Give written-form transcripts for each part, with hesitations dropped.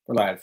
We're live.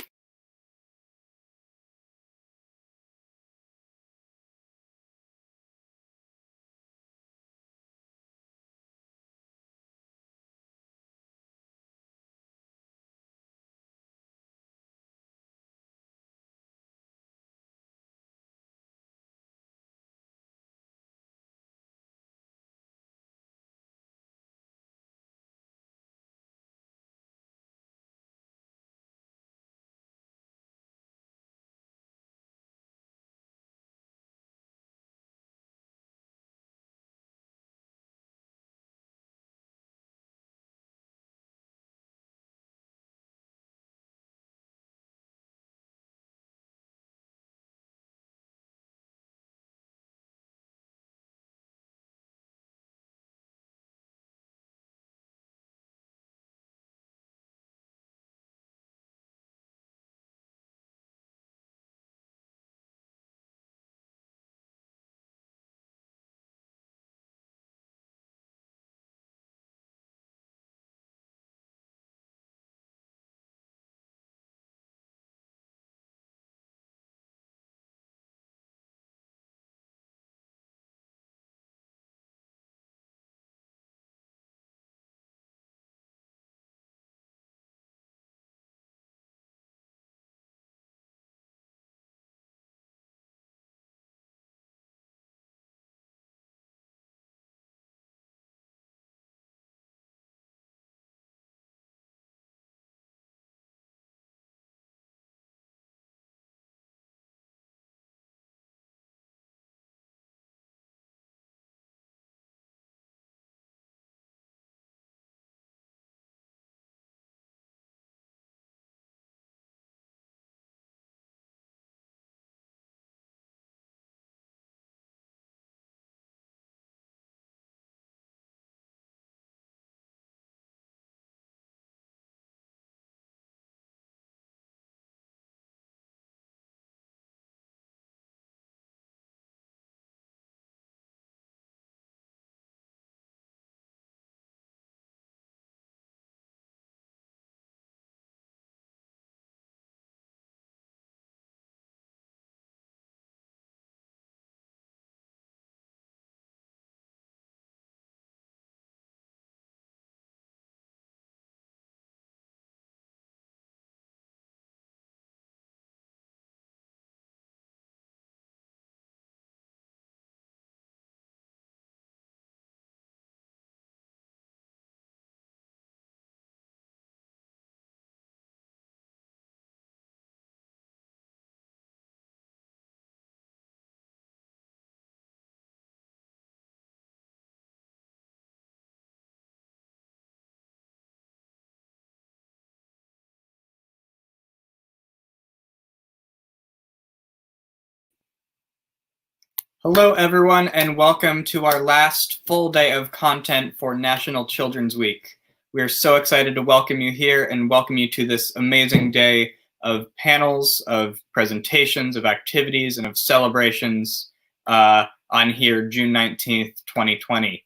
Hello, everyone, and welcome to our last full day of content for National Children's Week. We are so excited to welcome you here and welcome you to this amazing day of panels, of presentations, of activities, and of celebrations on here, June 19th, 2020.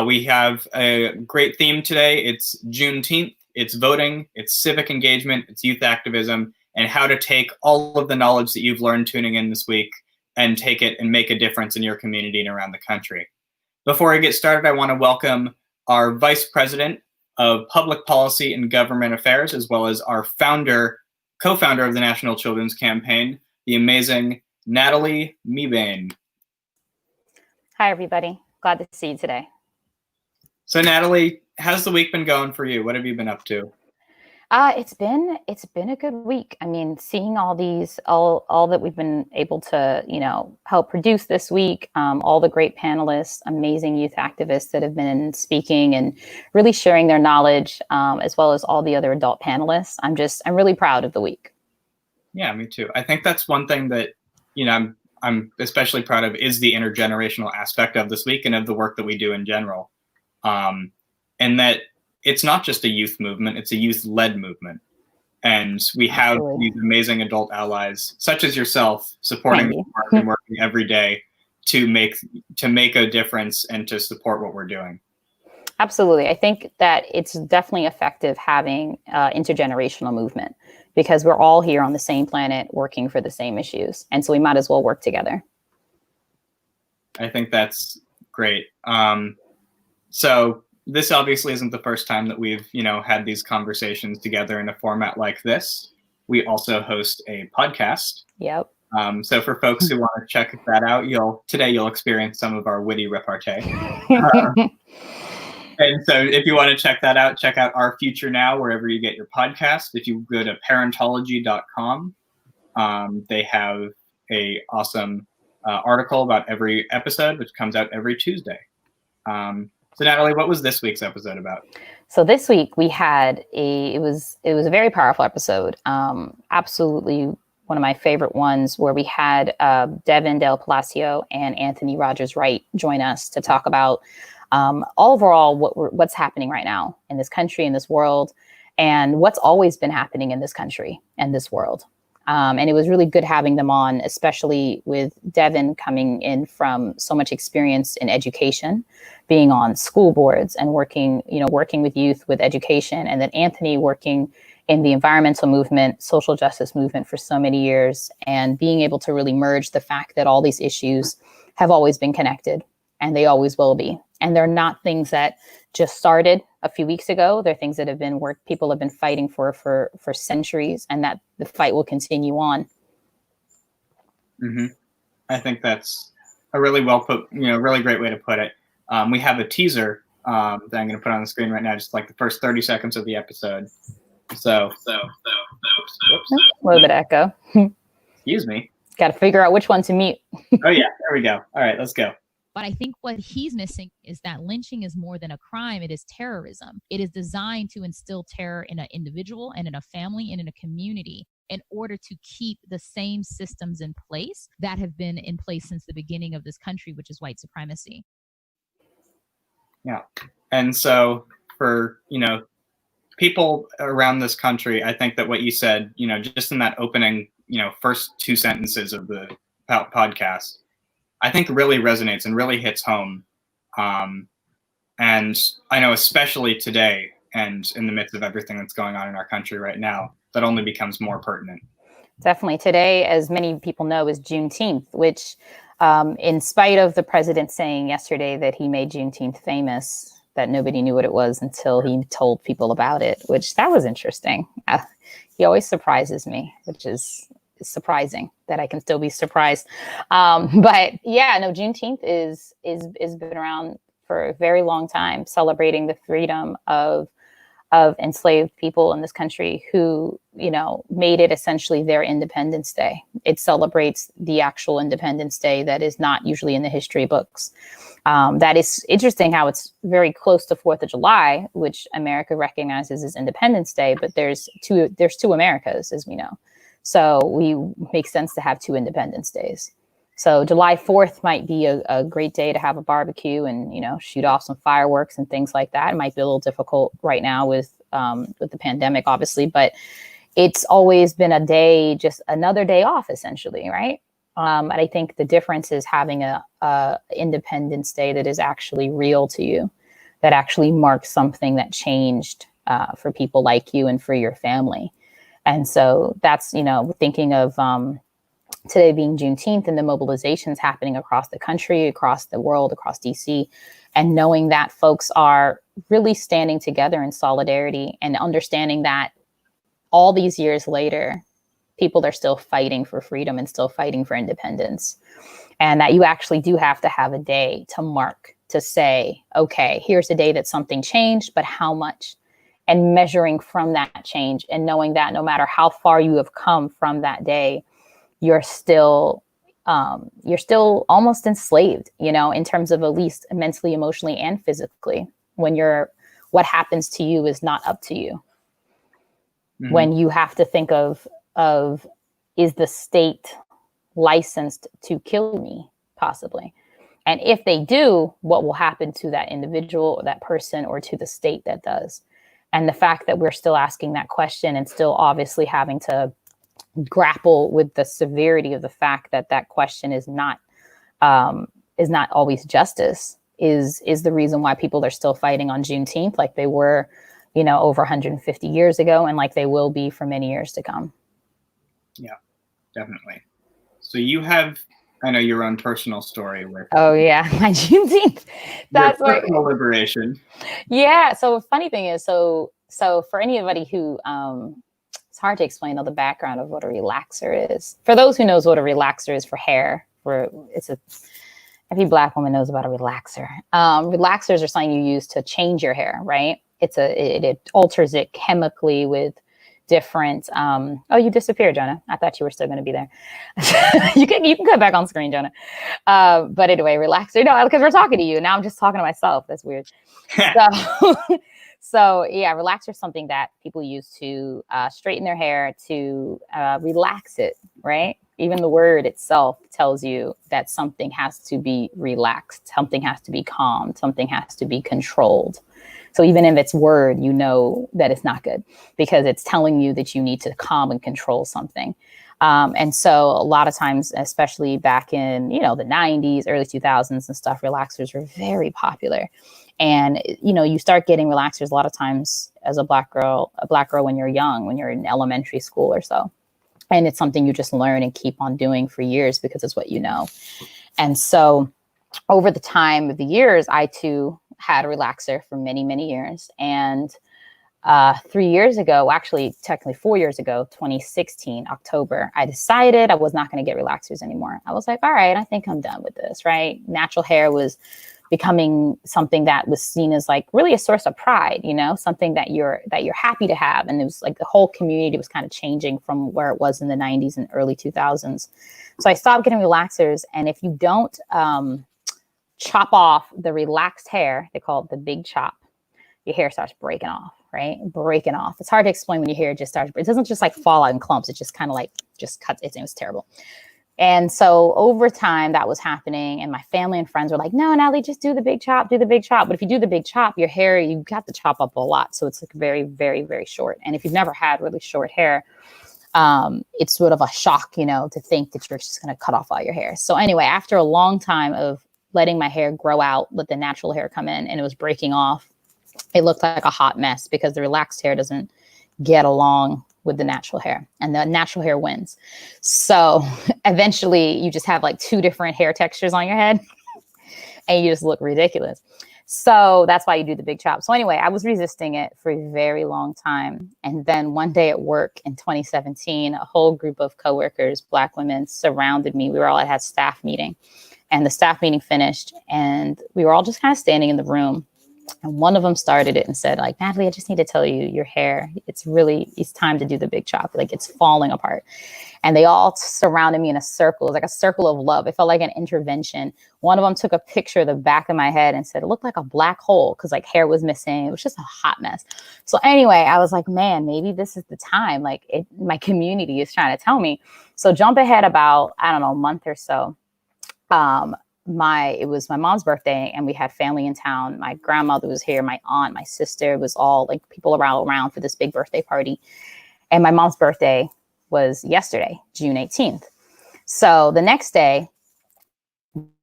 We have a great theme today. It's Juneteenth, it's voting, it's civic engagement, it's youth activism, and how to take all of the knowledge that you've learned tuning in this week and take it and make a difference in your community and around the country. Before I get started, I want to welcome our Vice President of Public Policy and Government Affairs, as well as our co-founder of the National Children's Campaign, the amazing Natalie Mebane. Hi, everybody. Glad to see you today. So Natalie, how's the week been going for you? What have you been up to? It's been a good week. I mean, seeing all that we've been able to, help produce this week, all the great panelists, amazing youth activists that have been speaking and really sharing their knowledge, as well as all the other adult panelists. I'm really proud of the week. Yeah, me too. I think that's one thing that, I'm especially proud of is the intergenerational aspect of this week and of the work that we do in general. And that it's not just a youth movement, it's a youth-led movement. And we have these amazing adult allies, such as yourself, supporting the work and working every day to make a difference and to support what we're doing. Absolutely. I think that it's definitely effective having intergenerational movement because we're all here on the same planet working for the same issues. And so we might as well work together. I think that's great. So this obviously isn't the first time that we've, had these conversations together in a format like this. We also host a podcast. Yep. So for folks who want to check that out, you'll experience some of our witty repartee. And so if you want to check that out, check out Our Future Now, wherever you get your podcast. If you go to parentology.com, they have a awesome article about every episode, which comes out every Tuesday. So Natalie, what was this week's episode about? So this week we had it was a very powerful episode. Absolutely one of my favorite ones, where we had Devin Del Palacio and Anthony Rogers Wright join us to talk about overall what's happening right now in this country, in this world, and what's always been happening in this country and this world. And it was really good having them on, especially with Devin coming in from so much experience in education, being on school boards and working with youth with education, and then Anthony working in the environmental movement, social justice movement for so many years, and being able to really merge the fact that all these issues have always been connected and they always will be. And they're not things that just started a few weeks ago. They're things that have been people have been fighting for centuries, and that the fight will continue on. Mm-hmm. I think that's a really well put, really great way to put it. We have a teaser that I'm going to put on the screen right now, just like the first 30 seconds of the episode. So. A little bit of echo. Excuse me. Got to figure out which one to mute. Oh yeah, there we go. All right, let's go. But I think what he's missing is that lynching is more than a crime. It is terrorism. It is designed to instill terror in an individual and in a family and in a community in order to keep the same systems in place that have been in place since the beginning of this country, which is white supremacy. Yeah. And so for, people around this country, I think that what you said, just in that opening, first two sentences of the podcast, I think really resonates and really hits home. And I know especially today and in the midst of everything that's going on in our country right now, that only becomes more pertinent. Definitely. Today, as many people know, is Juneteenth, which in spite of the president saying yesterday that he made Juneteenth famous, that nobody knew what it was until he told people about it, which that was interesting. He always surprises me, which is surprising that I can still be surprised. But yeah, no, Juneteenth is been around for a very long time, celebrating the freedom of enslaved people in this country who, made it essentially their Independence Day. It celebrates the actual Independence Day that is not usually in the history books. That is interesting how it's very close to 4th of July, which America recognizes as Independence Day, but there's two Americas, as we know. So we make sense to have two Independence Days. So July 4th might be a great day to have a barbecue and, shoot off some fireworks and things like that. It might be a little difficult right now with the pandemic, obviously, but it's always been a day, just another day off, essentially, right? And I think the difference is having a Independence Day that is actually real to you, that actually marks something that changed for people like you and for your family. And so that's, thinking of today being Juneteenth and the mobilizations happening across the country, across the world, across DC, and knowing that folks are really standing together in solidarity and understanding that all these years later, people are still fighting for freedom and still fighting for independence. And that you actually do have to have a day to mark, to say, okay, here's a day that something changed, but how much? And measuring from that change and knowing that no matter how far you have come from that day, you're still almost enslaved, in terms of at least mentally, emotionally, and physically, when what happens to you is not up to you. Mm-hmm. When you have to think of is the state licensed to kill me, possibly? And if they do, what will happen to that individual or that person or to the state that does? And the fact that we're still asking that question and still obviously having to grapple with the severity of the fact that that question is not always justice, is the reason why people are still fighting on Juneteenth, like they were, over 150 years ago, and like they will be for many years to come. Yeah, definitely. So you have, I know, your own personal story with. Oh yeah, my Juneteenth. That's your personal liberation. Yeah. So funny thing is, so for anybody who, it's hard to explain all the background of what a relaxer is. For those who knows what a relaxer is for hair, every Black woman knows about a relaxer. Relaxers are something you use to change your hair, right? It alters it chemically with different. Oh, you disappeared, Jonah. I thought you were still going to be there. you can come back on screen, Jonah. But anyway, relaxer. No, because we're talking to you now. I'm just talking to myself. That's weird. So yeah, relaxer is something that people use to straighten their hair, to relax it, right? Even the word itself tells you that something has to be relaxed, something has to be calmed, something has to be controlled. So even if it's word, you know that it's not good because it's telling you that you need to calm and control something. And so a lot of times, especially back in, the 90s, early 2000s and stuff, relaxers were very popular. And, you start getting relaxers a lot of times as a black girl when you're young, when you're in elementary school or so. And it's something you just learn and keep on doing for years because it's what you know. And so over the time of the years, I too had a relaxer for many, many years. And 3 years ago, actually, technically 4 years ago, 2016, October, I decided I was not going to get relaxers anymore. I was like, all right, I think I'm done with this, right? Natural hair was becoming something that was seen as like really a source of pride, something that you're happy to have. And it was like the whole community was kind of changing from where it was in the 90s and early 2000s. So I stopped getting relaxers. And if you don't chop off the relaxed hair, they call it the big chop, your hair starts breaking off, right? Breaking off. It's hard to explain when your hair just starts, it doesn't just like fall out in clumps. It just kind of like just cuts. It was terrible. And so over time that was happening, and my family and friends were like, no, Natalie, just do the big chop, do the big chop. But if you do the big chop, your hair, you got to chop up a lot. So it's like very, very, very short. And if you've never had really short hair, it's sort of a shock, to think that you're just going to cut off all your hair. So anyway, after a long time of letting my hair grow out, let the natural hair come in, and it was breaking off, it looked like a hot mess because the relaxed hair doesn't get along with the natural hair, and the natural hair wins. So eventually you just have like two different hair textures on your head and you just look ridiculous. So that's why you do the big chop. So anyway, I was resisting it for a very long time. And then one day at work in 2017, a whole group of coworkers, Black women, surrounded me. We were all at a staff meeting, and the staff meeting finished, and we were all just kind of standing in the room. And one of them started it and said, like, Natalie, I just need to tell you, your hair, it's time to do the big chop. Like, it's falling apart. And they all surrounded me in a circle. It was like a circle of love. It felt like an intervention. One of them took a picture of the back of my head and said, it looked like a black hole because like hair was missing. It was just a hot mess. So anyway, I was like, man, maybe this is the time. Like my community is trying to tell me. So jump ahead about, I don't know, a month or so. It was my mom's birthday, and we had family in town. My grandmother was here, my aunt, my sister. It was all like people around for this big birthday party. And my mom's birthday was yesterday, June 18th. So the next day,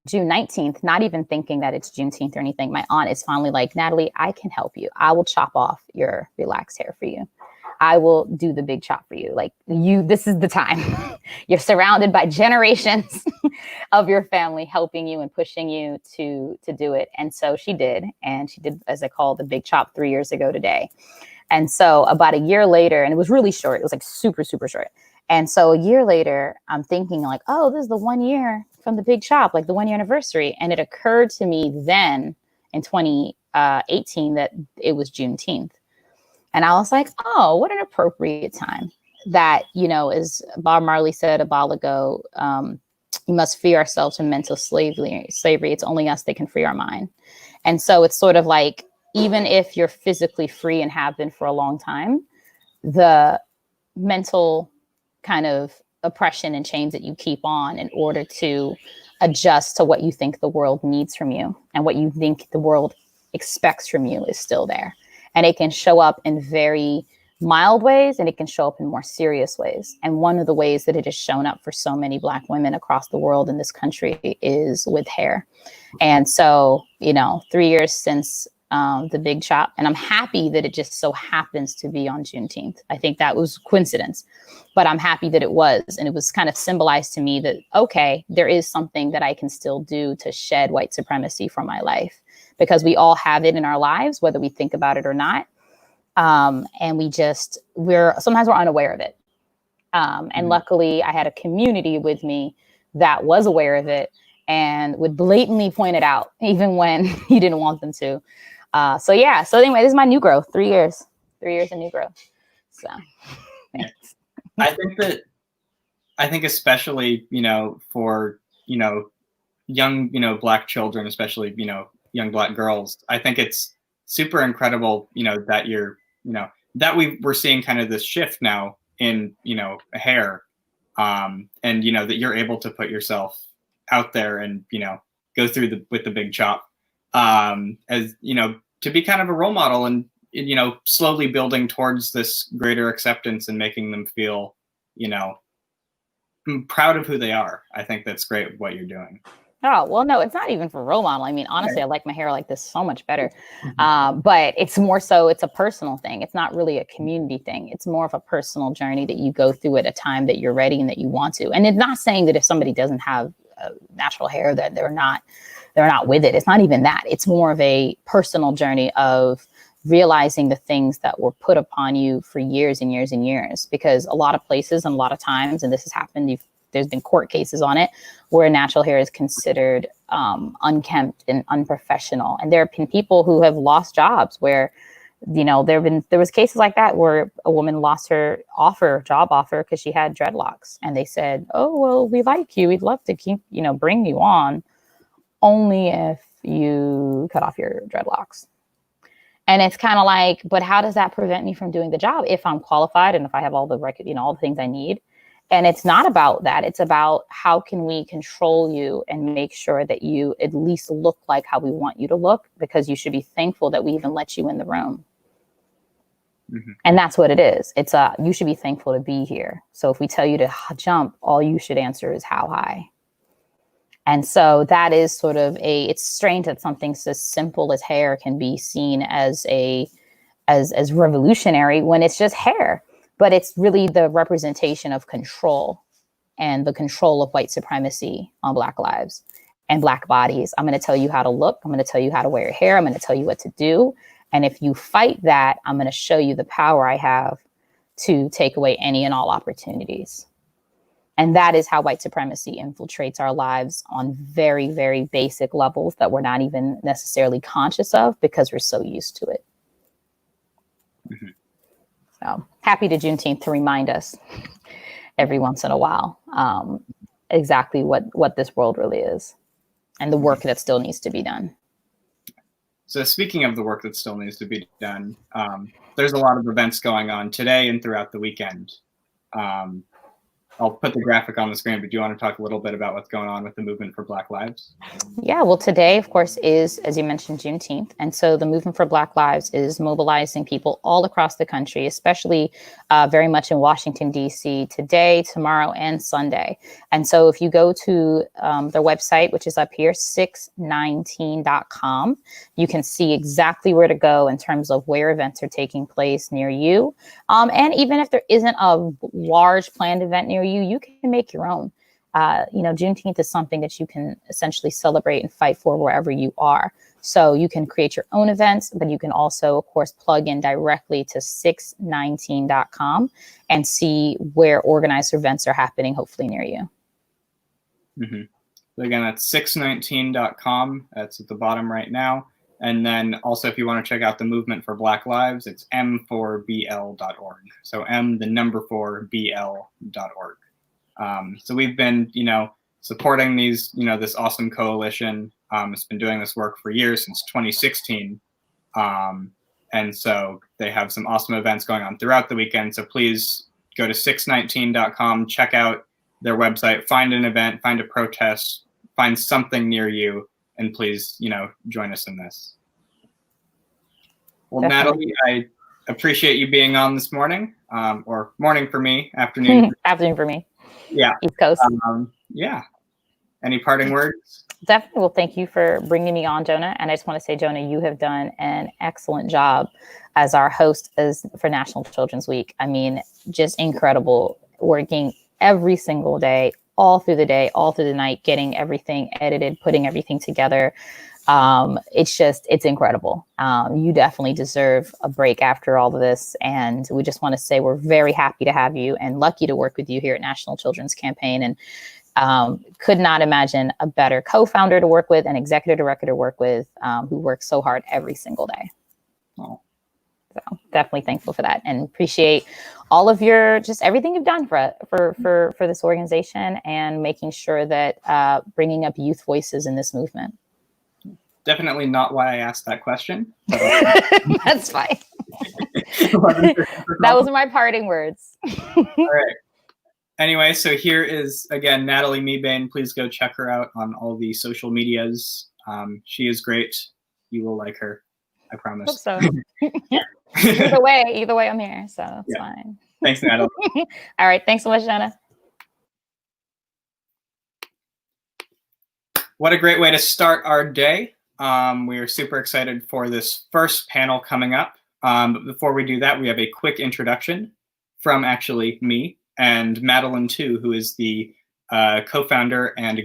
June 19th, not even thinking that it's Juneteenth or anything, my aunt is finally like, Natalie, I can help you. I will chop off your relaxed hair for you. I will do the big chop for you. Like this is the time. You're surrounded by generations of your family helping you and pushing you to do it. And so she did. And she did, as I call, the big chop 3 years ago today. And so about a year later, and it was really short. It was like super, super short. And so a year later, I'm thinking like, oh, this is the 1 year from the big chop, like the 1 year anniversary. And it occurred to me then in 2018 that it was Juneteenth. And I was like, oh, what an appropriate time that, as Bob Marley said a while ago, we must free ourselves from mental slavery. It's only us that can free our mind. And so it's sort of like, even if you're physically free and have been for a long time, the mental kind of oppression and chains that you keep on in order to adjust to what you think the world needs from you and what you think the world expects from you is still there. And it can show up in very mild ways and it can show up in more serious ways. And one of the ways that it has shown up for so many Black women across the world in this country is with hair. And so, 3 years since the big chop, and I'm happy that it just so happens to be on Juneteenth. I think that was coincidence, but I'm happy that it was. And it was kind of symbolized to me that, okay, there is something that I can still do to shed white supremacy from my life, because we all have it in our lives, whether we think about it or not. And sometimes we're unaware of it. And luckily I had a community with me that was aware of it and would blatantly point it out, even when you didn't want them to. So anyway, this is my new growth, 3 years of new growth. So thanks. I think especially, for, young, Black children, especially, young Black girls, I think it's super incredible, that you're, that we're seeing kind of this shift now in, hair, and, that you're able to put yourself out there and, go through with the big chop, as, to be kind of a role model and, slowly building towards this greater acceptance and making them feel, proud of who they are. I think that's great what you're doing. Oh, well, no, it's not even for role model. I mean, honestly, I like my hair like this so much better. But it's more so, it's a personal thing. It's not really a community thing. It's more of a personal journey that you go through at a time that you're ready and that you want to. And it's not saying that if somebody doesn't have natural hair that they're not with it. It's not even that. It's more of a personal journey of realizing the things that were put upon you for years and years and years, because a lot of places and a lot of times, and this has happened, there's been court cases on it where natural hair is considered unkempt and unprofessional. And there have been people who have lost jobs where, there was cases like that where a woman lost her job offer because she had dreadlocks. And they said, oh, well, we like you. We'd love to keep, bring you on only if you cut off your dreadlocks. And it's kind of like, but how does that prevent me from doing the job if I'm qualified and if I have all the record, all the things I need? And it's not about that. It's about how can we control you and make sure that you at least look like how we want you to look, because you should be thankful that we even let you in the room. Mm-hmm. And that's what it is. It's you should be thankful to be here. So if we tell you to jump, all you should answer is how high. And so that is sort of it's strange that something so simple as hair can be seen as as revolutionary when it's just hair. But it's really the representation of control and the control of white supremacy on Black lives and Black bodies. I'm going to tell you how to look. I'm going to tell you how to wear your hair. I'm going to tell you what to do. And if you fight that, I'm going to show you the power I have to take away any and all opportunities. And that is how white supremacy infiltrates our lives on very, very basic levels that we're not even necessarily conscious of because we're so used to it. Mm-hmm. So happy to Juneteenth to remind us every once in a while exactly what this world really is and the work that still needs to be done. So speaking of the work that still needs to be done, there's a lot of events going on today and throughout the weekend. I'll put the graphic on the screen, but do you want to talk a little bit about what's going on with the movement for Black Lives? Yeah, well, today, of course, is, as you mentioned, Juneteenth. And so the movement for Black Lives is mobilizing people all across the country, especially very much in Washington, D.C. today, tomorrow, and Sunday. And so if you go to their website, which is up here, 619.com, you can see exactly where to go in terms of where events are taking place near you. And even if there isn't a large planned event near you, you can make your own. Juneteenth is something that you can essentially celebrate and fight for wherever you are. So you can create your own events, but you can also, of course, plug in directly to 619.com and see where organized events are happening, hopefully near you. Mm-hmm. So again, that's 619.com. That's at the bottom right now. And then also, if you want to check out the movement for Black Lives, it's m4bl.org. So m4bl.org. So we've been, supporting these, this awesome coalition. It's been doing this work for years, since 2016. And so they have some awesome events going on throughout the weekend. So please go to 619.com, check out their website, find an event, find a protest, find something near you, and please, join us in this. Well, definitely. Natalie, appreciate you being on this morning, or morning for me, afternoon. Afternoon for me. Yeah. East Coast. Yeah. Any parting words? Definitely. Well, thank you for bringing me on, Jonah. And I just want to say, Jonah, you have done an excellent job as our host for National Children's Week. I mean, just incredible, working every single day, all through the day, all through the night, getting everything edited, putting everything together. It's incredible. You definitely deserve a break after all of this. And we just want to say we're very happy to have you and lucky to work with you here at National Children's Campaign. And could not imagine a better co-founder to work with and executive director to work with, who works so hard every single day. Oh. So definitely thankful for that, and appreciate all of your, just everything you've done for this organization and making sure that bringing up youth voices in this movement. Definitely not why I asked that question. That's fine. That was my parting words. All right. Anyway, so here is, again, Natalie Mebane. Please go check her out on all the social medias. She is great. You will like her. I promise. Hope so. Either way, I'm here, so it's fine. Thanks, Natalie. All right. Thanks so much, Jonah. What a great way to start our day. We are super excited for this first panel coming up. But before we do that, we have a quick introduction from actually me and Madeline too, who is the co-founder and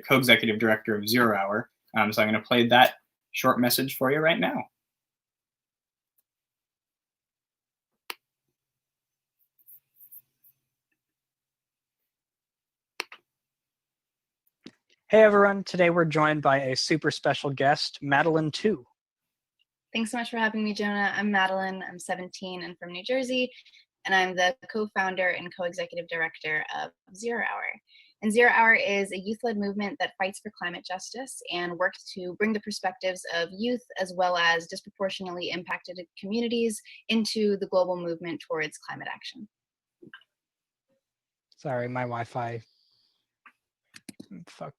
co-executive director of Zero Hour. So I'm going to play that short message for you right now. Hey everyone, today we're joined by a super special guest, Madeline too. Thanks so much for having me, Jonah. I'm Madeline, I'm 17 and from New Jersey, and I'm the co-founder and co-executive director of Zero Hour. And Zero Hour is a youth-led movement that fights for climate justice and works to bring the perspectives of youth as well as disproportionately impacted communities into the global movement towards climate action. Sorry, my Wi-Fi. Fuck.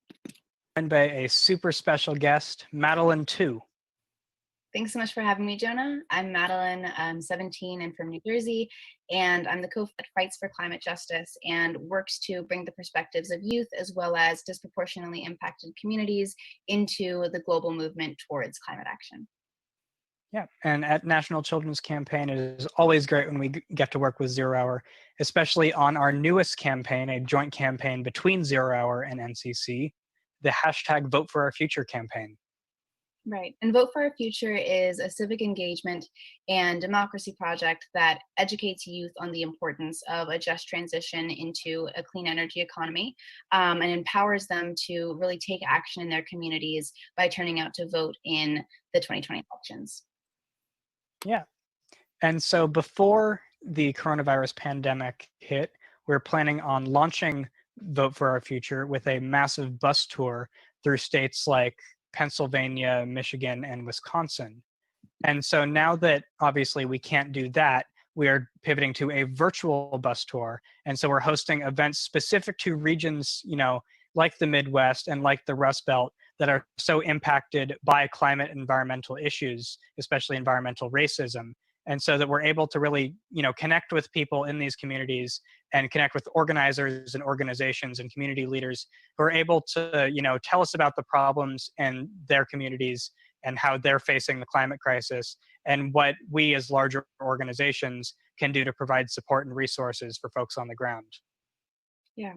And by a super special guest, Madeline too. Thanks so much for having me, Jonah. I'm Madeline, I'm 17 and from New Jersey, and I'm the co-founder that fights for climate justice and works to bring the perspectives of youth as well as disproportionately impacted communities into the global movement towards climate action. Yeah, and at National Children's Campaign, it is always great when we get to work with Zero Hour, especially on our newest campaign, a joint campaign between Zero Hour and NCC, the hashtag Vote for Our Future campaign. Right, and Vote for Our Future is a civic engagement and democracy project that educates youth on the importance of a just transition into a clean energy economy, and empowers them to really take action in their communities by turning out to vote in the 2020 elections. Yeah, and so before the coronavirus pandemic hit, we're planning on launching Vote for Our Future with a massive bus tour through states like Pennsylvania, Michigan, and Wisconsin. And so now that obviously we can't do that, we are pivoting to a virtual bus tour. And so we're hosting events specific to regions, like the Midwest and like the Rust Belt that are so impacted by climate and environmental issues, especially environmental racism. And so that we're able to really, connect with people in these communities and connect with organizers and organizations and community leaders who are able to, tell us about the problems in their communities and how they're facing the climate crisis and what we as larger organizations can do to provide support and resources for folks on the ground. Yeah.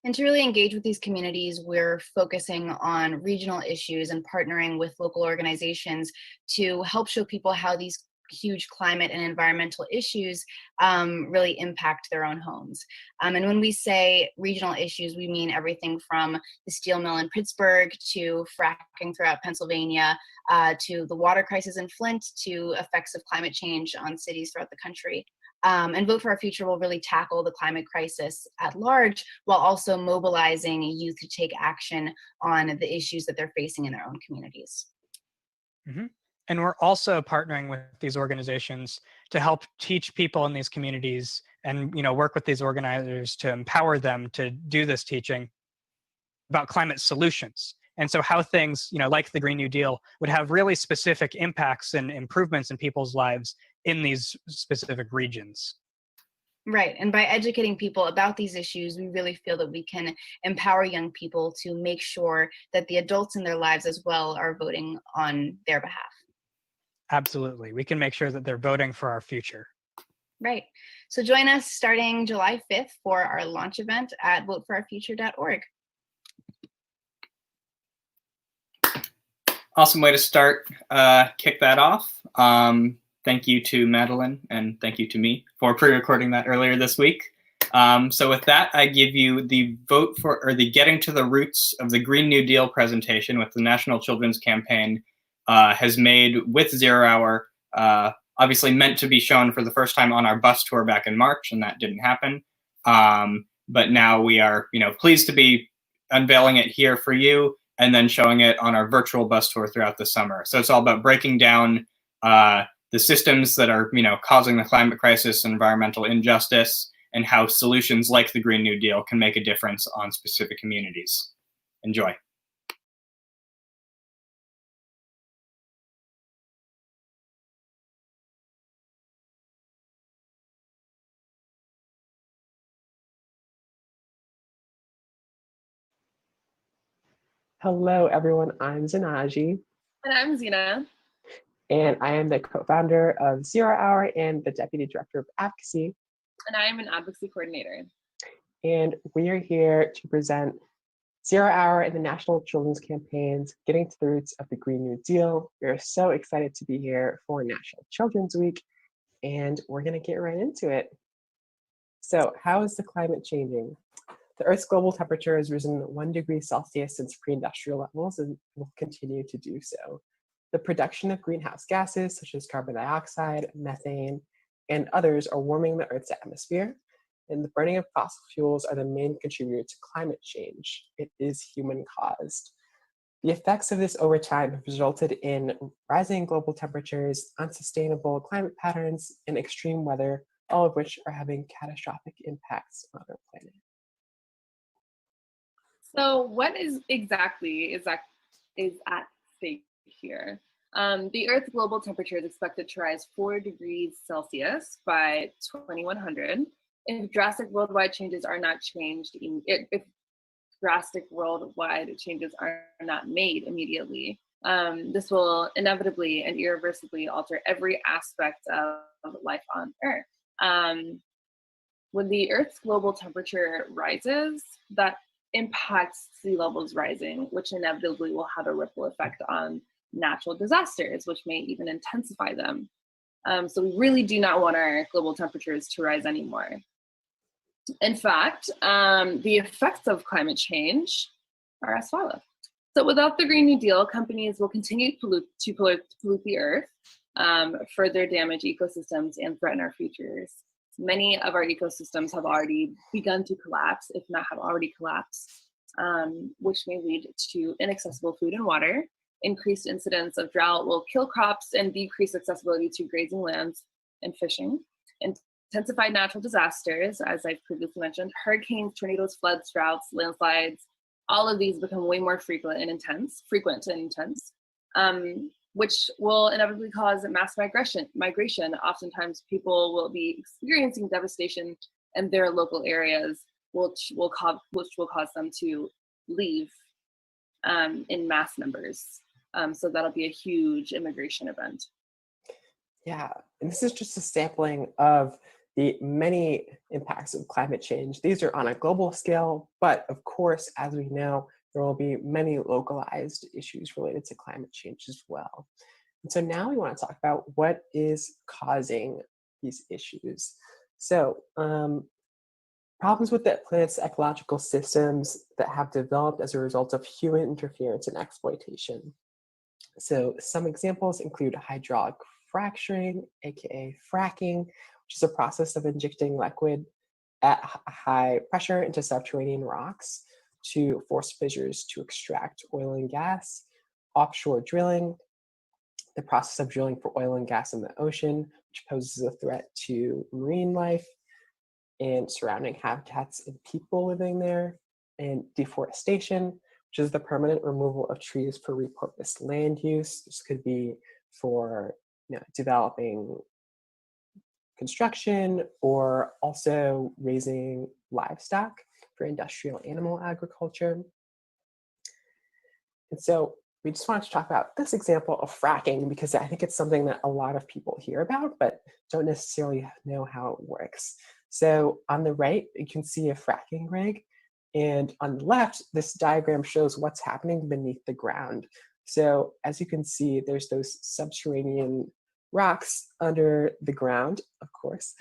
And to really engage with these communities, we're focusing on regional issues and partnering with local organizations to help show people how these huge climate and environmental issues really impact their own homes. And when we say regional issues, we mean everything from the steel mill in Pittsburgh to fracking throughout Pennsylvania, to the water crisis in Flint, to effects of climate change on cities throughout the country. And Vote for Our Future will really tackle the climate crisis at large while also mobilizing youth to take action on the issues that they're facing in their own communities. Mm-hmm. And we're also partnering with these organizations to help teach people in these communities and, work with these organizers to empower them to do this teaching about climate solutions. And so how things, like the Green New Deal would have really specific impacts and improvements in people's lives in these specific regions. Right. And by educating people about these issues, we really feel that we can empower young people to make sure that the adults in their lives as well are voting on their behalf. Absolutely. We can make sure that they're voting for our future. Right. So join us starting July 5th for our launch event at voteforourfuture.org. Awesome way to start, kick that off. Thank you to Madeline and thank you to me for pre-recording that earlier this week. So with that, I give you the vote for, or the Getting to the Roots of the Green New Deal presentation with the National Children's Campaign has made with 0 Hour, obviously meant to be shown for the first time on our bus tour back in March, and that didn't happen. But now we are, pleased to be unveiling it here for you and then showing it on our virtual bus tour throughout the summer. So it's all about breaking down the systems that are, causing the climate crisis and environmental injustice, and how solutions like the Green New Deal can make a difference on specific communities. Enjoy. Hello, everyone. I'm Zanaji. And I'm Zina. And I am the co-founder of 0 Hour and the deputy director of Advocacy. And I am an advocacy coordinator. And we are here to present 0 Hour and the National Children's Campaign's Getting to the Roots of the Green New Deal. We are so excited to be here for National Children's Week, and we're going to get right into it. So how is the climate changing? The Earth's global temperature has risen 1 degree Celsius since pre-industrial levels and will continue to do so. The production of greenhouse gases such as carbon dioxide, methane, and others are warming the Earth's atmosphere, and the burning of fossil fuels are the main contributor to climate change. It is human-caused. The effects of this over time have resulted in rising global temperatures, unsustainable climate patterns, and extreme weather, all of which are having catastrophic impacts on our planet. So what is exactly is at stake here? The Earth's global temperature is expected to rise 4 degrees Celsius by 2100 if drastic worldwide changes are not changed. If drastic worldwide changes are not made immediately, this will inevitably and irreversibly alter every aspect of life on Earth. When the Earth's global temperature rises, that impacts sea levels rising, which inevitably will have a ripple effect on natural disasters, which may even intensify them. So we really do not want our global temperatures to rise anymore. In fact, the effects of climate change are as follows. So without the Green New Deal, companies will continue to pollute the Earth, further damage ecosystems, and threaten our futures. Many of our ecosystems have already begun to collapse, if not have already collapsed, which may lead to inaccessible food and water. Increased incidence of drought will kill crops and decrease accessibility to grazing lands and fishing. Intensified natural disasters, as I've previously mentioned, hurricanes, tornadoes, floods, droughts, landslides, all of these become way more frequent and intense, which will inevitably cause mass migration. Oftentimes people will be experiencing devastation in their local areas, which will cause them to leave in mass numbers. So that'll be a huge immigration event. Yeah, and this is just a sampling of the many impacts of climate change. These are on a global scale, but of course, as we know, there will be many localized issues related to climate change as well. And so now we want to talk about what is causing these issues. So problems with the planet's ecological systems that have developed as a result of human interference and exploitation. So some examples include hydraulic fracturing, aka fracking, which is a process of injecting liquid at high pressure into subterranean rocks to force fissures to extract oil and gas. Offshore drilling, the process of drilling for oil and gas in the ocean, which poses a threat to marine life and surrounding habitats and people living there. And deforestation, which is the permanent removal of trees for repurposed land use. This could be for developing construction, or also raising livestock for industrial animal agriculture. And so we just wanted to talk about this example of fracking because I think it's something that a lot of people hear about, but don't necessarily know how it works. So on the right, you can see a fracking rig. And on the left, this diagram shows what's happening beneath the ground. So as you can see, there's those subterranean rocks under the ground, of course.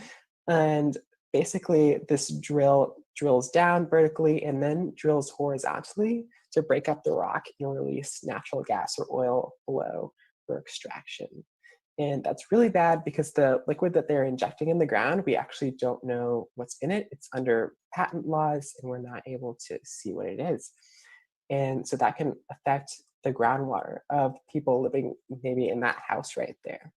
And basically this drill drills down vertically and then drills horizontally to break up the rock and release natural gas or oil below for extraction. And that's really bad because the liquid that they're injecting in the ground, we actually don't know what's in it. It's under patent laws and we're not able to see what it is. And so that can affect the groundwater of people living maybe in that house right there.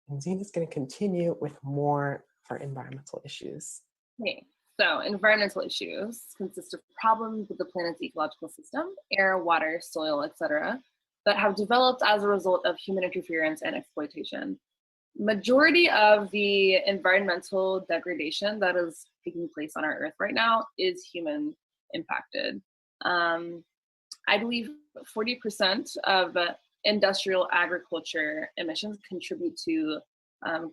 And Zina's going to continue with more for environmental issues. Okay, so environmental issues consist of problems with the planet's ecological system, air, water, soil, etc., that have developed as a result of human interference and exploitation. Majority of the environmental degradation that is taking place on our Earth right now is human impacted. I believe 40% of industrial agriculture emissions contribute to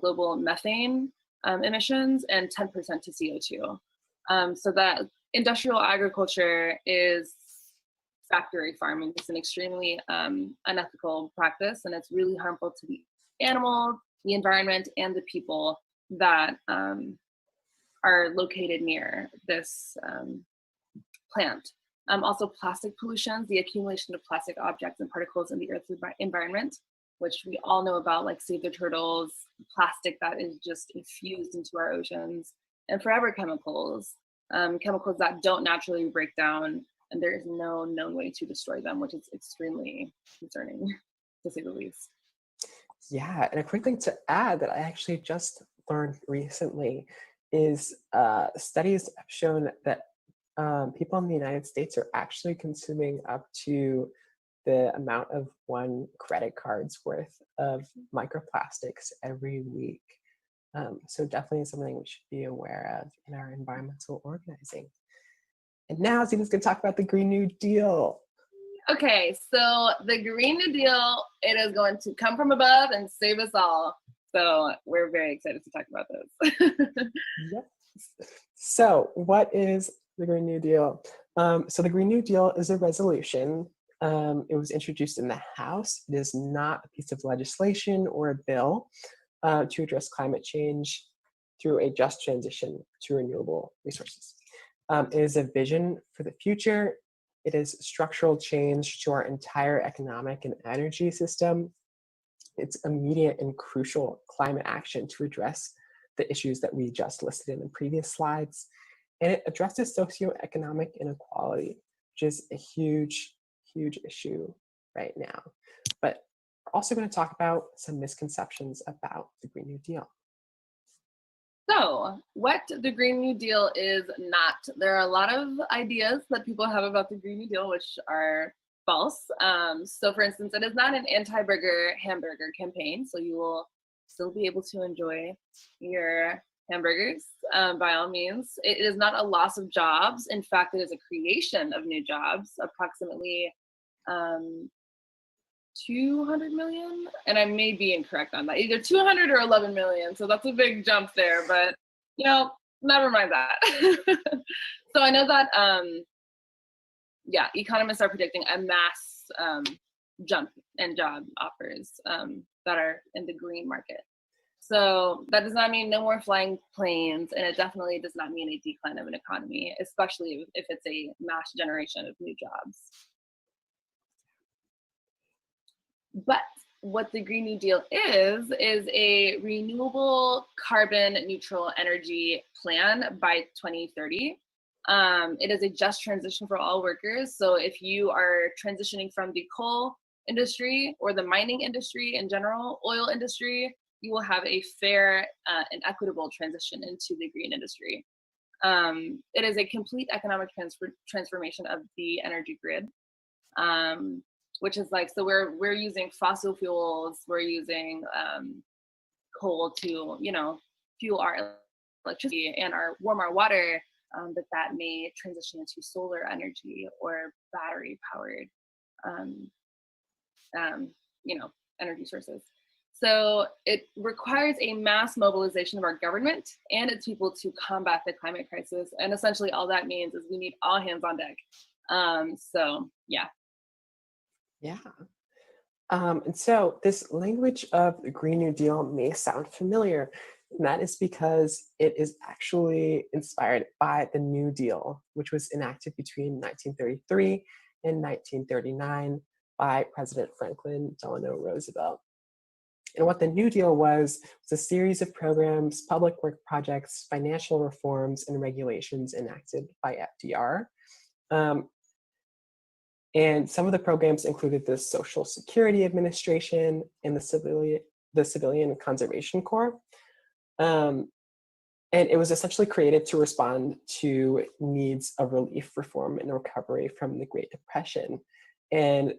global methane emissions and 10% to CO2. So that industrial agriculture is factory farming. It's an extremely unethical practice, and it's really harmful to the animals, the environment, and the people that are located near this plant. Also plastic pollution, the accumulation of plastic objects and particles in the Earth's environment, which we all know about, like save the turtles, plastic that is just infused into our oceans, and forever chemicals, chemicals that don't naturally break down, and there is no known way to destroy them, which is extremely concerning, to say the least. Yeah, and a quick thing to add that I actually just learned recently is studies have shown that people in the United States are actually consuming up to the amount of one credit card's worth of microplastics every week. So definitely something we should be aware of in our environmental organizing. And now Zina's going to talk about the Green New Deal. Okay, so the Green New Deal, it is going to come from above and save us all. So we're very excited to talk about this. Yes. So what is the Green New Deal? So the Green New Deal is a resolution. It was introduced in the House. It is not a piece of legislation or a bill to address climate change through a just transition to renewable resources. It is a vision for the future. It is structural change to our entire economic and energy system. It's immediate and crucial climate action to address the issues that we just listed in the previous slides. And it addresses socioeconomic inequality, which is a huge, huge issue right now. But we're also going to talk about some misconceptions about the Green New Deal. So what the Green New Deal is not. There are a lot of ideas that people have about the Green New Deal, which are false. So for instance, it is not an anti-burger hamburger campaign. So you will still be able to enjoy your hamburgers by all means. It is not a loss of jobs. In fact, it is a creation of new jobs, approximately 200 million, and I may be incorrect on that, either 200 or 11 million. So that's a big jump there, but you know, never mind that. So I know that, yeah, economists are predicting a mass jump in job offers that are in the green market. So that does not mean no more flying planes, and it definitely does not mean a decline of an economy, especially if it's a mass generation of new jobs. But what the Green New Deal is a renewable carbon neutral energy plan by 2030. It is a just transition for all workers. So if you are transitioning from the coal industry or the mining industry in general, oil industry, you will have a fair and equitable transition into the green industry. It is a complete economic transformation of the energy grid. Which is like, so we're using fossil fuels, we're using coal to, fuel our electricity and warm our water, that may transition into solar energy or battery powered, energy sources. So it requires a mass mobilization of our government and its people to combat the climate crisis. And essentially all that means is we need all hands on deck. Yeah. And so this language of the Green New Deal may sound familiar, and that is because it is actually inspired by the New Deal, which was enacted between 1933 and 1939 by President Franklin Delano Roosevelt. And what the New Deal was a series of programs, public work projects, financial reforms, and regulations enacted by FDR. And some of the programs included the Social Security Administration and the Civilian Conservation Corps. And it was essentially created to respond to needs of relief, reform, and recovery from the Great Depression. And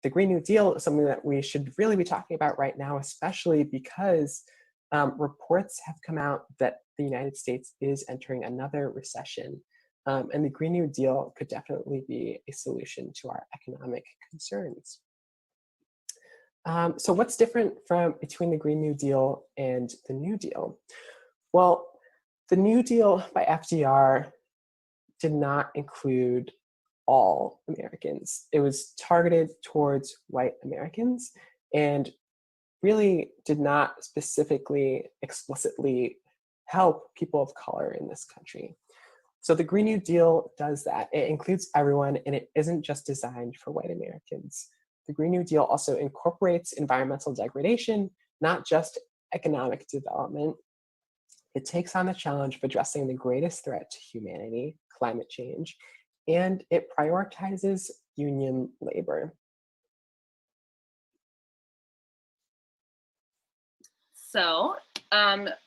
the Green New Deal is something that we should really be talking about right now, especially because reports have come out that the United States is entering another recession. And the Green New Deal could definitely be a solution to our economic concerns. So what's different between the Green New Deal and the New Deal? Well, the New Deal by FDR did not include all Americans. It was targeted towards white Americans and really did not specifically, explicitly help people of color in this country. So the Green New Deal does that. It includes everyone, and it isn't just designed for white Americans. The Green New Deal also incorporates environmental degradation, not just economic development. It takes on the challenge of addressing the greatest threat to humanity, climate change, and it prioritizes union labor. So,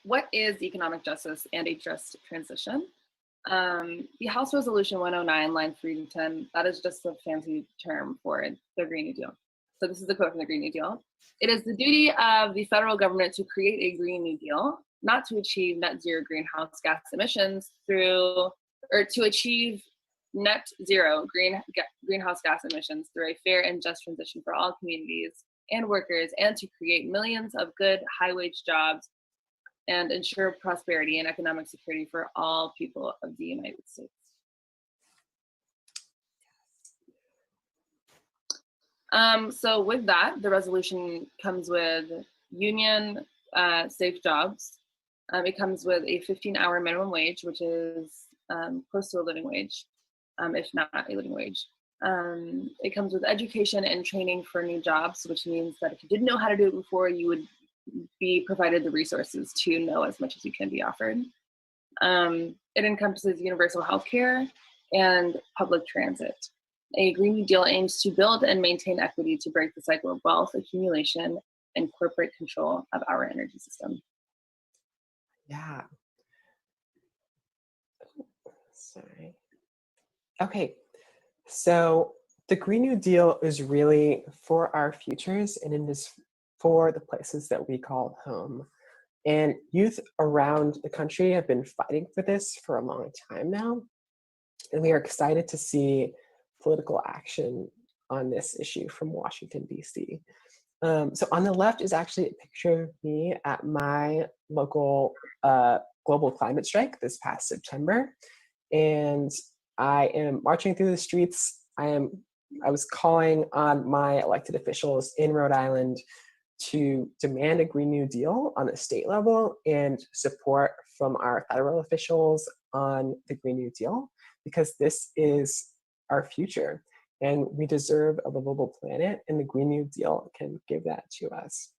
what is economic justice and a just transition? The House Resolution 109, line 3 to 10, that is just a fancy term for the Green New Deal. So this is the quote from the Green New Deal. It is the duty of the federal government to create a Green New Deal, not to achieve net zero greenhouse gas emissions to achieve net zero greenhouse gas emissions through a fair and just transition for all communities and workers, and to create millions of good high-wage jobs and ensure prosperity and economic security for all people of the United States. So with that, the resolution comes with union safe jobs. It comes with a 15-hour minimum wage, which is close to a living wage, if not a living wage. It comes with education and training for new jobs, which means that if you didn't know how to do it before, you would be provided the resources to know as much as you can be offered. It encompasses universal health care and public transit. A Green New Deal aims to build and maintain equity to break the cycle of wealth accumulation and corporate control of our energy system. Yeah. Sorry. Okay, so the Green New Deal is really for our futures, and it is for the places that we call home. And youth around the country have been fighting for this for a long time now. And we are excited to see political action on this issue from Washington, D.C. So on the left is actually a picture of me at my local global climate strike this past September. And I am marching through the streets. I was calling on my elected officials in Rhode Island to demand a Green New Deal on the state level and support from our federal officials on the Green New Deal, because this is our future and we deserve a livable planet, and the Green New Deal can give that to us.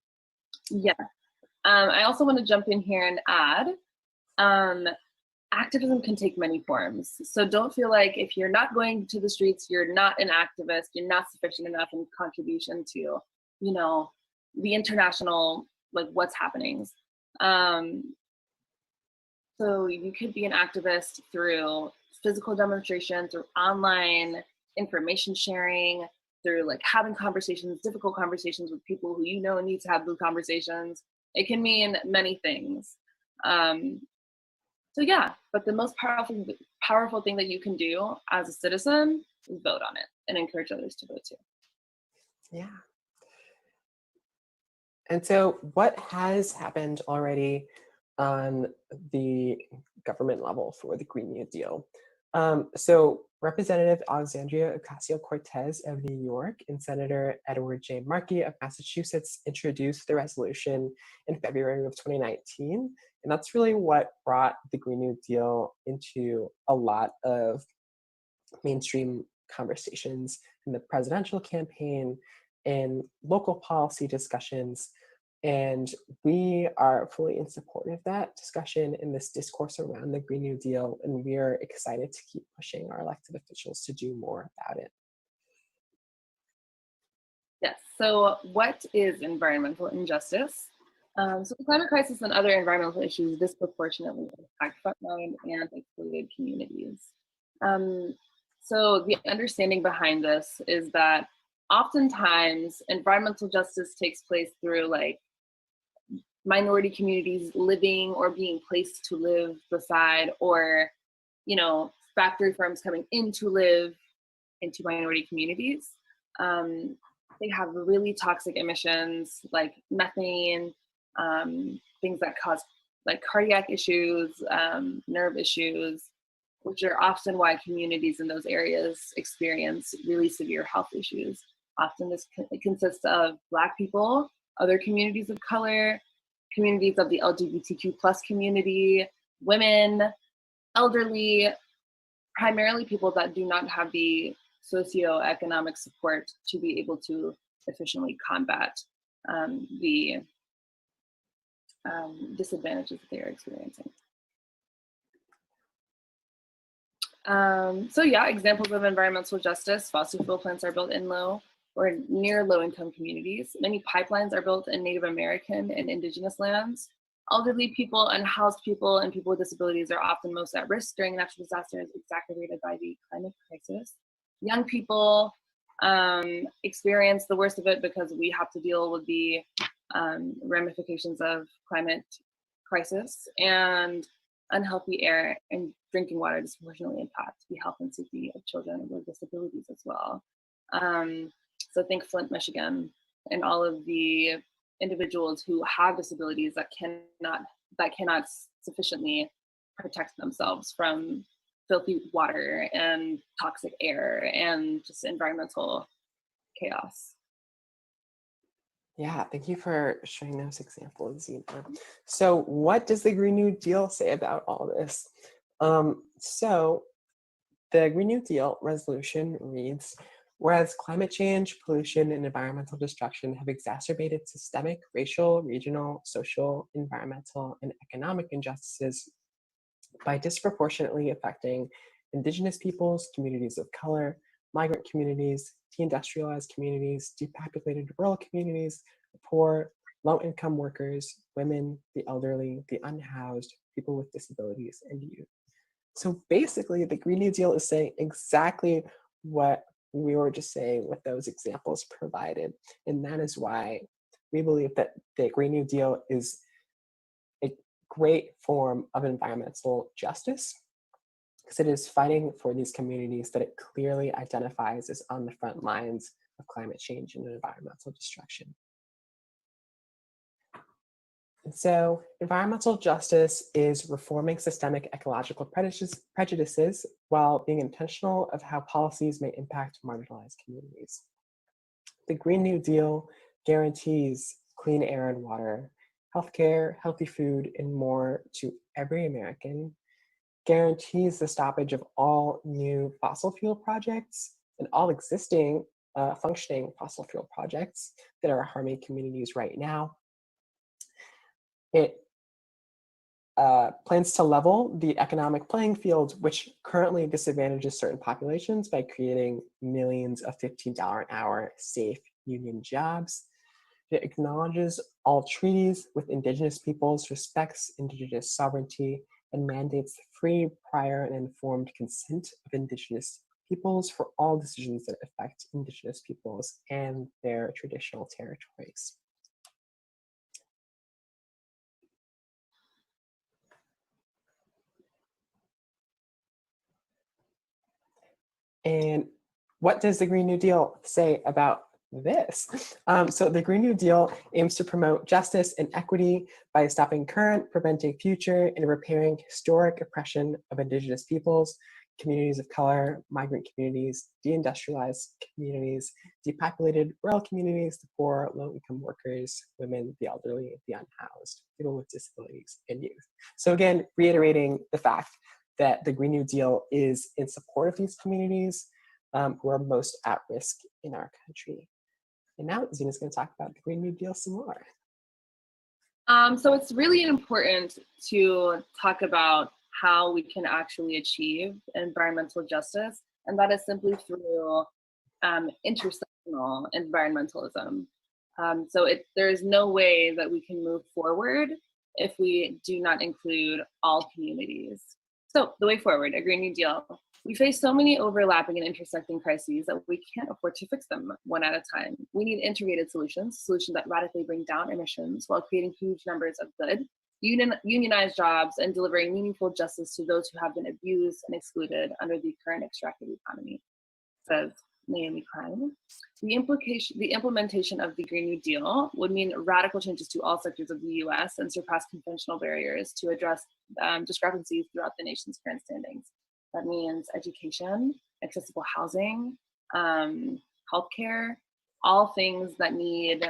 Yeah. I also want to jump in here and add, activism can take many forms. So don't feel like if you're not going to the streets, you're not an activist, you're not sufficient enough in contribution to, the international, what's happening. So you could be an activist through physical demonstration, through online information sharing, through having conversations, difficult conversations with people who need to have those conversations. It can mean many things. So yeah, but the most powerful thing that you can do as a citizen is vote on it and encourage others to vote too. Yeah. And so what has happened already on the government level for the Green New Deal? So Representative Alexandria Ocasio-Cortez of New York and Senator Edward J. Markey of Massachusetts introduced the resolution in February of 2019. And that's really what brought the Green New Deal into a lot of mainstream conversations in the presidential campaign and local policy discussions. And we are fully in support of that discussion and this discourse around the Green New Deal. And we are excited to keep pushing our elected officials to do more about it. Yes, so what is environmental injustice? So the climate crisis and other environmental issues disproportionately impact frontline and excluded communities. So the understanding behind this is that oftentimes environmental justice takes place through like minority communities living or being placed to live beside, or, you know, factory farms coming in to live into minority communities. They have really toxic emissions like methane, things that cause like cardiac issues, nerve issues, which are often why communities in those areas experience really severe health issues. Often this consists of Black people, other communities of color, communities of the LGBTQ plus community, women, elderly, primarily people that do not have the socioeconomic support to be able to efficiently combat the disadvantages that they are experiencing. So yeah, examples of environmental justice: fossil fuel plants are built in low or near low-income communities. Many pipelines are built in Native American and indigenous lands. Elderly people, unhoused people, and people with disabilities are often most at risk during natural disasters exacerbated by the climate crisis. Young people experience the worst of it because we have to deal with the ramifications of climate crisis, and unhealthy air and drinking water disproportionately impact the health and safety of children with disabilities as well. So think Flint, Michigan, and all of the individuals who have disabilities that cannot sufficiently protect themselves from filthy water and toxic air and just environmental chaos. Yeah, thank you for sharing those examples, Zena. So what does the Green New Deal say about all this? So the Green New Deal resolution reads, whereas climate change, pollution, and environmental destruction have exacerbated systemic racial, regional, social, environmental, and economic injustices by disproportionately affecting Indigenous peoples, communities of color, migrant communities, deindustrialized communities, depopulated rural communities, the poor, low-income workers, women, the elderly, the unhoused, people with disabilities, and youth. So basically, the Green New Deal is saying exactly what we were just saying with those examples provided. And that is why we believe that the Green New Deal is a great form of environmental justice, because it is fighting for these communities that it clearly identifies as on the front lines of climate change and environmental destruction. And so environmental justice is reforming systemic ecological prejudices while being intentional of how policies may impact marginalized communities. The Green New Deal guarantees clean air and water, healthcare, healthy food, and more to every American, guarantees the stoppage of all new fossil fuel projects and all existing functioning fossil fuel projects that are harming communities right now. It plans to level the economic playing field, which currently disadvantages certain populations by creating millions of $15 an hour safe union jobs. It acknowledges all treaties with Indigenous peoples, respects Indigenous sovereignty, and mandates free, prior, and informed consent of Indigenous peoples for all decisions that affect Indigenous peoples and their traditional territories. And what does the Green New Deal say about this? So the Green New Deal aims to promote justice and equity by stopping current, preventing future, and repairing historic oppression of Indigenous peoples, communities of color, migrant communities, deindustrialized communities, depopulated rural communities, the poor, low-income workers, women, the elderly, the unhoused, people with disabilities, and youth. So again, reiterating the fact that the Green New Deal is in support of these communities who are most at risk in our country. And now Zena's going to talk about the Green New Deal some more. So it's really important to talk about how we can actually achieve environmental justice, and that is simply through intersectional environmentalism. So there is no way that we can move forward if we do not include all communities. So the way forward, a Green New Deal. We face so many overlapping and intersecting crises that we can't afford to fix them one at a time. We need integrated solutions that radically bring down emissions while creating huge numbers of good, unionized jobs, and delivering meaningful justice to those who have been abused and excluded under the current extractive economy, says Naomi Klein. The implementation of the Green New Deal would mean radical changes to all sectors of the US and surpass conventional barriers to address discrepancies throughout the nation's current standings. That means education, accessible housing, healthcare, all things that need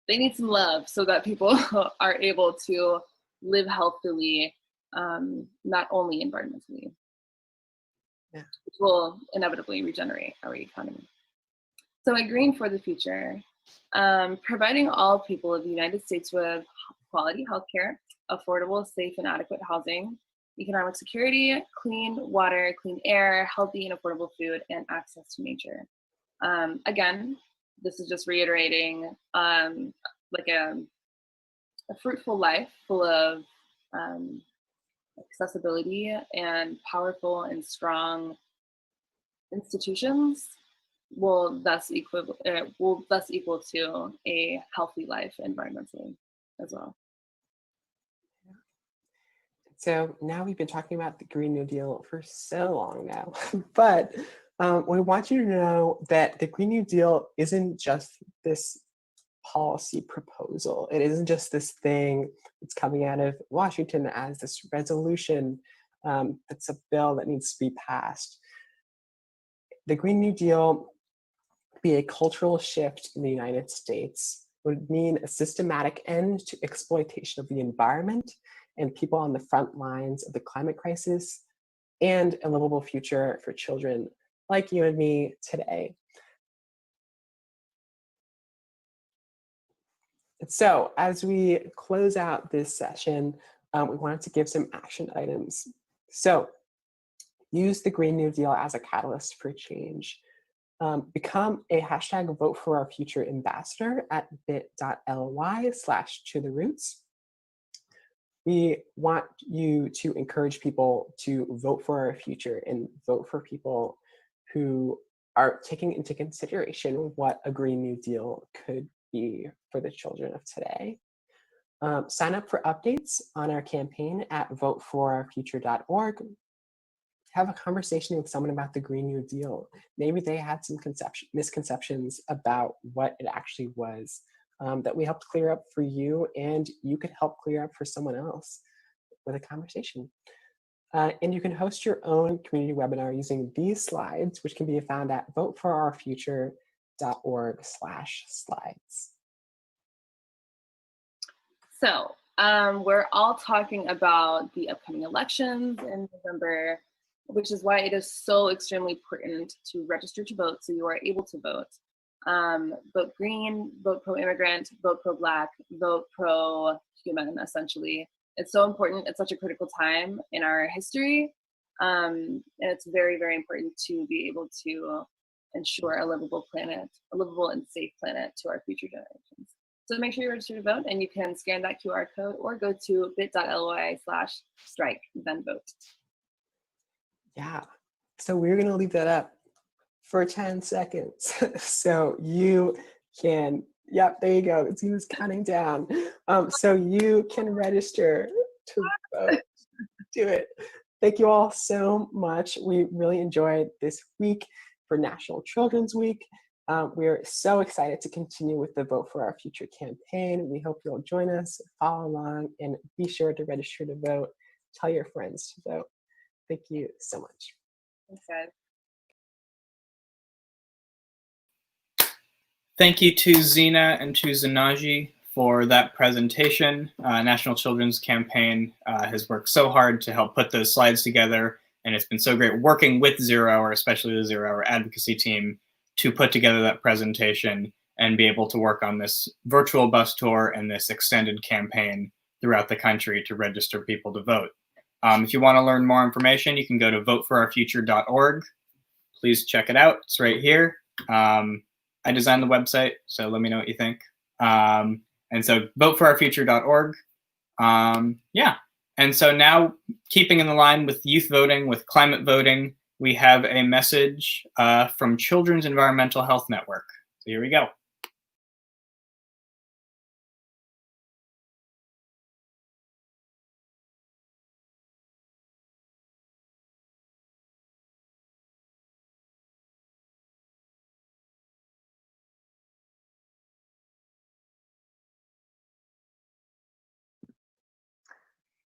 they need some love so that people are able to live healthily, not only environmentally, which will inevitably regenerate our economy. So a Green for the Future, providing all people of the United States with quality healthcare, affordable, safe, and adequate housing, economic security, clean water, clean air, healthy and affordable food, and access to nature. Again, this is just reiterating like a fruitful life full of accessibility and powerful and strong institutions will thus equal to a healthy life environmentally as well. So now we've been talking about the Green New Deal for so long now, but we want you to know that the Green New Deal isn't just this policy proposal. It isn't just this thing that's coming out of Washington as this resolution that's a bill that needs to be passed. The Green New Deal would be a cultural shift in the United States, would mean a systematic end to exploitation of the environment and people on the front lines of the climate crisis, and a livable future for children like you and me today. So as we close out this session, we wanted to give some action items. So use the Green New Deal as a catalyst for change. Become a hashtag Vote for Our Future ambassador at bit.ly/totheroots. We want you to encourage people to vote for our future and vote for people who are taking into consideration what a Green New Deal could be for the children of today. Sign up for updates on our campaign at voteforourfuture.org. Have a conversation with someone about the Green New Deal. Maybe they had some misconceptions about what it actually was that we helped clear up for you, and you could help clear up for someone else with a conversation. And you can host your own community webinar using these slides, which can be found at voteforourfuture.org/slides. So we're all talking about the upcoming elections in November, which is why it is so extremely important to register to vote so you are able to vote. Vote green, vote pro-immigrant, vote pro-Black, vote pro-human, essentially. It's so important. It's such a critical time in our history. And it's very, very important to be able to ensure a livable planet, a livable and safe planet to our future generations. So make sure you register to vote, and you can scan that QR code or go to bit.ly/strike, then vote. Yeah, so we're gonna leave that up for 10 seconds. So you can, yep, there you go. Zena's counting down. So you can register to vote. Do it. thank you all so much. We really enjoyed this week for National Children's Week. We're so excited to continue with the Vote for Our Future campaign. We hope you'll join us, follow along, and be sure to register to vote. Tell your friends to vote. Thank you so much. Thanks, guys. Thank you to Zina and to Zinaji for that presentation. National Children's Campaign has worked so hard to help put those slides together, and it's been so great working with 0 Hour, especially the 0 Hour advocacy team, to put together that presentation and be able to work on this virtual bus tour and this extended campaign throughout the country to register people to vote. If you want to learn more information, you can go to voteforourfuture.org. Please check it out. It's right here. I designed the website, so let me know what you think. And so voteforourfuture.org. Yeah. And so now, keeping in the line with youth voting, with climate voting, we have a message from Children's Environmental Health Network. So here we go.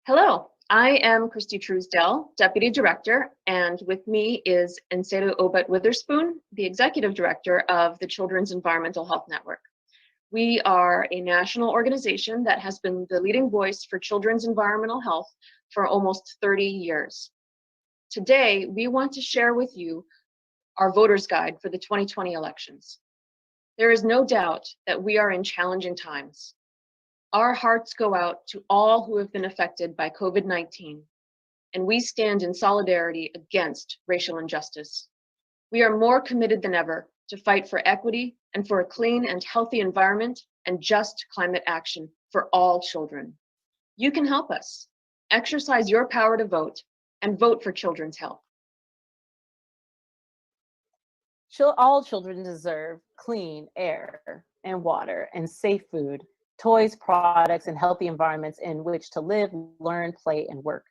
Hello, I am Christy Truesdell, Deputy Director, and with me is Nsedu Obet Witherspoon, the Executive Director of the Children's Environmental Health Network. We are a national organization that has been the leading voice for children's environmental health for almost 30 years. Today, we want to share with you our voter's guide for the 2020 elections. There is no doubt that we are in challenging times. Our hearts go out to all who have been affected by COVID-19, and we stand in solidarity against racial injustice. We are more committed than ever to fight for equity and for a clean and healthy environment and just climate action for all children. You can help us. Exercise your power to vote and vote for children's health. All children deserve clean air and water and safe food, toys, products, and healthy environments in which to live, learn, play, and work.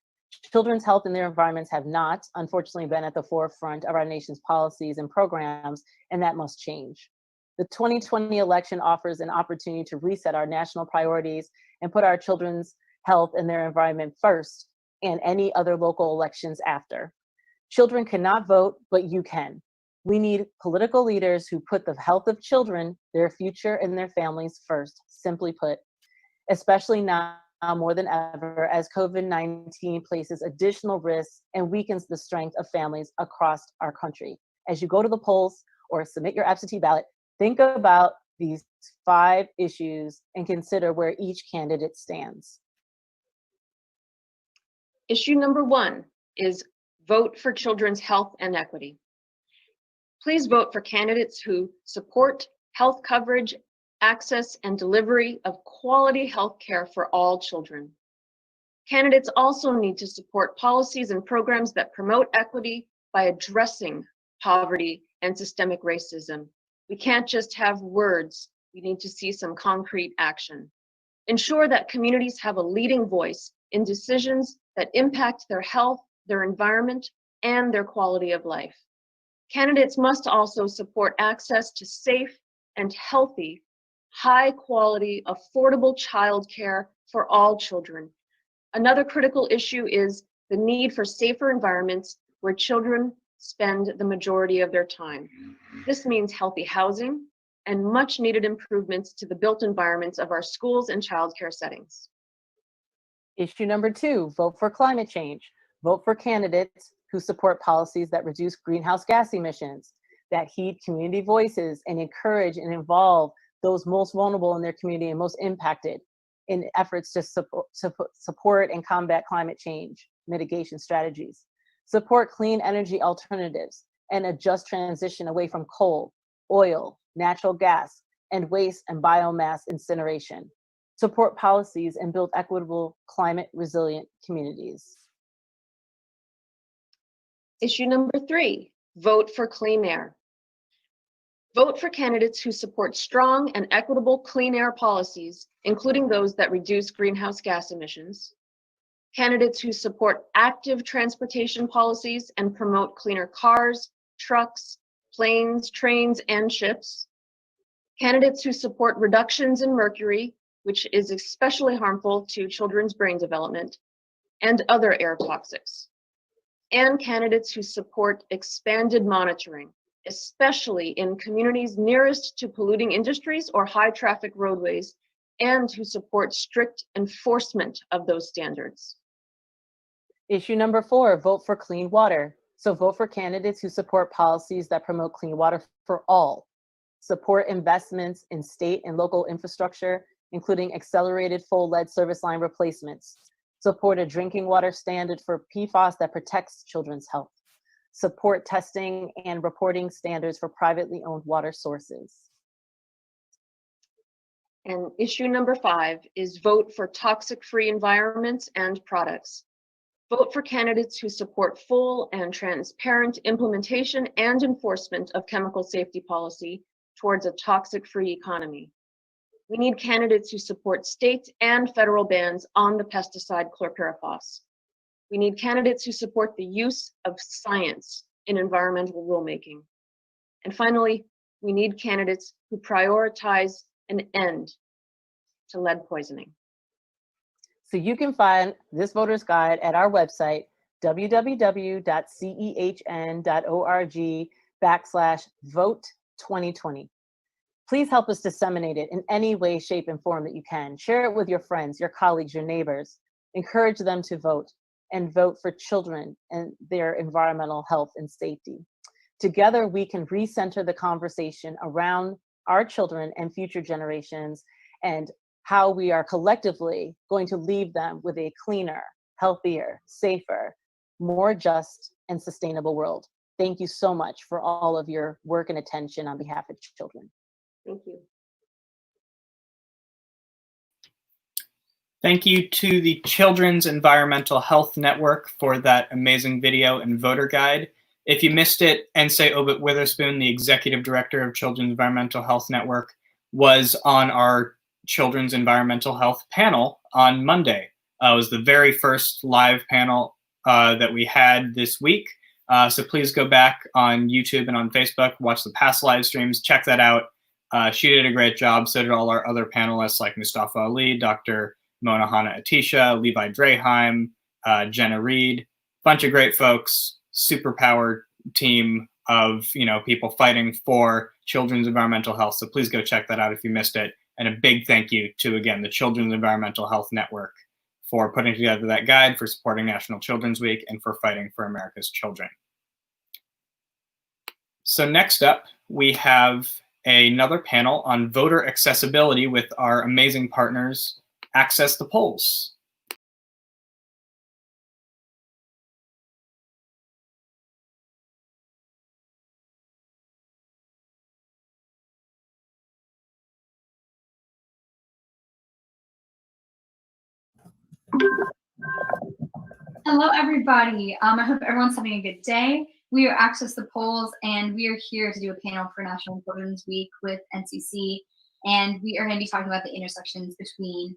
Children's health and their environments have not, unfortunately, been at the forefront of our nation's policies and programs, and that must change. The 2020 election offers an opportunity to reset our national priorities and put our children's health and their environment first, and any other local elections after. Children cannot vote, but you can. We need political leaders who put the health of children, their future, and their families first, simply put, especially now more than ever as COVID-19 places additional risks and weakens the strength of families across our country. As you go to the polls or submit your absentee ballot, think about these 5 issues and consider where each candidate stands. Issue number 1 is vote for children's health and equity. Please vote for candidates who support health coverage, access, and delivery of quality health care for all children. Candidates also need to support policies and programs that promote equity by addressing poverty and systemic racism. We can't just have words, we need to see some concrete action. Ensure that communities have a leading voice in decisions that impact their health, their environment, and their quality of life. Candidates must also support access to safe and healthy, high-quality, affordable childcare for all children. Another critical issue is the need for safer environments where children spend the majority of their time. This means healthy housing and much-needed improvements to the built environments of our schools and childcare settings. Issue number 2, vote for climate change. Vote for candidates who support policies that reduce greenhouse gas emissions, that heed community voices and encourage and involve those most vulnerable in their community and most impacted in efforts to support and combat climate change mitigation strategies. Support clean energy alternatives and a just transition away from coal, oil, natural gas, and waste and biomass incineration. Support policies and build equitable, climate resilient communities. Issue number 3, vote for clean air. Vote for candidates who support strong and equitable clean air policies, including those that reduce greenhouse gas emissions. candidates who support active transportation policies and promote cleaner cars, trucks, planes, trains, and ships, candidates who support reductions in mercury, which is especially harmful to children's brain development, and other air toxics, and candidates who support expanded monitoring, especially in communities nearest to polluting industries or high traffic roadways, and who support strict enforcement of those standards. Issue number 4, vote for clean water. So vote for candidates who support policies that promote clean water for all. Support investments in state and local infrastructure, including accelerated full lead service line replacements. Support a drinking water standard for PFAS that protects children's health. Support testing and reporting standards for privately owned water sources. And issue number 5 is vote for toxic-free environments and products. Vote for candidates who support full and transparent implementation and enforcement of chemical safety policy towards a toxic-free economy. We need candidates who support state and federal bans on the pesticide chlorpyrifos. We need candidates who support the use of science in environmental rulemaking. And finally, we need candidates who prioritize an end to lead poisoning. So you can find this voter's guide at our website, www.cehn.org/vote2020. Please help us disseminate it in any way, shape, and form that you can. Share it with your friends, your colleagues, your neighbors. Encourage them to vote and vote for children and their environmental health and safety. Together, we can recenter the conversation around our children and future generations and how we are collectively going to leave them with a cleaner, healthier, safer, more just, and sustainable world. Thank you so much for all of your work and attention on behalf of children. Thank you. Thank you to the Children's Environmental Health Network for that amazing video and voter guide. If you missed it, Nsé Obit Witherspoon, the Executive Director of Children's Environmental Health Network, was on our Children's Environmental Health panel on Monday. It was the very first live panel that we had this week. So please go back on YouTube and on Facebook, watch the past live streams, check that out. She did a great job. So did all our other panelists like Mustafa Ali, Dr. Mona Hanna Atisha, Levi Draheim, Jenna Reed, bunch of great folks, superpowered team of people fighting for children's environmental health. So please go check that out if you missed it. And a big thank you to, again, the Children's Environmental Health Network for putting together that guide, for supporting National Children's Week, and for fighting for America's children. So next up, we have another panel on voter accessibility with our amazing partners, Access the Polls. Hello, everybody. I hope everyone's having a good day. We are Access the Polls, and we are here to do a panel for National Children's Week with NCC, and we are going to be talking about the intersections between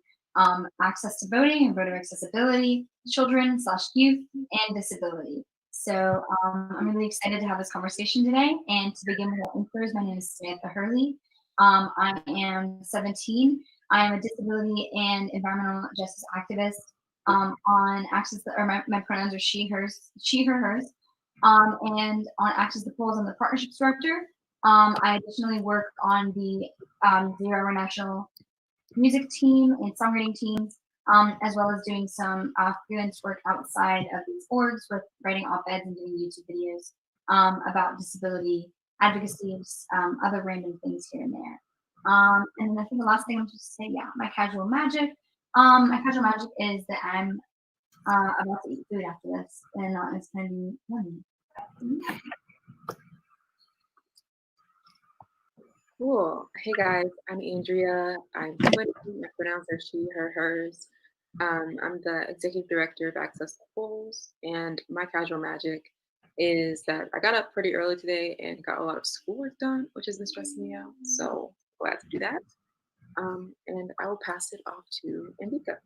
access to voting and voter accessibility, children/youth, and disability. So I'm really excited to have this conversation today. And to begin with our introducers, my name is Samantha Hurley. I am 17. I am a disability and environmental justice activist. On Access, my pronouns are she, her, hers. And on Access the Polls, I'm the partnerships director. I additionally work on the Zero Hour National music team and songwriting teams, as well as doing some freelance work outside of these orgs with writing op-eds and doing YouTube videos about disability advocacy, other random things here and there. And I think the last thing I'm just to say, yeah, my casual magic. My casual magic is that I'm about to eat food after this, and it's going to be yummy. Cool. Hey guys, I'm Andrea. I'm 20. My pronouns are she, her, hers. I'm the executive director of Access to Polls, and my casual magic is that I got up pretty early today and got a lot of schoolwork done, which has been stressing me out. So glad to do that. And I will pass it off to Ambika.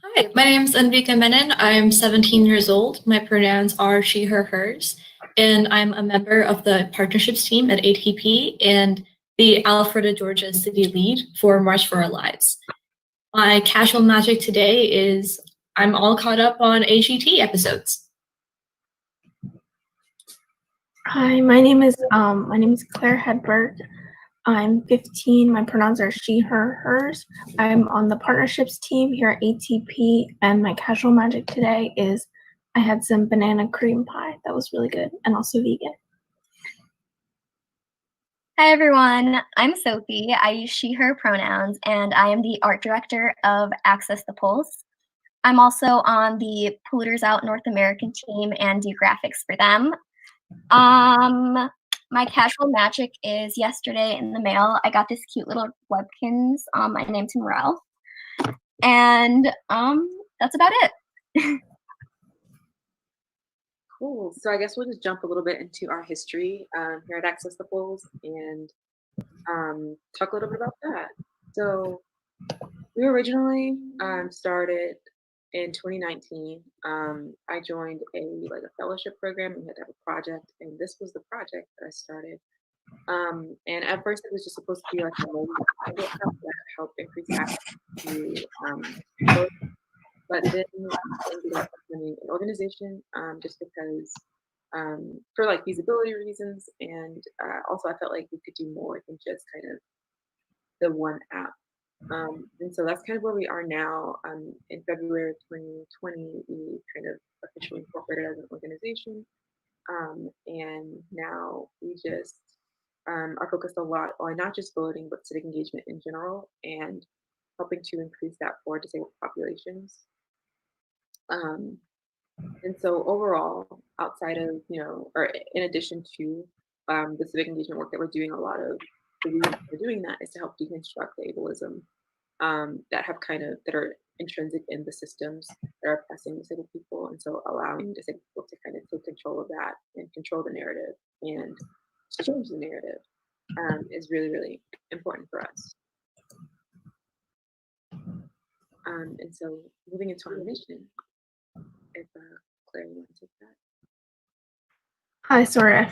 Hi, my name is Anvika Menon. I'm 17 years old. My pronouns are she, her, hers, and I'm a member of the partnerships team at ATP and the Alpharetta, Georgia City Lead for March for Our Lives. My casual magic today is I'm all caught up on AGT episodes. Hi, my name is Claire Hedberg. I'm 15. My pronouns are she, her, hers. I'm on the partnerships team here at ATP, and my casual magic today is I had some banana cream pie that was really good and also vegan. Hi everyone, I'm Sophie. I use she, her pronouns, and I am the art director of Access the Polls. I'm also on the Polluters Out North American team and do graphics for them. My casual magic is yesterday in the mail, I got this cute little Webkins. My name's Morel. And that's about it. Cool. So I guess we'll just jump a little bit into our history here at Access the Polls and talk a little bit about that. So we originally started in 2019. I joined a fellowship program and we had to have a project, and this was the project that I started. And at first it was just supposed to be like a mobile project that helped increase access to but then I ended up becoming an organization just because for like feasibility reasons, and also I felt like we could do more than just kind of the one app. And so that's kind of where we are now. In February of 2020, we kind of officially incorporated as an organization. And now we just are focused a lot on not just voting, but civic engagement in general and helping to increase that for disabled populations. And so overall, outside of, or in addition to the civic engagement work that we're doing, a lot of the reason we're doing that is to help deconstruct the ableism that are intrinsic in the systems that are oppressing disabled people. And so allowing disabled people to kind of take control of that and control the narrative and change the narrative is really, really important for us. And so moving into our mission, if Claire, you want to take that? Hi, sorry.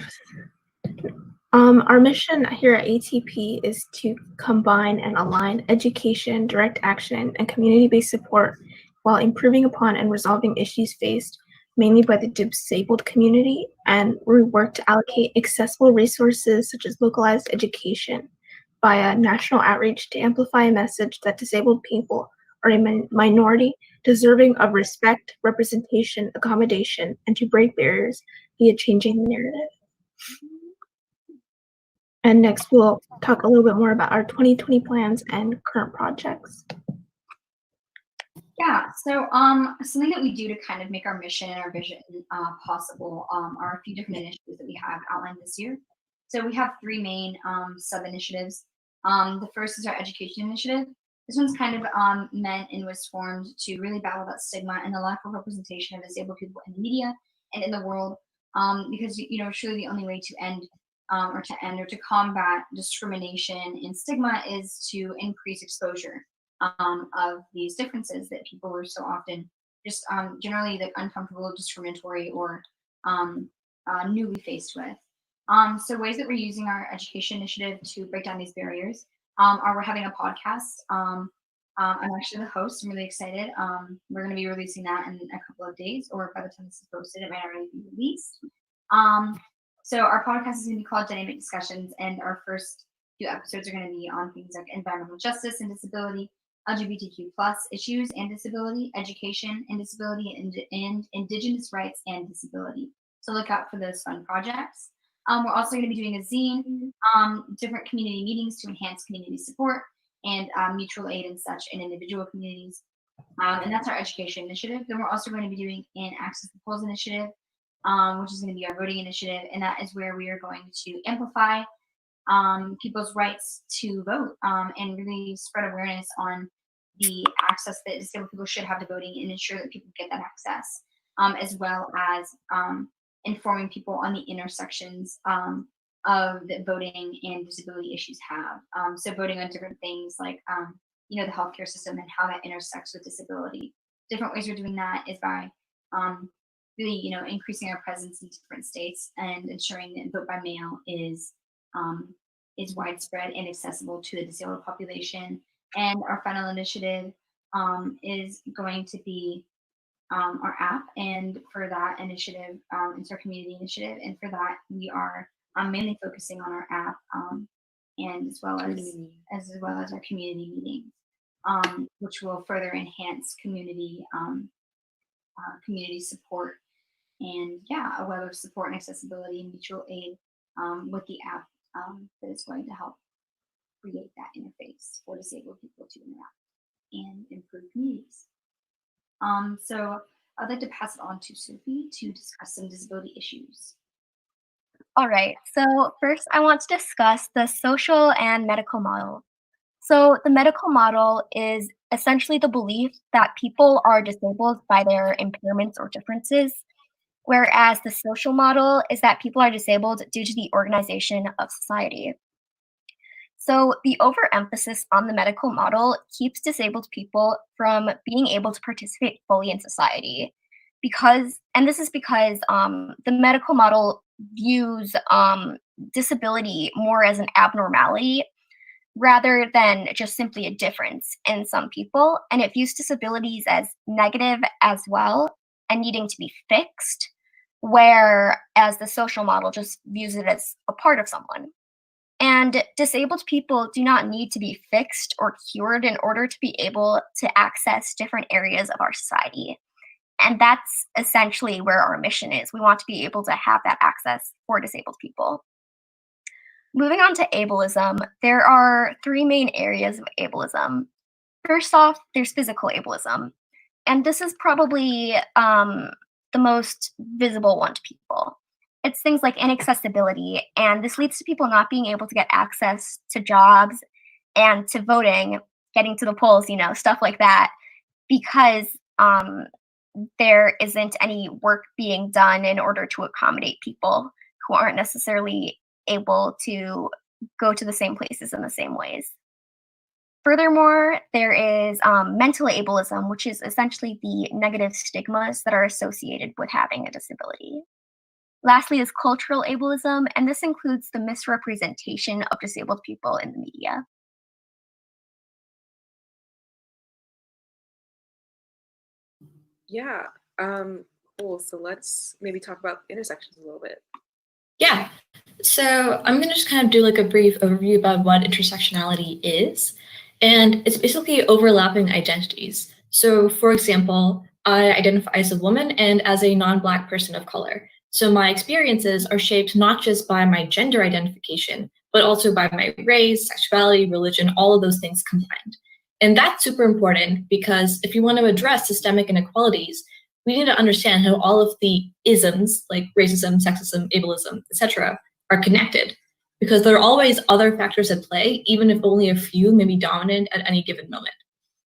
Our mission here at ATP is to combine and align education, direct action, and community-based support while improving upon and resolving issues faced mainly by the disabled community, and we work to allocate accessible resources such as localized education via national outreach to amplify a message that disabled people are a minority deserving of respect, representation, accommodation, and to break barriers via changing the narrative. And next, we'll talk a little bit more about our 2020 plans and current projects. Yeah, so something that we do to kind of make our mission and our vision possible are a few different initiatives that we have outlined this year. So we have three main sub-initiatives. The first is our education initiative. This one's kind of meant and was formed to really battle that stigma and the lack of representation of disabled people in the media and in the world, because surely the only way to end or to combat discrimination and stigma is to increase exposure of these differences that people are so often just generally uncomfortable, discriminatory, or newly faced with. So ways that we're using our education initiative to break down these barriers are we're having a podcast. I'm actually the host. I'm really excited. We're going to be releasing that in a couple of days, or by the time this is posted, it might already be released. So our podcast is going to be called Dynamic Discussions, and our first few episodes are going to be on things like environmental justice and disability, LGBTQ+ issues and disability, education and disability, and indigenous rights and disability. So look out for those fun projects. We're also going to be doing a zine, different community meetings to enhance community support and mutual aid and such in individual communities. And that's our education initiative. Then we're also going to be doing an Access the Polls initiative, which is going to be our voting initiative. And that is where we are going to amplify people's rights to vote and really spread awareness on the access that disabled people should have to voting and ensure that people get that access, as well as informing people on the intersections that voting and disability issues have. So voting on different things like, the healthcare system and how that intersects with disability. different ways we're doing that is by really, increasing our presence in different states and ensuring that vote by mail is widespread and accessible to the disabled population. And our final initiative is going to be our app, and for that initiative, it's our community initiative, and for that we are mainly focusing on our app, and as well as our community meetings, which will further enhance community support, and a web of support and accessibility and mutual aid with the app that is going to help create that interface for disabled people to interact and improve communities. So I'd like to pass it on to Sophie to discuss some disability issues. All right, so first I want to discuss the social and medical model. So the medical model is essentially the belief that people are disabled by their impairments or differences, whereas the social model is that people are disabled due to the organization of society. So the overemphasis on the medical model keeps disabled people from being able to participate fully in society, because the medical model views disability more as an abnormality rather than just simply a difference in some people, and it views disabilities as negative as well and needing to be fixed, whereas the social model just views it as a part of someone. And disabled people do not need to be fixed or cured in order to be able to access different areas of our society. And that's essentially where our mission is. We want to be able to have that access for disabled people. Moving on to ableism, there are three main areas of ableism. First off, there's physical ableism. And this is probably the most visible one to people. It's things like inaccessibility, and this leads to people not being able to get access to jobs and to voting, getting to the polls, stuff like that, because there isn't any work being done in order to accommodate people who aren't necessarily able to go to the same places in the same ways. Furthermore, there is mental ableism, which is essentially the negative stigmas that are associated with having a disability. Lastly is cultural ableism, and this includes the misrepresentation of disabled people in the media. Yeah, cool. So let's maybe talk about intersections a little bit. Yeah, so I'm going to just kind of do like a brief overview about what intersectionality is. And it's basically overlapping identities. So for example, I identify as a woman and as a non-Black person of color. So my experiences are shaped not just by my gender identification, but also by my race, sexuality, religion, all of those things combined. And that's super important because if you want to address systemic inequalities, we need to understand how all of the isms like racism, sexism, ableism, etc. are connected, because there are always other factors at play, even if only a few may be dominant at any given moment.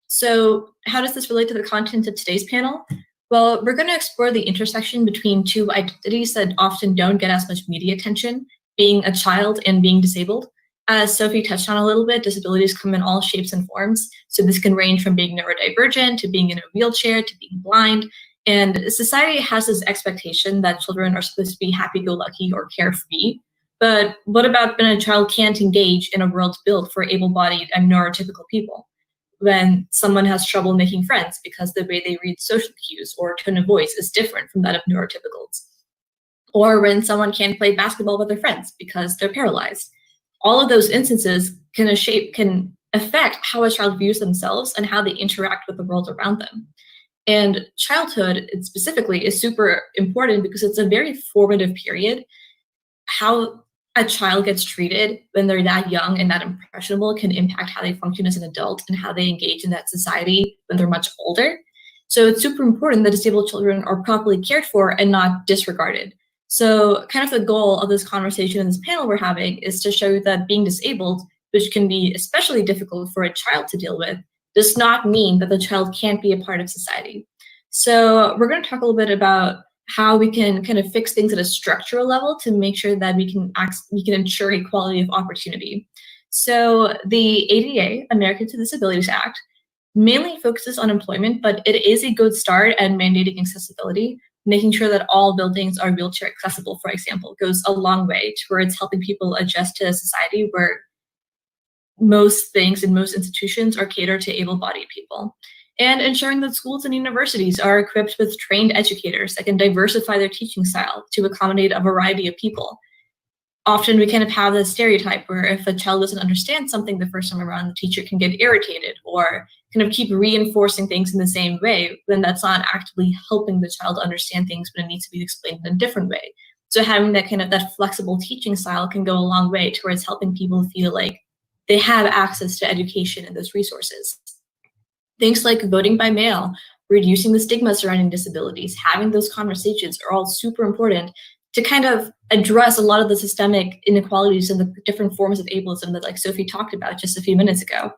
So how does this relate to the content of today's panel? Well, we're going to explore the intersection between two identities that often don't get as much media attention, being a child and being disabled. As Sophie touched on a little bit, disabilities come in all shapes and forms. So this can range from being neurodivergent to being in a wheelchair to being blind. And society has this expectation that children are supposed to be happy-go-lucky or carefree. But what about when a child can't engage in a world built for able-bodied and neurotypical people? When someone has trouble making friends because the way they read social cues or tone of voice is different from that of neurotypicals. Or when someone can't play basketball with their friends because they're paralyzed. All of those instances can affect how a child views themselves and how they interact with the world around them. And childhood specifically is super important because it's a very formative period. How a child gets treated when they're that young and that impressionable can impact how they function as an adult and how they engage in that society when they're much older. So it's super important that disabled children are properly cared for and not disregarded. So kind of the goal of this conversation in this panel we're having is to show that being disabled, which can be especially difficult for a child to deal with, does not mean that the child can't be a part of society. So we're going to talk a little bit about how we can kind of fix things at a structural level to make sure that we can ensure equality of opportunity. So the ADA, Americans with Disabilities Act, mainly focuses on employment, but it is a good start at mandating accessibility. Making sure that all buildings are wheelchair accessible, for example, goes a long way towards helping people adjust to a society where most things in most institutions are catered to able-bodied people. And ensuring that schools and universities are equipped with trained educators that can diversify their teaching style to accommodate a variety of people. Often we kind of have this stereotype where if a child doesn't understand something the first time around, the teacher can get irritated or kind of keep reinforcing things in the same way, when that's not actively helping the child understand things, but it needs to be explained in a different way. So having that kind of that flexible teaching style can go a long way towards helping people feel like they have access to education and those resources. Things like voting by mail, reducing the stigma surrounding disabilities, having those conversations are all super important to kind of address a lot of the systemic inequalities and the different forms of ableism that like Sophie talked about just a few minutes ago.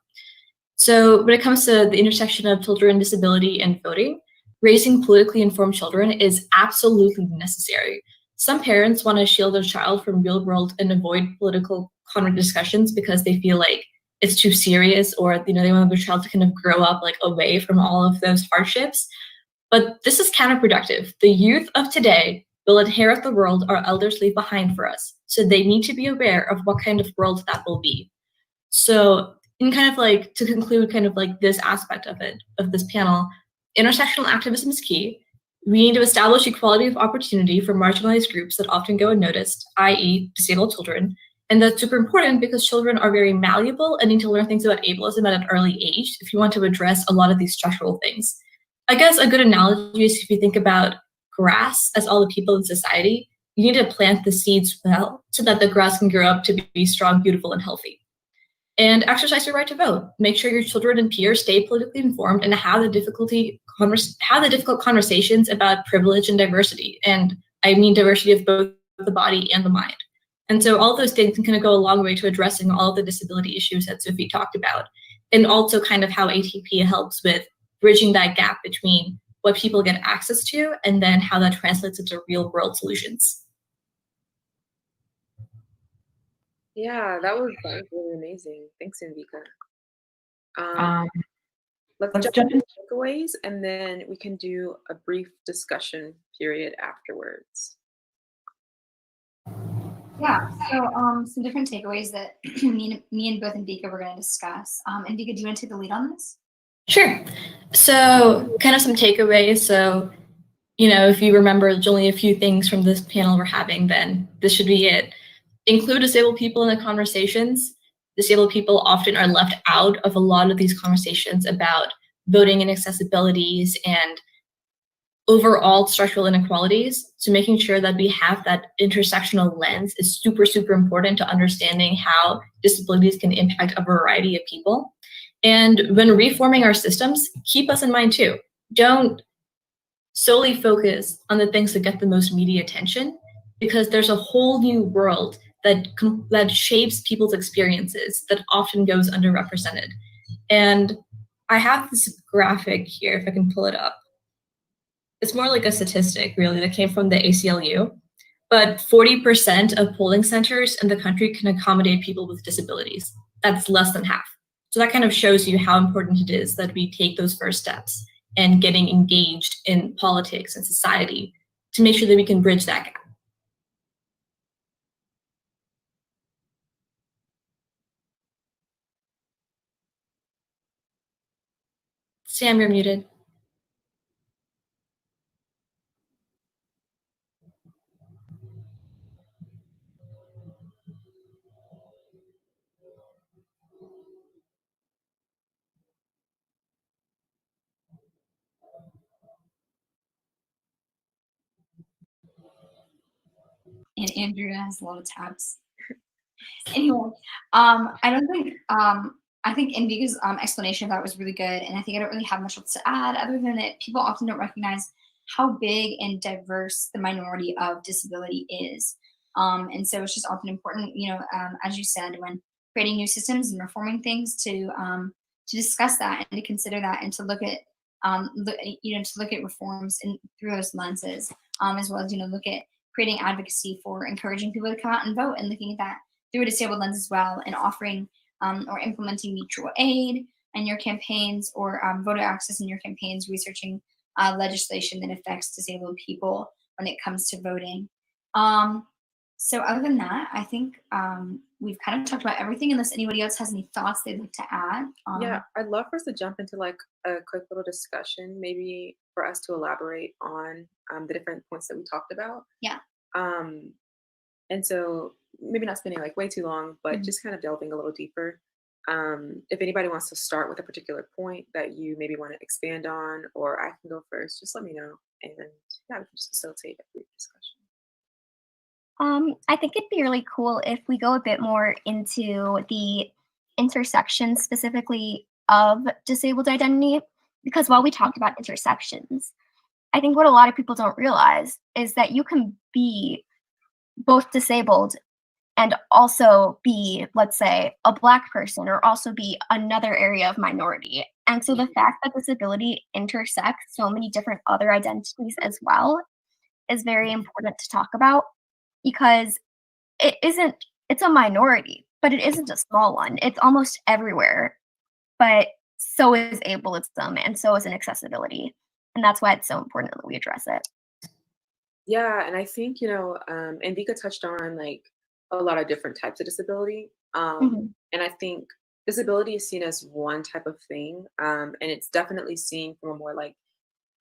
So when it comes to the intersection of children, disability, and voting, raising politically informed children is absolutely necessary. Some parents want to shield their child from real world and avoid political discussions because they feel like it's too serious, or they want their child to kind of grow up like away from all of those hardships. But this is counterproductive. The youth of today will inherit the world our elders leave behind for us. So they need to be aware of what kind of world that will be. So in kind of like, to conclude kind of like this aspect of it, of this panel, intersectional activism is key. We need to establish equality of opportunity for marginalized groups that often go unnoticed, i.e. disabled children. And that's super important because children are very malleable and need to learn things about ableism at an early age if you want to address a lot of these structural things. I guess a good analogy is if you think about grass as all the people in society, you need to plant the seeds well so that the grass can grow up to be strong, beautiful, and healthy. And exercise your right to vote. Make sure your children and peers stay politically informed and have the difficult conversations about privilege and diversity. And I mean diversity of both the body and the mind. And so all those things can kind of go a long way to addressing all of the disability issues that Sophie talked about. And also kind of how ATP helps with bridging that gap between what people get access to and then how that translates into real world solutions. Yeah, that was really amazing. Thanks, Invika. Let's jump into takeaways, and then we can do a brief discussion period afterwards. Yeah, so some different takeaways that me and both Invika were going to discuss. Invika, do you want to take the lead on this? Sure. So kind of some takeaways. So, if you remember only a few things from this panel we're having, then this should be it. Include disabled people in the conversations. Disabled people often are left out of a lot of these conversations about voting and accessibilities and overall structural inequalities. So making sure that we have that intersectional lens is super, super important to understanding how disabilities can impact a variety of people. And when reforming our systems, keep us in mind too. Don't solely focus on the things that get the most media attention, because there's a whole new world that shapes people's experiences that often goes underrepresented. And I have this graphic here, if I can pull it up. It's more like a statistic, really, that came from the ACLU. But 40% of polling centers in the country can accommodate people with disabilities. That's less than half. So that kind of shows you how important it is that we take those first steps and getting engaged in politics and society to make sure that we can bridge that gap. Sam, you're muted. And Andrea has a lot of tabs. Anyway, I think Invika's explanation of that was really good, and I think I don't really have much else to add other than that people often don't recognize how big and diverse the minority of disability is. And so it's just often important, as you said, when creating new systems and reforming things to discuss that and to consider that and to look at to look at reforms through those lenses, as well as look at creating advocacy for encouraging people to come out and vote and looking at that through a disabled lens as well, and offering or implementing mutual aid, in your campaigns or voter access in your campaigns, researching legislation that affects disabled people when it comes to voting. So other than that, I think we've kind of talked about everything, unless anybody else has any thoughts they'd like to add. Yeah, I'd love for us to jump into like a quick little discussion, maybe for us to elaborate on the different points that we talked about. Yeah. And so maybe not spending like way too long, but just kind of delving a little deeper. If anybody wants to start with a particular point that you maybe want to expand on, or I can go first, just let me know. And yeah, we can just facilitate a brief discussion. I think it'd be really cool if we go a bit more into the intersection specifically of disabled identity, because while we talked about intersections, I think what a lot of people don't realize is that you can be both disabled and also be, let's say, a Black person, or also be another area of minority. And so the fact that disability intersects so many different other identities as well is very important to talk about, because it's a minority, but it isn't a small one. It's almost everywhere. But so is ableism, and so is inaccessibility. And that's why it's so important that we address it. Yeah, and I think, and Vika touched on like a lot of different types of disability. And I think disability is seen as one type of thing. And it's definitely seen from a more like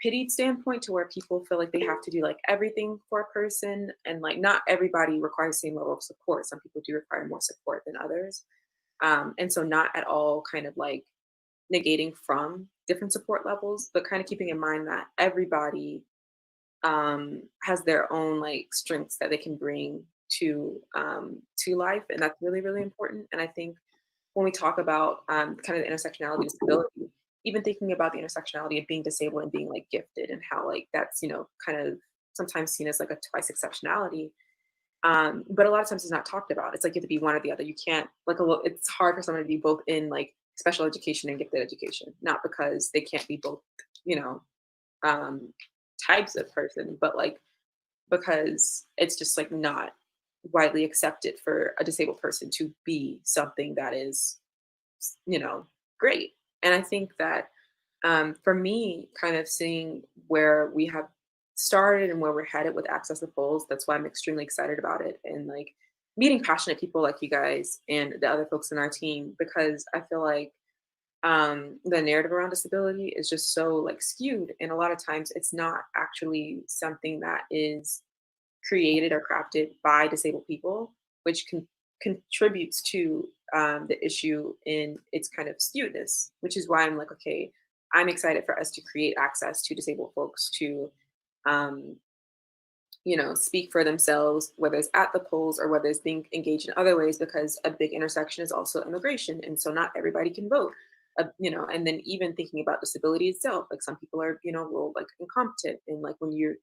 pitied standpoint, to where people feel like they have to do like everything for a person, and like not everybody requires the same level of support. Some people do require more support than others. And so not at all kind of like negating from different support levels, but kind of keeping in mind that everybody has their own like strengths that they can bring to life, and that's really, really important. And I think when we talk about kind of the intersectionality of disability, even thinking about the intersectionality of being disabled and being like gifted, and how like that's kind of sometimes seen as like a twice exceptionality, but a lot of times it's not talked about. It's like you have to be one or the other. You can't like it's hard for someone to be both in like special education and gifted education, not because they can't be both types of person, but like because it's just like not widely accepted for a disabled person to be something that is great. And I think that for me, kind of seeing where we have started and where we're headed with Access the Polls, that's why I'm extremely excited about it, and like meeting passionate people like you guys and the other folks in our team, because I feel like the narrative around disability is just so like skewed, and a lot of times it's not actually something that is created or crafted by disabled people, which contributes to the issue in its kind of skewedness, which is why I'm like, okay, I'm excited for us to create access to disabled folks to speak for themselves, whether it's at the polls or whether it's being engaged in other ways, because a big intersection is also immigration, and so not everybody can vote. And then even thinking about disability itself, like some people are, ruled like incompetent, and like when you're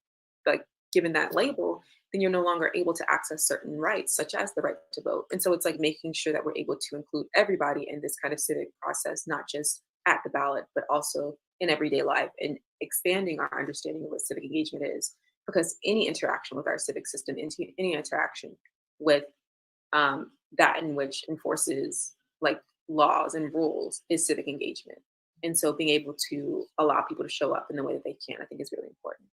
like given that label, then you're no longer able to access certain rights, such as the right to vote. And so it's like making sure that we're able to include everybody in this kind of civic process, not just at the ballot, but also in everyday life, and expanding our understanding of what civic engagement is. Because any interaction with our civic system, any interaction with that in which enforces like laws and rules, is civic engagement. And so being able to allow people to show up in the way that they can, I think is really important.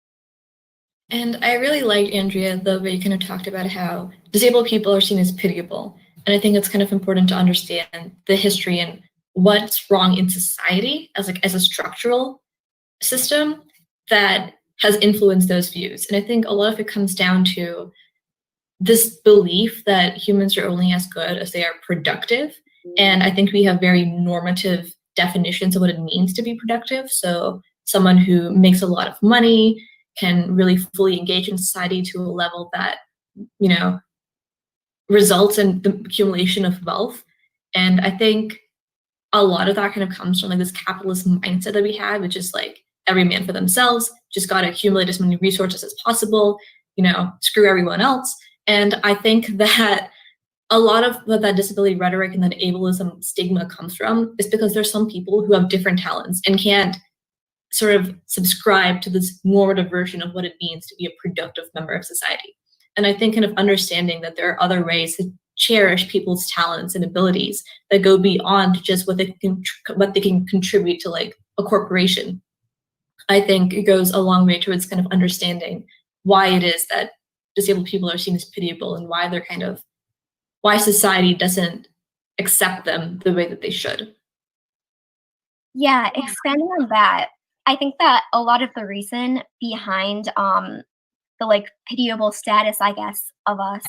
And I really liked, Andrea, the way you kind of talked about how disabled people are seen as pitiable. And I think it's kind of important to understand the history and what's wrong in society as a structural system that has influenced those views. And I think a lot of it comes down to this belief that humans are only as good as they are productive. And I think we have very normative definitions of what it means to be productive. So someone who makes a lot of money can really fully engage in society to a level that, results in the accumulation of wealth. And I think a lot of that kind of comes from like this capitalist mindset that we have, which is like every man for themselves, just got to accumulate as many resources as possible, screw everyone else. And I think that a lot of what that disability rhetoric and that ableism stigma comes from is because there's some people who have different talents and can't sort of subscribe to this normative version of what it means to be a productive member of society. And I think kind of understanding that there are other ways cherish people's talents and abilities that go beyond just what they can contribute to like a corporation. I think it goes a long way towards kind of understanding why it is that disabled people are seen as pitiable and why they're why society doesn't accept them the way that they should. Yeah, expanding on that, I think that a lot of the reason behind the like pitiable status, I guess, of us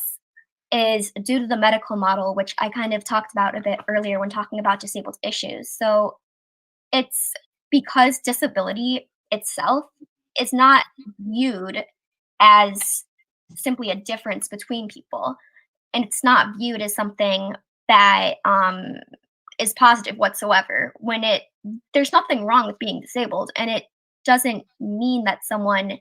is due to the medical model, which I kind of talked about a bit earlier when talking about disabled issues. So it's because disability itself is not viewed as simply a difference between people, and it's not viewed as something that is positive whatsoever. When there's nothing wrong with being disabled, and it doesn't mean that someone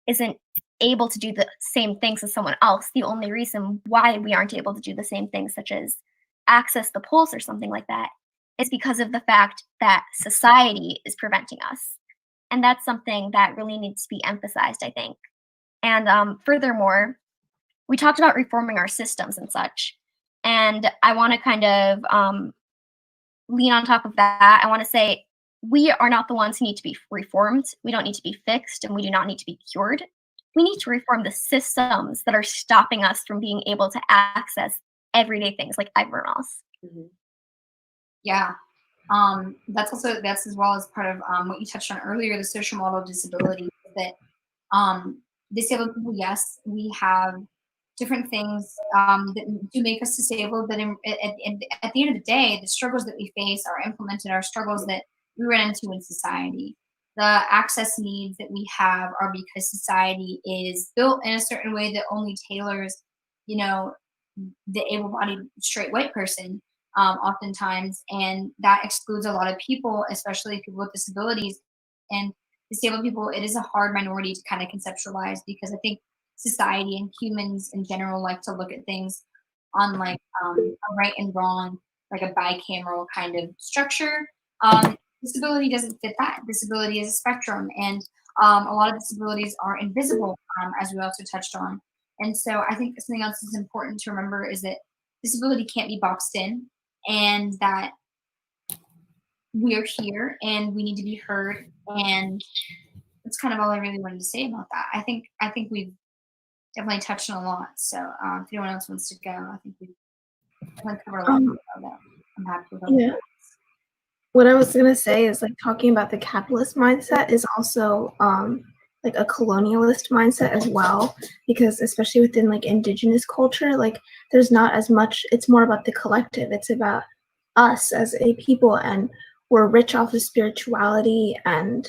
isn't able to do the same things as someone else. The only reason why we aren't able to do the same things, such as access the polls or something like that, is because of the fact that society is preventing us. And that's something that really needs to be emphasized, I think. And furthermore, we talked about reforming our systems and such. And I want to kind of lean on top of that. I want to say we are not the ones who need to be reformed. We don't need to be fixed, and we do not need to be cured. We need to reform the systems that are stopping us from being able to access everyday things like everyone else. Mm-hmm. Yeah. That's as well as part of what you touched on earlier, the social model of disability, that disabled people, yes, we have different things that do make us disabled, but at the end of the day, the struggles that we face are implemented, are struggles that we run into in society. The access needs that we have are because society is built in a certain way that only tailors, the able-bodied straight white person oftentimes, and that excludes a lot of people, especially people with disabilities. And disabled people, it is a hard minority to kind of conceptualize, because I think society and humans in general like to look at things on like a right and wrong, like a bicameral kind of structure. Disability doesn't fit that. Disability is a spectrum, and a lot of disabilities are invisible, as we also touched on. And so I think something else that's important to remember is that disability can't be boxed in, and that we are here and we need to be heard. And that's kind of all I really wanted to say about that. I think we've definitely touched on a lot. So if anyone else wants to go, I think we've definitely covered a lot of that. I'm happy with that. Yeah. What I was gonna say is, like, talking about the capitalist mindset is also like a colonialist mindset as well, because especially within like indigenous culture, like there's not as much, it's more about the collective. It's about us as a people, and we're rich off of spirituality and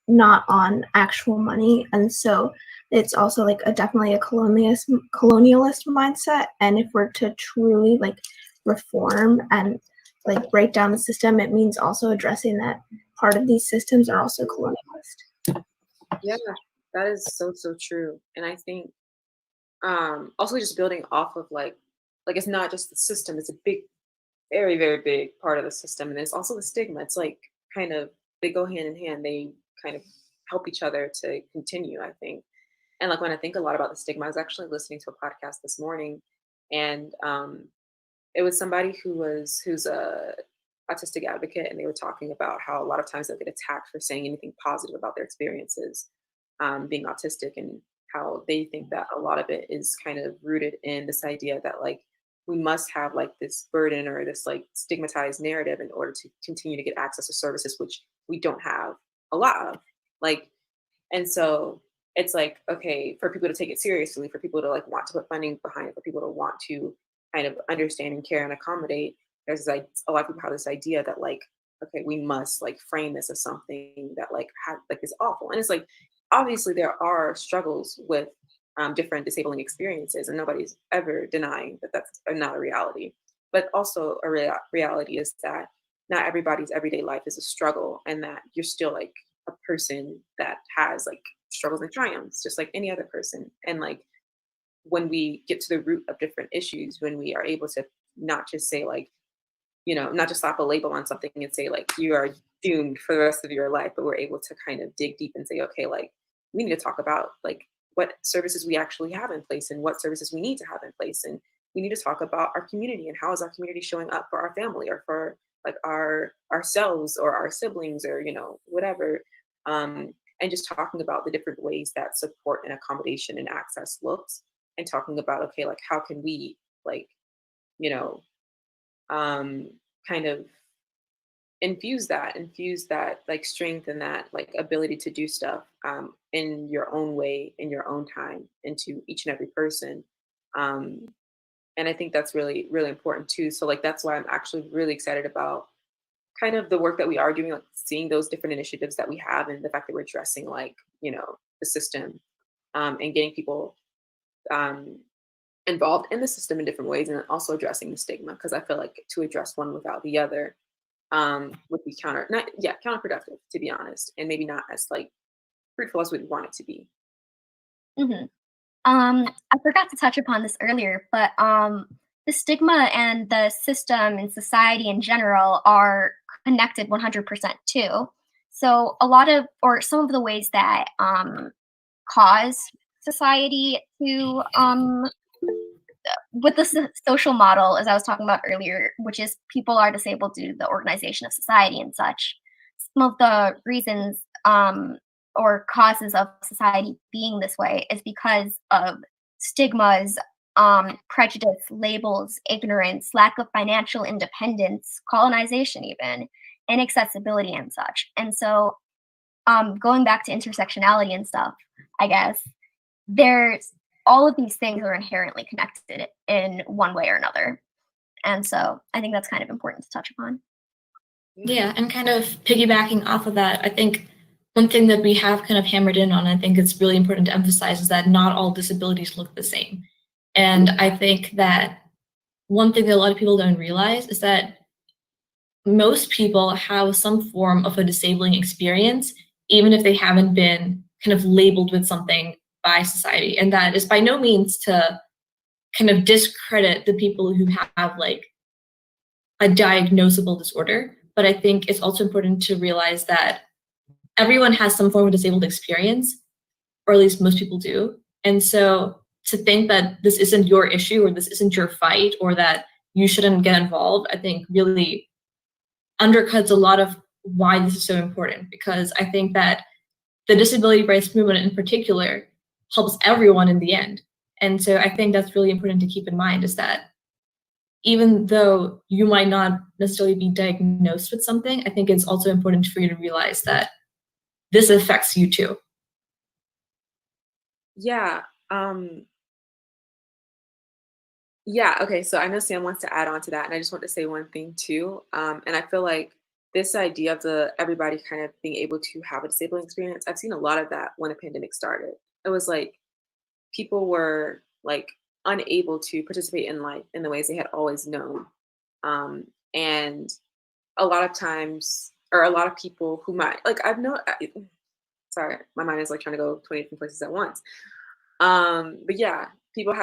not on actual money. And so it's also like definitely a colonialist mindset. And if we're to truly like reform and like break down the system, it means also addressing that part of these systems are also colonialist. Yeah, that is so true. And I think also just building off of like it's not just the system, it's a big, very, very big part of the system. And it's also the stigma. It's like kind of, they go hand in hand. They kind of help each other to continue, I think. And like when I think a lot about the stigma, I was actually listening to a podcast this morning, and it was somebody who's a autistic advocate, and they were talking about how a lot of times they'll get attacked for saying anything positive about their experiences being autistic, and how they think that a lot of it is kind of rooted in this idea that like we must have like this burden or this like stigmatized narrative in order to continue to get access to services, which we don't have a lot of. Like, and so it's like, okay, for people to take it seriously, for people to like want to put funding behind it, for people to want to kind of understand and care and accommodate, there's like a lot of people have this idea that like, okay, we must like frame this as something that like is awful. And it's like, obviously there are struggles with different disabling experiences, and nobody's ever denying that that's not a reality. But also a reality is that not everybody's everyday life is a struggle, and that you're still like a person that has like struggles and triumphs, just like any other person. And like when we get to the root of different issues, when we are able to not just say like, not just slap a label on something and say like you are doomed for the rest of your life, but we're able to kind of dig deep and say, okay, like we need to talk about like what services we actually have in place and what services we need to have in place, and we need to talk about our community and how is our community showing up for our family or for like ourselves or our siblings or, you know, whatever. And just talking about the different ways that support and accommodation and access looks, and talking about, okay, like how can we like, you know, kind of infuse that like strength and that like ability to do stuff in your own way, in your own time, into each and every person. And I think that's really, really important too. So like that's why I'm actually really excited about kind of the work that we are doing, like seeing those different initiatives that we have, and the fact that we're addressing like, you know, the system, and getting people involved in the system in different ways, and also addressing the stigma, because I feel like to address one without the other would be counterproductive, to be honest, and maybe not as like fruitful as we'd want it to be. hmm I forgot to touch upon this earlier, but the stigma and the system and society in general are connected 100% too. So a lot of, or some of the ways that cause society to with the social model, as I was talking about earlier, which is people are disabled due to the organization of society and such. Some of the reasons or causes of society being this way is because of stigmas, prejudice, labels, ignorance, lack of financial independence, colonization, even inaccessibility and such. And so, going back to intersectionality and stuff, I guess there's all of these things are inherently connected in one way or another. And so I think that's kind of important to touch upon. Yeah, and kind of piggybacking off of that, I think one thing that we have kind of hammered in on, I think it's really important to emphasize, is that not all disabilities look the same. And I think that one thing that a lot of people don't realize is that most people have some form of a disabling experience, even if they haven't been kind of labeled with something by society. And that is by no means to kind of discredit the people who have like a diagnosable disorder, but I think it's also important to realize that everyone has some form of disabled experience, or at least most people do. And so to think that this isn't your issue or this isn't your fight or that you shouldn't get involved, I think really undercuts a lot of why this is so important, because I think that the disability rights movement in particular helps everyone in the end. And so I think that's really important to keep in mind, is that even though you might not necessarily be diagnosed with something, I think it's also important for you to realize that this affects you too. Yeah. Yeah, okay, so I know Sam wants to add on to that, and I just want to say one thing too. And I feel like this idea of the everybody kind of being able to have a disabling experience, I've seen a lot of that when the pandemic started. It was like people were like unable to participate in life in the ways they had always known. And a lot of times, or a lot of people who might, like I've known, sorry, my mind is like trying to go 20 different places at once. But yeah, people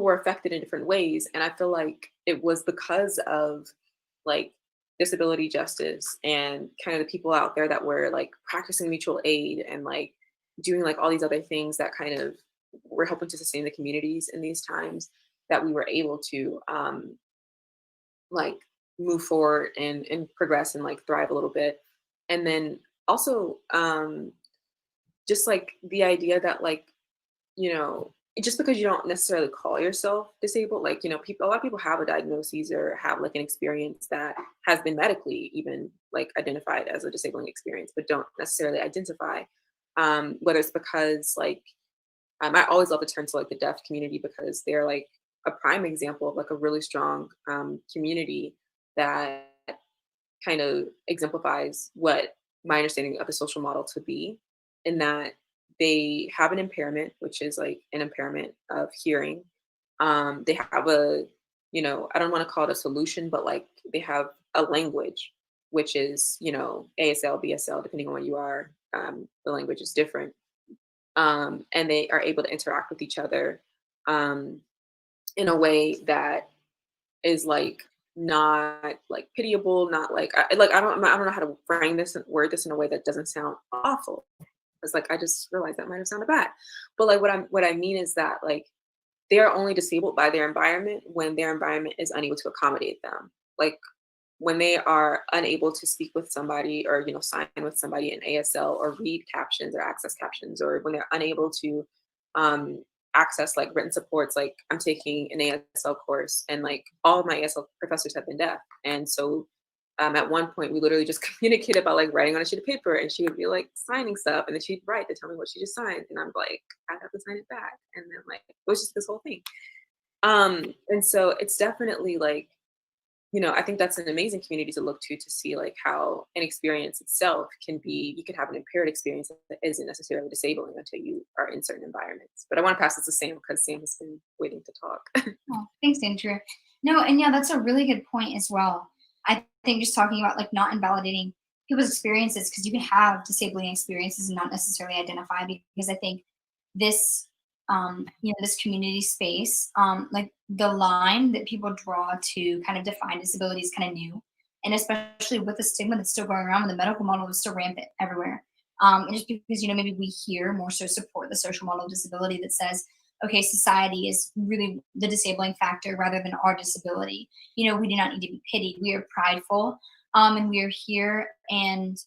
were affected in different ways. And I feel like it was because of like disability justice and kind of the people out there that were like practicing mutual aid and like doing like all these other things that kind of were helping to sustain the communities in these times, that we were able to like move forward and progress and like thrive a little bit. And then also just like the idea that like, you know, just because you don't necessarily call yourself disabled, like, you know, a lot of people have a diagnosis or have like an experience that has been medically even like identified as a disabling experience, but don't necessarily identify, whether it's because like, I always love to turn to like the deaf community, because they're like a prime example of like a really strong community that kind of exemplifies what my understanding of the social model to be, in that they have an impairment, which is like an impairment of hearing. They have a, you know, I don't want to call it a solution, but like they have a language, which is, you know, ASL, BSL, depending on where you are, the language is different. And they are able to interact with each other in a way that is like not like pitiable, not like I don't know how to frame this and word this in a way that doesn't sound awful. It's like I just realized that might have sounded bad, but like what I mean is that like they are only disabled by their environment when their environment is unable to accommodate them. Like when they are unable to speak with somebody or, you know, sign with somebody in ASL or read captions or access captions, or when they're unable to access like written supports. Like I'm taking an ASL course and like all of my ASL professors have been deaf. And so at one point we literally just communicated about like writing on a sheet of paper, and she would be like signing stuff and then she'd write to tell me what she just signed. And I'm like, I have to sign it back. And then like, it was just this whole thing. And so it's definitely like, you know, I think that's an amazing community to look to see like how an experience itself can be, you can have an impaired experience that isn't necessarily disabling until you are in certain environments. But I want to pass this to Sam because Sam has been waiting to talk. Oh, thanks, Andrea. No, and yeah, that's a really good point as well. I think just talking about like not invalidating people's experiences, because you can have disabling experiences and not necessarily identify, because I think this you know, this community space, like the line that people draw to kind of define disability is kind of new, and especially with the stigma that's still going around, when the medical model is still rampant everywhere. And just because, you know, maybe we here more so support the social model of disability that says, okay, society is really the disabling factor rather than our disability. You know, we do not need to be pitied. We are prideful, and we are here, and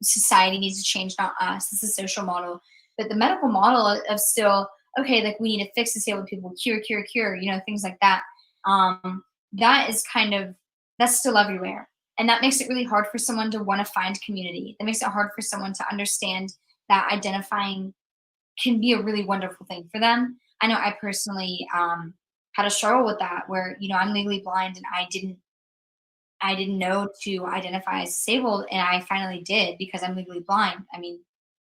society needs to change, not us. It's a social model. But the medical model of still, okay, like we need to fix disabled people, cure, you know, things like that. That is kind of, that's still everywhere. And that makes it really hard for someone to want to find community. That makes it hard for someone to understand that identifying can be a really wonderful thing for them. I know I personally had a struggle with that, where, you know, I'm legally blind and I didn't know to identify as disabled, and I finally did because I'm legally blind. I mean,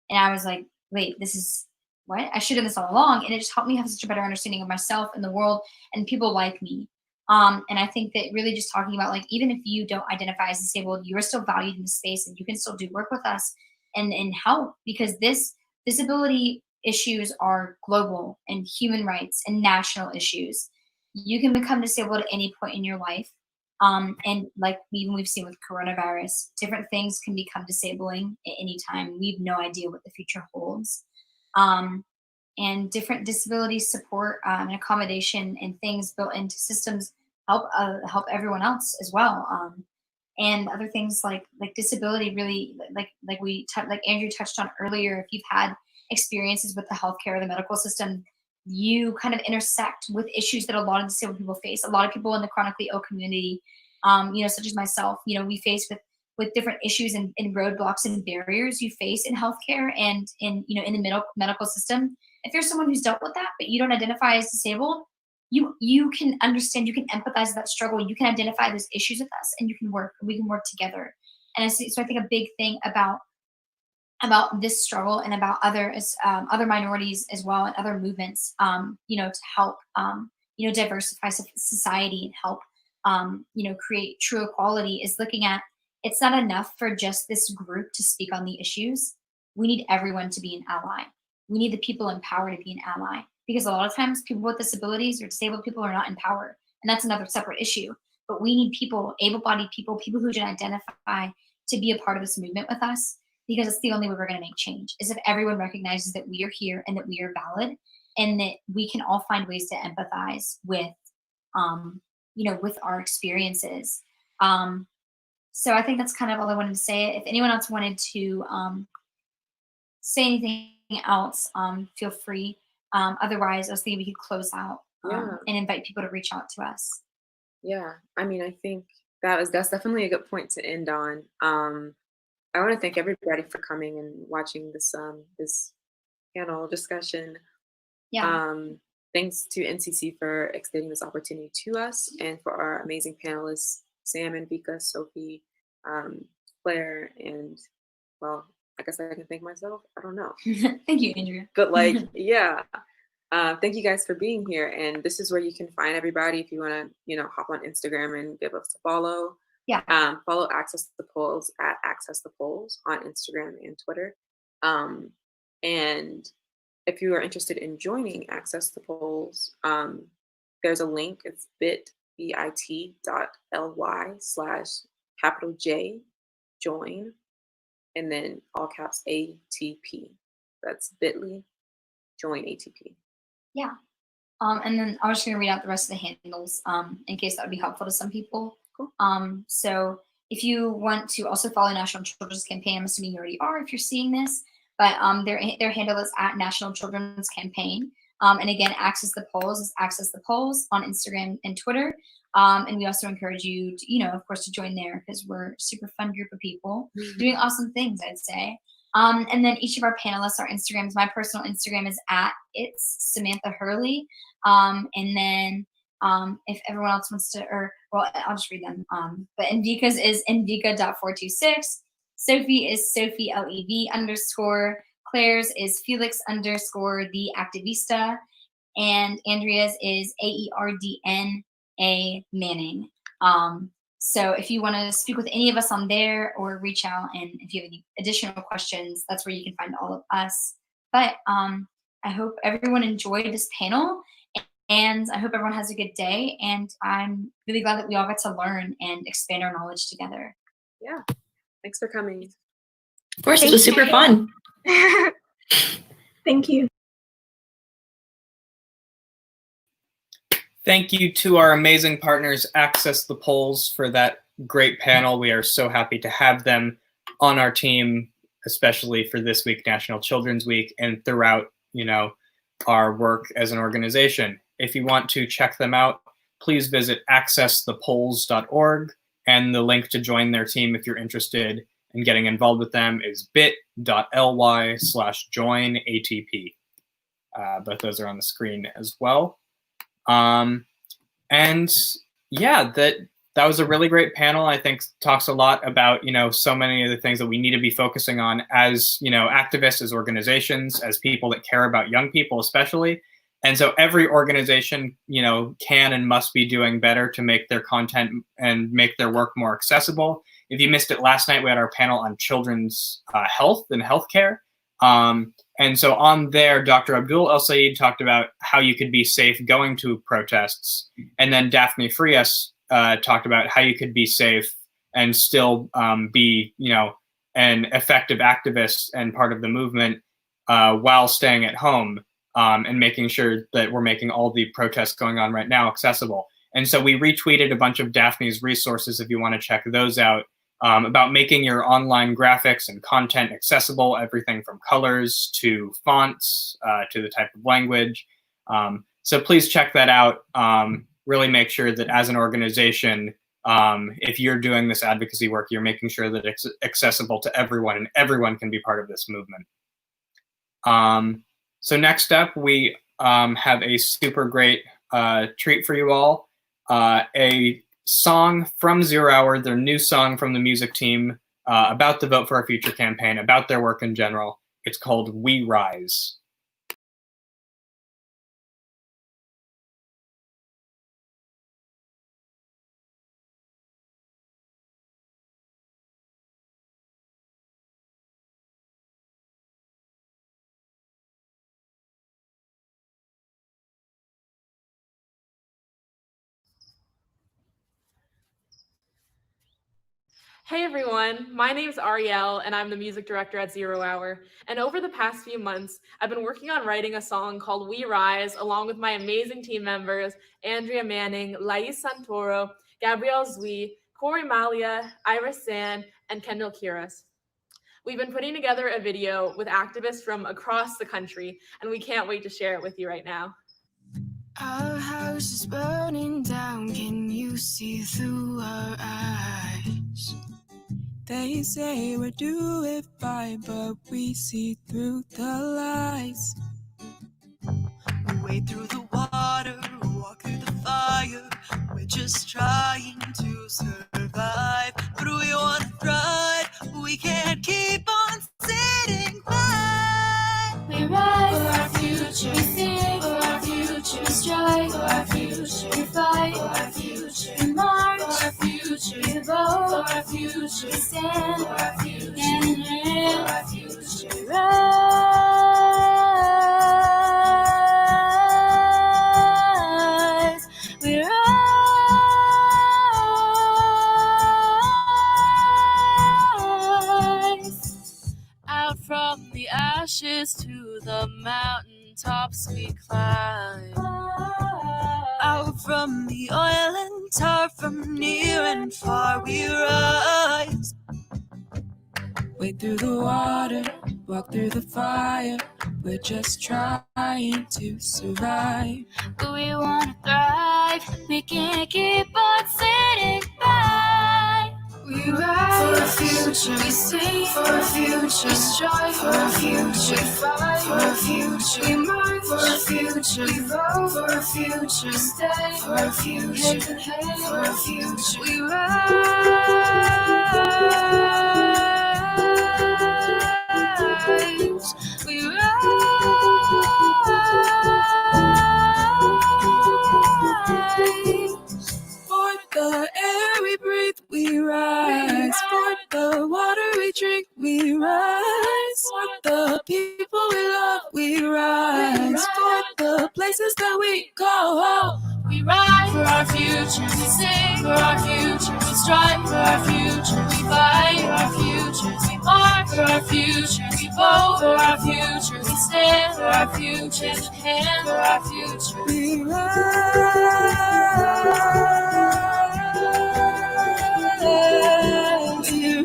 and I was like, wait, this is what? I should have this all along. And it just helped me have such a better understanding of myself and the world and people like me. And I think that really just talking about, like, even if you don't identify as disabled, you are still valued in the space and you can still do work with us and help, because disability issues are global and human rights and national issues. You can become disabled at any point in your life. And like we've seen with coronavirus, different things can become disabling at any time. We have no idea what the future holds. And different disability support and accommodation and things built into systems help everyone else as well. And other things like disability really, like Andrew touched on earlier, if you've had experiences with the healthcare or the medical system, you kind of intersect with issues that a lot of disabled people face. A lot of people in the chronically ill community, you know, such as myself, you know, we face with different issues and roadblocks and barriers you face in healthcare and in, you know, in the medical system. If you're someone who's dealt with that, but you don't identify as disabled, you can understand, you can empathize with that struggle, you can identify those issues with us, and we can work together. And so I think a big thing about this struggle and about other minorities as well and other movements, you know, to help, you know, diversify society and help, you know, create true equality, is looking at, it's not enough for just this group to speak on the issues. We need everyone to be an ally. We need the people in power to be an ally, because a lot of times people with disabilities or disabled people are not in power, and that's another separate issue. But we need people, able-bodied people who can identify, to be a part of this movement with us, because it's the only way we're going to make change, is if everyone recognizes that we are here and that we are valid, and that we can all find ways to empathize with, you know, with our experiences. So I think that's kind of all I wanted to say. If anyone else wanted to say anything else, feel free. Otherwise, I was thinking we could close out and invite people to reach out to us. Yeah, I mean, I think that's definitely a good point to end on. I want to thank everybody for coming and watching this this panel discussion. Yeah. Thanks to NCC for extending this opportunity to us, and for our amazing panelists, Sam and Vika, Sophie, Claire, and, well, I guess I can thank myself. I don't know. Thank you, Andrea. But like, yeah. Thank you guys for being here. And this is where you can find everybody if you want to, you know, hop on Instagram and give us a follow. Yeah. Follow Access the Polls at Access the Polls on Instagram and Twitter. And if you are interested in joining Access the Polls, there's a link. It's bit.ly/J join, and then all caps ATP. That's bit.ly join ATP. Yeah. And then I was just going to read out the rest of the handles in case that would be helpful to some people. Cool. So if you want to also follow National Children's Campaign, I'm assuming you already are if you're seeing this, but their handle is at National Children's Campaign. And again, Access the Polls is Access the Polls on Instagram and Twitter. And we also encourage you to, of course, to join there because we're a super fun group of people doing awesome things, I'd say. And then each of our panelists, our Instagrams, my personal Instagram is at It's Samantha Hurley. And then if everyone else wants to, I'll just read them. But Envika's is Envika.426. Sophie is Sophie LEV_. Claire's is Felix_the Activista. And Andrea's is AERDNA Manning. So if you want to speak with any of us on there or reach out, and if you have any additional questions, that's where you can find all of us. But I hope everyone enjoyed this panel, and I hope everyone has a good day. And I'm really glad that we all got to learn and expand our knowledge together. Yeah, thanks for coming. Of course, it was super fun. Thank you. Thank you to our amazing partners, Access the Polls, for that great panel. We are so happy to have them on our team, especially for this week, National Children's Week, and throughout, our work as an organization. If you want to check them out, please visit accessthepolls.org, and the link to join their team if you're interested in getting involved with them is bit.ly/joinatp. Both those are on the screen as well. And yeah, that was a really great panel. I think talks a lot about, so many of the things that we need to be focusing on as, activists, as organizations, as people that care about young people, especially. And so every organization, can and must be doing better to make their content and make their work more accessible. If you missed it last night, we had our panel on children's health and healthcare. And so on there, Dr. Abdul El Sayed talked about how you could be safe going to protests. And then Daphne Frias talked about how you could be safe and still be, an effective activist and part of the movement while staying at home and making sure that we're making all the protests going on right now accessible. And so we retweeted a bunch of Daphne's resources if you want to check those out. About making your online graphics and content accessible, everything from colors to fonts to the type of language. So please check that out. Really make sure that as an organization, if you're doing this advocacy work, you're making sure that it's accessible to everyone and everyone can be part of this movement. So next up, we have a super great treat for you all. A song from 0 Hour, their new song from the music team about the Vote for Our Future campaign, about their work in general. It's called We Rise. Hey everyone, my name's Ariel and I'm the music director at 0 Hour. And over the past few months, I've been working on writing a song called We Rise along with my amazing team members, Andrea Manning, Lais Santoro, Gabrielle Zui, Corey Malia, Iris San, and Kendall Kiras. We've been putting together a video with activists from across the country, and we can't wait to share it with you right now. Our house is burning down, can you see through our eyes? They say we're doing fine, but we see through the lies. We wade through the water, walk through the fire. We're just trying to survive, but we want to thrive. We can't keep on sitting by. We rise for our future, we sing for our future, we strive for our future, we fight for our future, we march for our future, we vote for our future, we stand for our future, hand in hand for our future, we rise, we rise. Out from the ashes to the mountain tops we climb. grow from the oil and tar, from near and far we rise. Wade through the water, walk through the fire, we're just trying to survive. But we wanna thrive, we can't keep on sitting by. We rise for a future, we sing for a future, we strive for a future, we fight for a future, we march for a future, we vote for a future, we stay for a future, hand in hand for a future. We rise, we rise. For the air we breathe, we rise. For the water we drink, we rise. For the people we love, we rise. For the places that we go home, We ride for our future, we sing for our future, we strive for our future, we fight for our futures, we march for our future, we vote for our future, we stand for our future, and hand for our future. we rise. We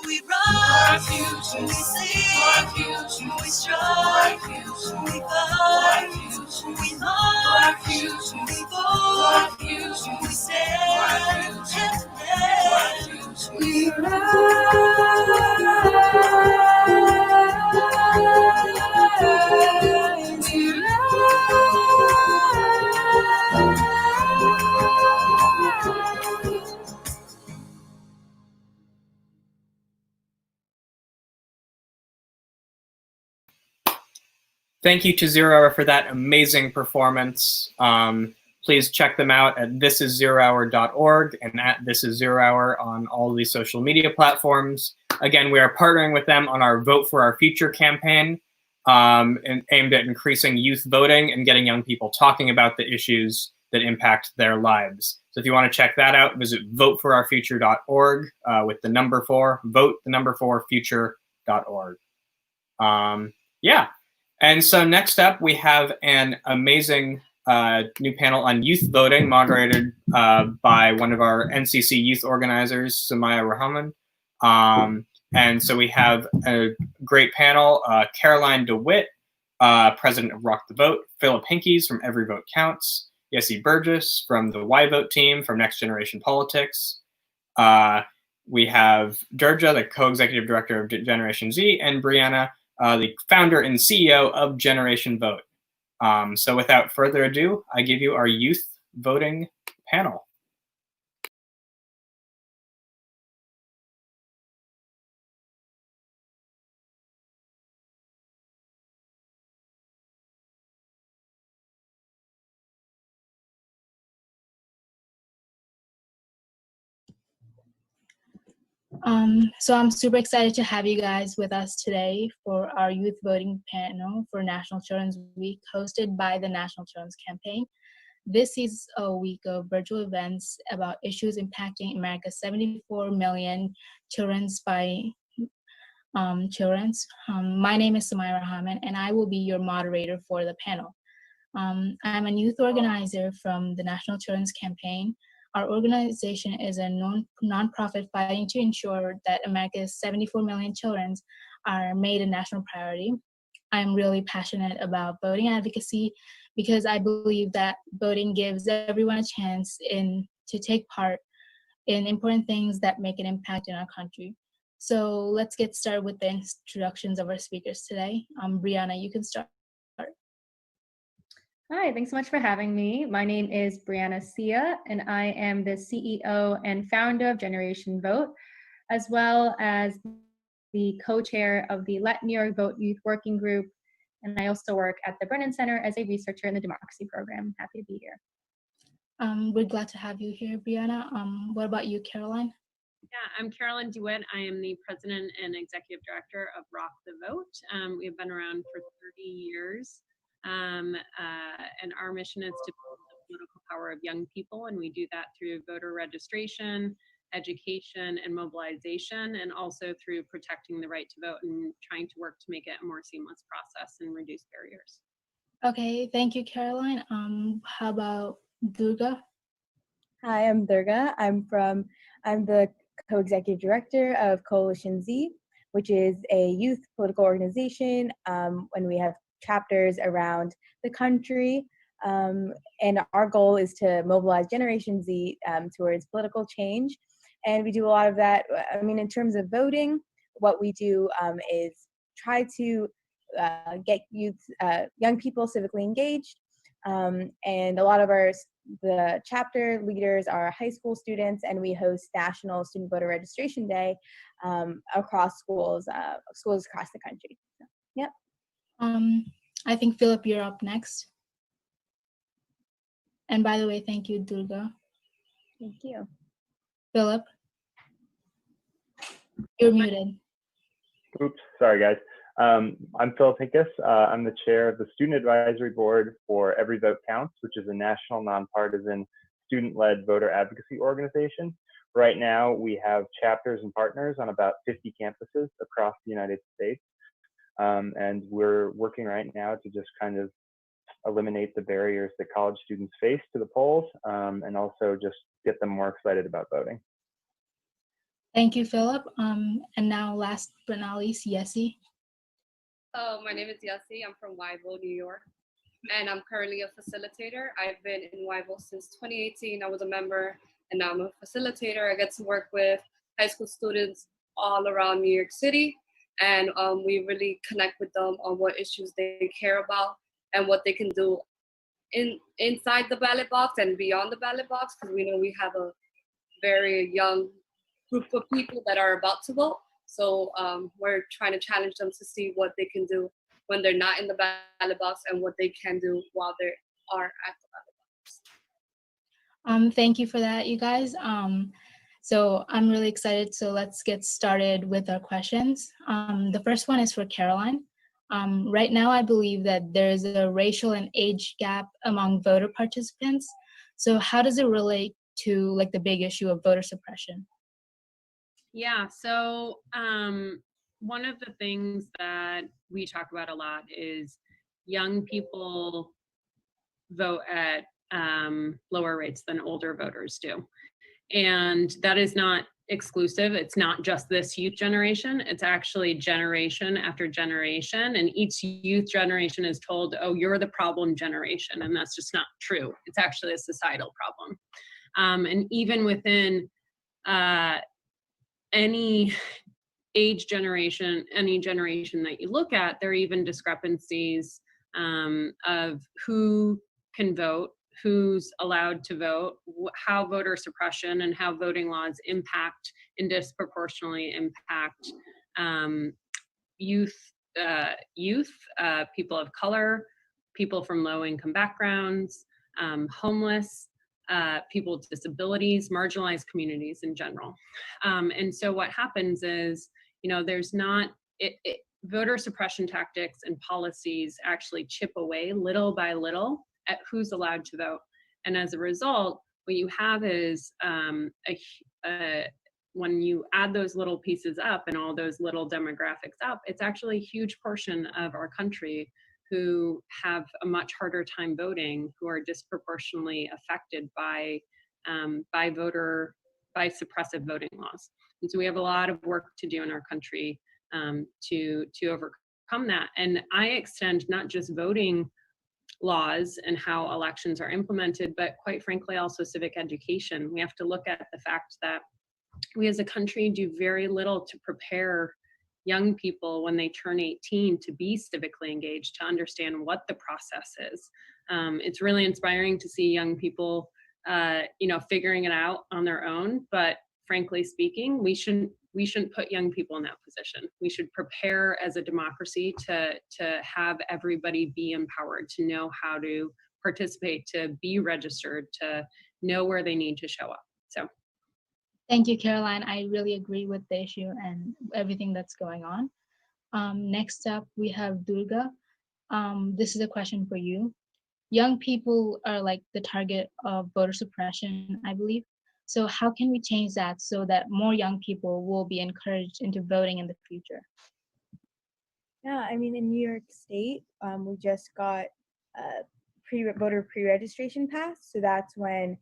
We run for our future, we sing for our future, we strive for our future, we fight for our future, we march for our future, we vote for our future, we stand for our future, and for our future. We rise. We rise. Thank you to Zero Hour for that amazing performance. Please check them out at thisiszerohour.org and at thisiszerohour on all of these social media platforms. Again, we are partnering with them on our Vote for Our Future campaign, and aimed at increasing youth voting and getting young people talking about the issues that impact their lives. So if you want to check that out, visit voteforourfuture.org with the number 4, future.org. Yeah. And so next up, we have an amazing new panel on youth voting, moderated by one of our NCC youth organizers, Samaya Rahman. And so we have a great panel, Caroline DeWitt, president of Rock the Vote, Philip Hinkies from Every Vote Counts, Yessie Burgess from the Y Vote team from Next Generation Politics. We have Durja, the co-executive director of Generation Z, and Brianna, the founder and CEO of Generation Vote. So without further ado, I give you our youth voting panel. So I'm super excited to have you guys with us today for our youth voting panel for National Children's Week, hosted by the National Children's Campaign. This is a week of virtual events about issues impacting America's 74 million children's by children's. My name is Samaya Rahman, and I will be your moderator for the panel. I'm a youth organizer from the National Children's Campaign. Our organization is a nonprofit fighting to ensure that America's 74 million children are made a national priority. I'm really passionate about voting advocacy because I believe that voting gives everyone a chance to take part in important things that make an impact in our country. So let's get started with the introductions of our speakers today. Brianna, you can start. Hi, thanks so much for having me. My name is Brianna Sia, and I am the CEO and founder of Generation Vote, as well as the co-chair of the Let New York Vote Youth Working Group. And I also work at the Brennan Center as a researcher in the Democracy Program. Happy to be here. We're glad to have you here, Brianna. What about you, Caroline? Yeah, I'm Caroline DeWitt. I am the president and executive director of Rock the Vote. We've been around for 30 years. And our mission is to build the political power of young people, and we do that through voter registration, education and mobilization, and also through protecting the right to vote and trying to work to make it a more seamless process and reduce barriers. Okay, thank you, Caroline. How about Durga? Hi, I'm Durga. I'm the co-executive director of Coalition Z, which is a youth political organization, and we have chapters around the country. And our goal is to mobilize Generation Z towards political change. And we do a lot of that. I mean, in terms of voting, what we do is try to get young people civically engaged. And a lot of the chapter leaders are high school students, and we host National Student Voter Registration Day across schools across the country. So, yep. I think Philip, you're up next. And by the way, thank you, Durga. Thank you. Philip, you're muted. Oops, sorry guys. I'm Phil Pincus. I'm the chair of the Student Advisory Board for Every Vote Counts, which is a national nonpartisan student-led voter advocacy organization. Right now, we have chapters and partners on about 50 campuses across the United States. And we're working right now to just kind of eliminate the barriers that college students face to the polls, and also just get them more excited about voting. Thank you, Philip. And now last but not least, Yessie. My name is Yessie. I'm from YVO, New York, and I'm currently a facilitator. I've been in YVO since 2018. I was a member, and now I'm a facilitator. I get to work with high school students all around New York City, and we really connect with them on what issues they care about and what they can do inside the ballot box and beyond the ballot box, because we know we have a very young group of people that are about to vote. So we're trying to challenge them to see what they can do when they're not in the ballot box and what they can do while they are at the ballot box. Thank you for that, you guys. So I'm really excited. So let's get started with our questions. The first one is for Caroline. Right now, I believe that there's a racial and age gap among voter participants. So how does it relate to like the big issue of voter suppression? Yeah, so one of the things that we talk about a lot is young people vote at lower rates than older voters do. And that is not exclusive. It's not just this youth generation. It's actually generation after generation. And each youth generation is told, oh, you're the problem generation. And that's just not true. It's actually a societal problem. And even within any age generation, any generation that you look at, there are even discrepancies of who can vote, who's allowed to vote, how voter suppression and how voting laws impact and disproportionately impact youth, people of color, people from low-income backgrounds, homeless, people with disabilities, marginalized communities in general. And so what happens is, you know, there's not, voter suppression tactics and policies actually chip away little by little at who's allowed to vote. And as a result, what you have is when you add those little pieces up and all those little demographics up, it's actually a huge portion of our country who have a much harder time voting, who are disproportionately affected by suppressive voting laws. And so we have a lot of work to do in our country to overcome that. And I extend not just voting laws and how elections are implemented, but quite frankly, also civic education. We have to look at the fact that we as a country do very little to prepare young people when they turn 18 to be civically engaged, to understand what the process is. It's really inspiring to see young people, figuring it out on their own. But frankly speaking, we shouldn't put young people in that position. We should prepare as a democracy to have everybody be empowered, to know how to participate, to be registered, to know where they need to show up. So. Thank you, Caroline. I really agree with the issue and everything that's going on. Next up, we have Durga. This is a question for you. Young people are like the target of voter suppression, I believe. So how can we change that so that more young people will be encouraged into voting in the future? Yeah, I mean, in New York State, we just got voter pre-registration passed. So that's when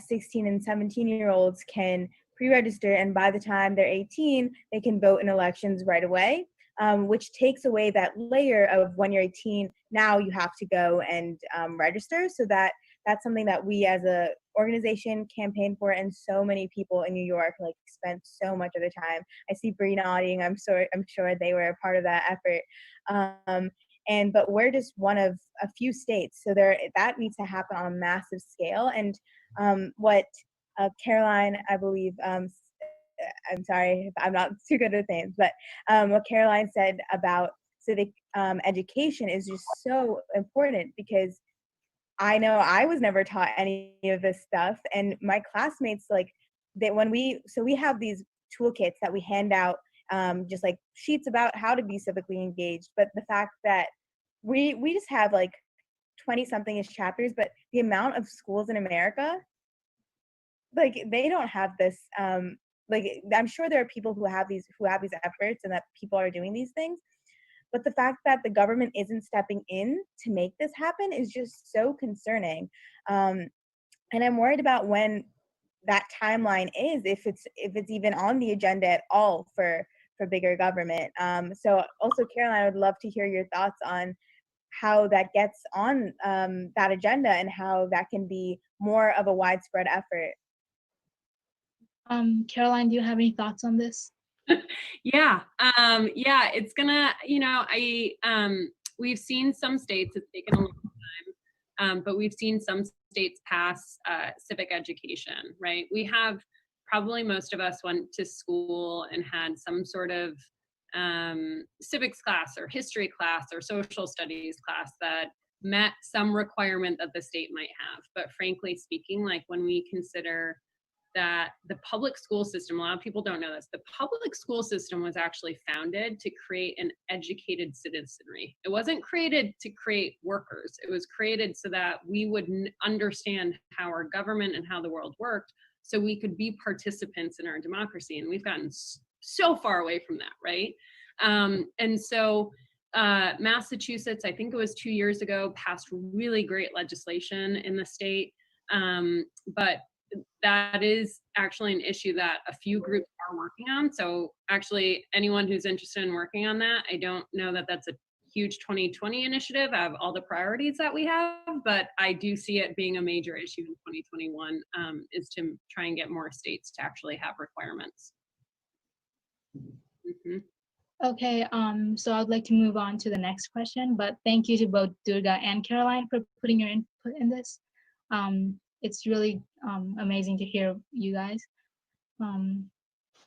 16 and 17-year-olds can pre-register, and by the time they're 18, they can vote in elections right away, which takes away that layer of when you're 18, now you have to go and register. So that's something that we as a organization campaign for, and so many people in New York like spent so much of the time. I see Bree nodding. I'm sure they were a part of that effort. But we're just one of a few states, so that needs to happen on a massive scale. And what Caroline, I believe, I'm sorry if I'm not too good with names, but what Caroline said about civic education is just so important, because I know I was never taught any of this stuff, and my classmates, like, we have these toolkits that we hand out, just like sheets about how to be civically engaged. But the fact that we just have like 20-something-ish chapters, but the amount of schools in America, like, they don't have this. Like, I'm sure there are people who have these efforts, and that people are doing these things. But the fact that the government isn't stepping in to make this happen is just so concerning. And I'm worried about when that timeline is, if it's even on the agenda at all for bigger government. So also, Caroline, I would love to hear your thoughts on how that gets on that agenda, and how that can be more of a widespread effort. Caroline, do you have any thoughts on this? Yeah, it's gonna, we've seen some states, it's taken a long time, but we've seen some states pass civic education, right? We have, probably most of us went to school and had some sort of civics class or history class or social studies class that met some requirement that the state might have. But frankly speaking, like, when we consider that the public school system, a lot of people don't know this, the public school system was actually founded to create an educated citizenry. It wasn't created to create workers. It was created so that we would understand how our government and how the world worked, so we could be participants in our democracy. And we've gotten so far away from that, right? And so Massachusetts, I think it was 2 years ago, passed really great legislation in the state. But that is actually an issue that a few groups are working on. So actually, anyone who's interested in working on that, I don't know that that's a huge 2020 initiative of all the priorities that we have, but I do see it being a major issue in 2021, is to try and get more states to actually have requirements. Mm-hmm. Okay, so I'd like to move on to the next question, but thank you to both Durga and Caroline for putting your input in this. It's really amazing to hear you guys.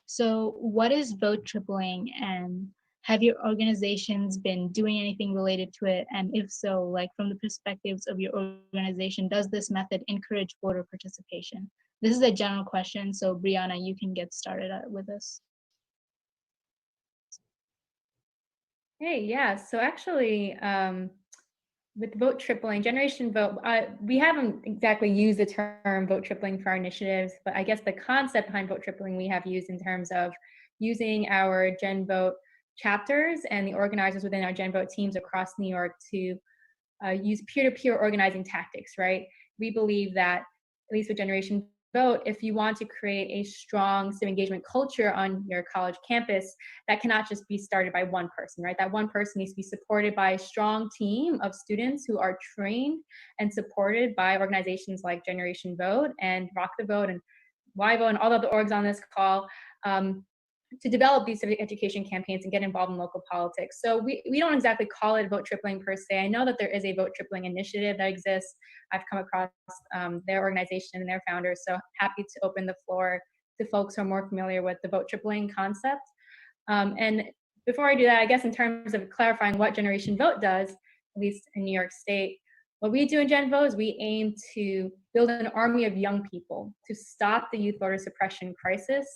So what is vote tripling, and have your organizations been doing anything related to it? And if so, like, from the perspectives of your organization, does this method encourage voter participation? This is a general question, so Brianna, you can get started with this. Hey, yeah, so actually, with vote tripling, Generation Vote, we haven't exactly used the term vote tripling for our initiatives, but I guess the concept behind vote tripling we have used in terms of using our Gen Vote chapters and the organizers within our Gen Vote teams across New York to use peer-to-peer organizing tactics, right? We believe that, at least with Generation Vote, if you want to create a strong civic engagement culture on your college campus, that cannot just be started by one person, right? That one person needs to be supported by a strong team of students who are trained and supported by organizations like Generation Vote and Rock the Vote and YVO and all the other orgs on this call, to develop these civic education campaigns and get involved in local politics. So we don't exactly call it vote tripling per se. I know that there is a vote tripling initiative that exists. I've come across their organization and their founders, so happy to open the floor to folks who are more familiar with the vote tripling concept. And before I do that, I guess in terms of clarifying what Generation Vote does, at least in New York State, what we do in Gen Vote is we aim to build an army of young people to stop the youth voter suppression crisis,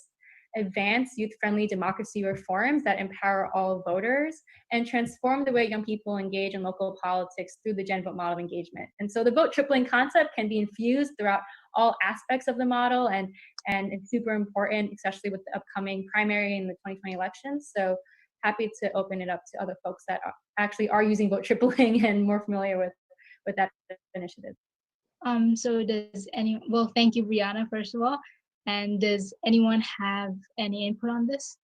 advance youth-friendly democracy reforms that empower all voters, and transform the way young people engage in local politics through the Gen Vote model of engagement. And so the vote tripling concept can be infused throughout all aspects of the model, and it's super important, especially with the upcoming primary in the 2020 elections. So happy to open it up to other folks that actually are using vote tripling and more familiar with that initiative. So well, thank you, Brianna, first of all. And does anyone have any input on this?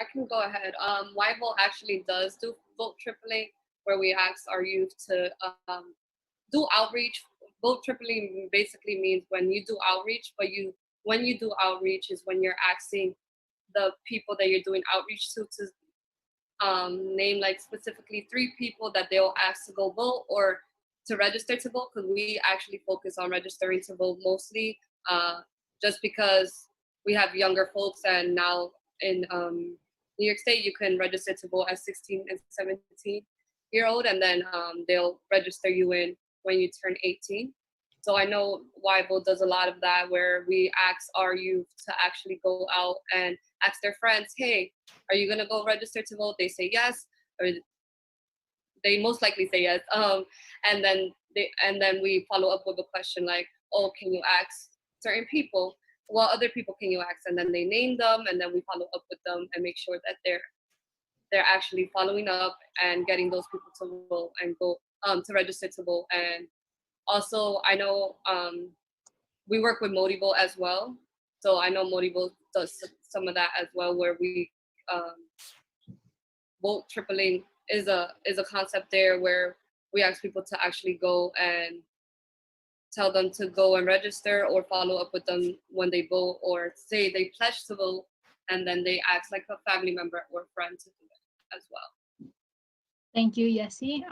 I can go ahead. YVOL actually does do vote tripling, where we ask our youth to do outreach. Vote tripling basically means when you do outreach, but when you do outreach is when you're asking the people that you're doing outreach to name like specifically 3 people that they'll ask to go vote or to register to vote, because we actually focus on registering to vote mostly, just because we have younger folks, and now in New York State you can register to vote at 16 and 17-year-old, and then they'll register you in when you turn 18. So I know YVOL does a lot of that, where we ask our youth to actually go out and ask their friends, hey, are you gonna go register to vote? They say yes, or they most likely say yes. And then we follow up with a question like, oh, can you ask certain people? What other people can you ask? And then they name them, and then we follow up with them and make sure that they're actually following up and getting those people to vote and go to register to vote. And also, I know we work with Motivo as well. So I know Motivo does some of that as well, where we vote tripling is a concept there, where we ask people to actually go and tell them to go and register, or follow up with them when they vote, or say they pledge to vote, and then they ask like a family member or friend to do it as well. Thank you, Yessie.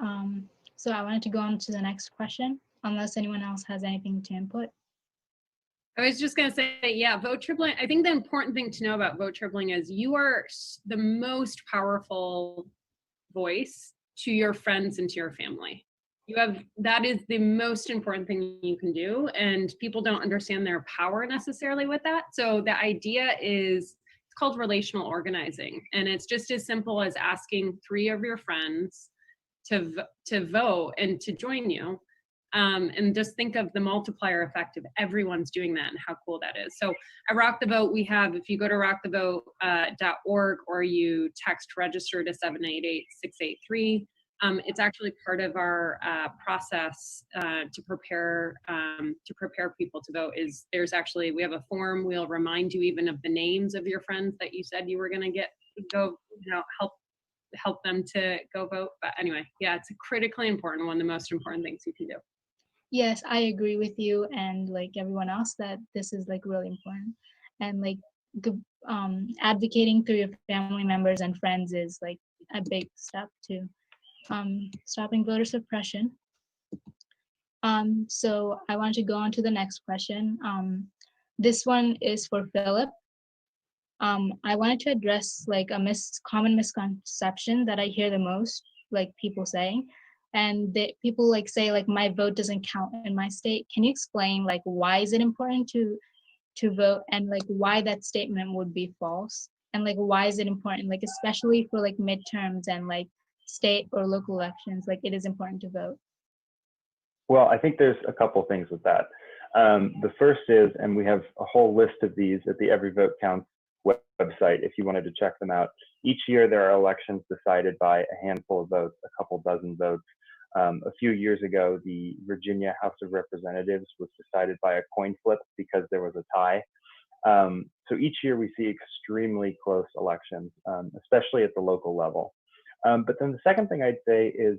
So I wanted to go on to the next question, unless anyone else has anything to input. I was just going to say, yeah, vote tripling. I think the important thing to know about vote tripling is you are the most powerful voice to your friends and to your family. That is the most important thing you can do, and people don't understand their power necessarily with that. So the idea is, it's called relational organizing, and it's just as simple as asking 3 of your friends to vote and to join you. And just think of the multiplier effect of everyone's doing that and how cool that is. So at Rock the Vote, we have, if you go to rockthevote.org or you text register to 788-683, it's actually part of our process to prepare people to vote. We have a form. We'll remind you even of the names of your friends that you said you were going to help them to go vote. But anyway, yeah, it's a critically important one, the most important things you can do. Yes, I agree with you and like everyone else that this is like really important, and like advocating through your family members and friends is like a big step to stopping voter suppression. So I want to go on to the next question. This one is for Philip. I wanted to address like a common misconception that I hear the most, like people saying, and people like say like my vote doesn't count in my state. Can you explain like why is it important to vote, and like why that statement would be false, and like why is it important, like especially for like midterms and like state or local elections, like it is important to vote? Well, I think there's a couple things with that. The first is, and we have a whole list of these at the Every Vote Counts website if you wanted to check them out. Each year there are elections decided by a handful of votes, a couple dozen votes. A few years ago, the Virginia House of Representatives was decided by a coin flip because there was a tie. So each year we see extremely close elections, especially at the local level. But then the second thing I'd say is,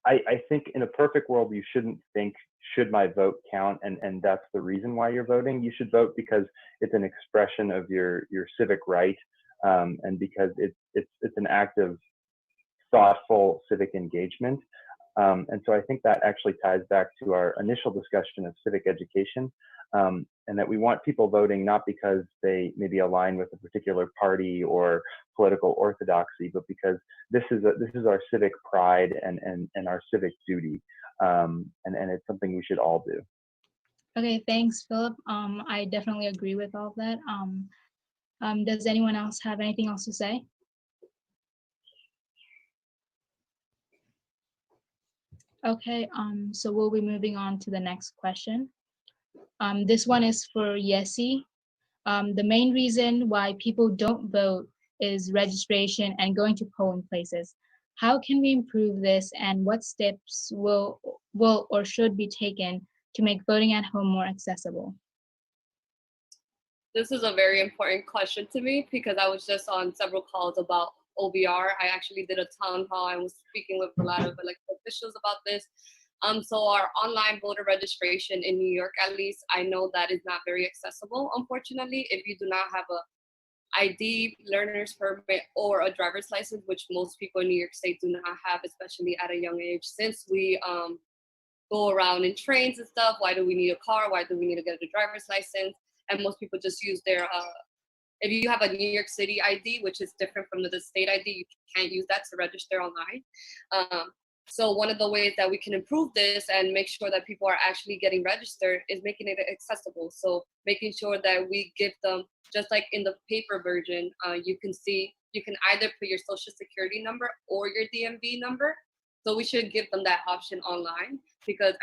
I think in a perfect world, you shouldn't think, should my vote count? And that's the reason why you're voting. You should vote because it's an expression of your civic right, and because it's an act of thoughtful civic engagement. And so I think that actually ties back to our initial discussion of civic education, and that we want people voting not because they maybe align with a particular party or political orthodoxy, but because this is our civic pride and our civic duty, and it's something we should all do. Okay, thanks, Philip. I definitely agree with all of that. Does anyone else have anything else to say? Okay, so we'll be moving on to the next question. This one is for Yessi. The main reason why people don't vote is registration and going to polling places. How can we improve this, and what steps will or should be taken to make voting at home more accessible? This is a very important question to me because I was just on several calls about OVR. I actually did a town hall. I was speaking with a lot of elected officials about this. So our online voter registration in New York, at least, I know that is not very accessible, unfortunately. If you do not have a ID, learner's permit, or a driver's license, which most people in New York State do not have, especially at a young age. Since we go around in trains and stuff, why do we need a car? Why do we need to get a driver's license? And most people just use their, if you have a New York City ID, which is different from the state ID, you can't use that to register online. So one of the ways that we can improve this and make sure that people are actually getting registered is making it accessible. So making sure that we give them, just like in the paper version, you can either put your social security number or your DMV number. So we should give them that option online because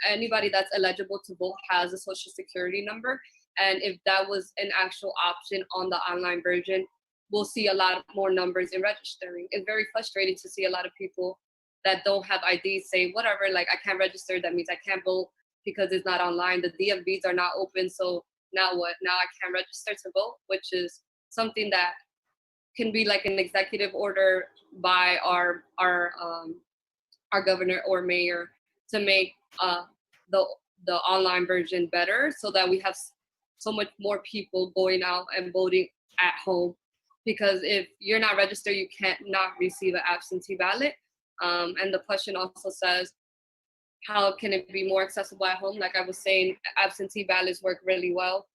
anybody that's eligible to vote has a social security number. And if that was an actual option on the online version, we'll see a lot more numbers in registering. It's very frustrating to see a lot of people that don't have IDs say, whatever, like I can't register, that means I can't vote because it's not online. The DMVs are not open, so now what? Now I can't register to vote, which is something that can be like an executive order by our governor or mayor to make the online version better, so that we have so much more people going out and voting at home. Because if you're not registered, you can't not receive an absentee ballot. And the question also says, how can it be more accessible at home? Like I was saying, absentee ballots work really well.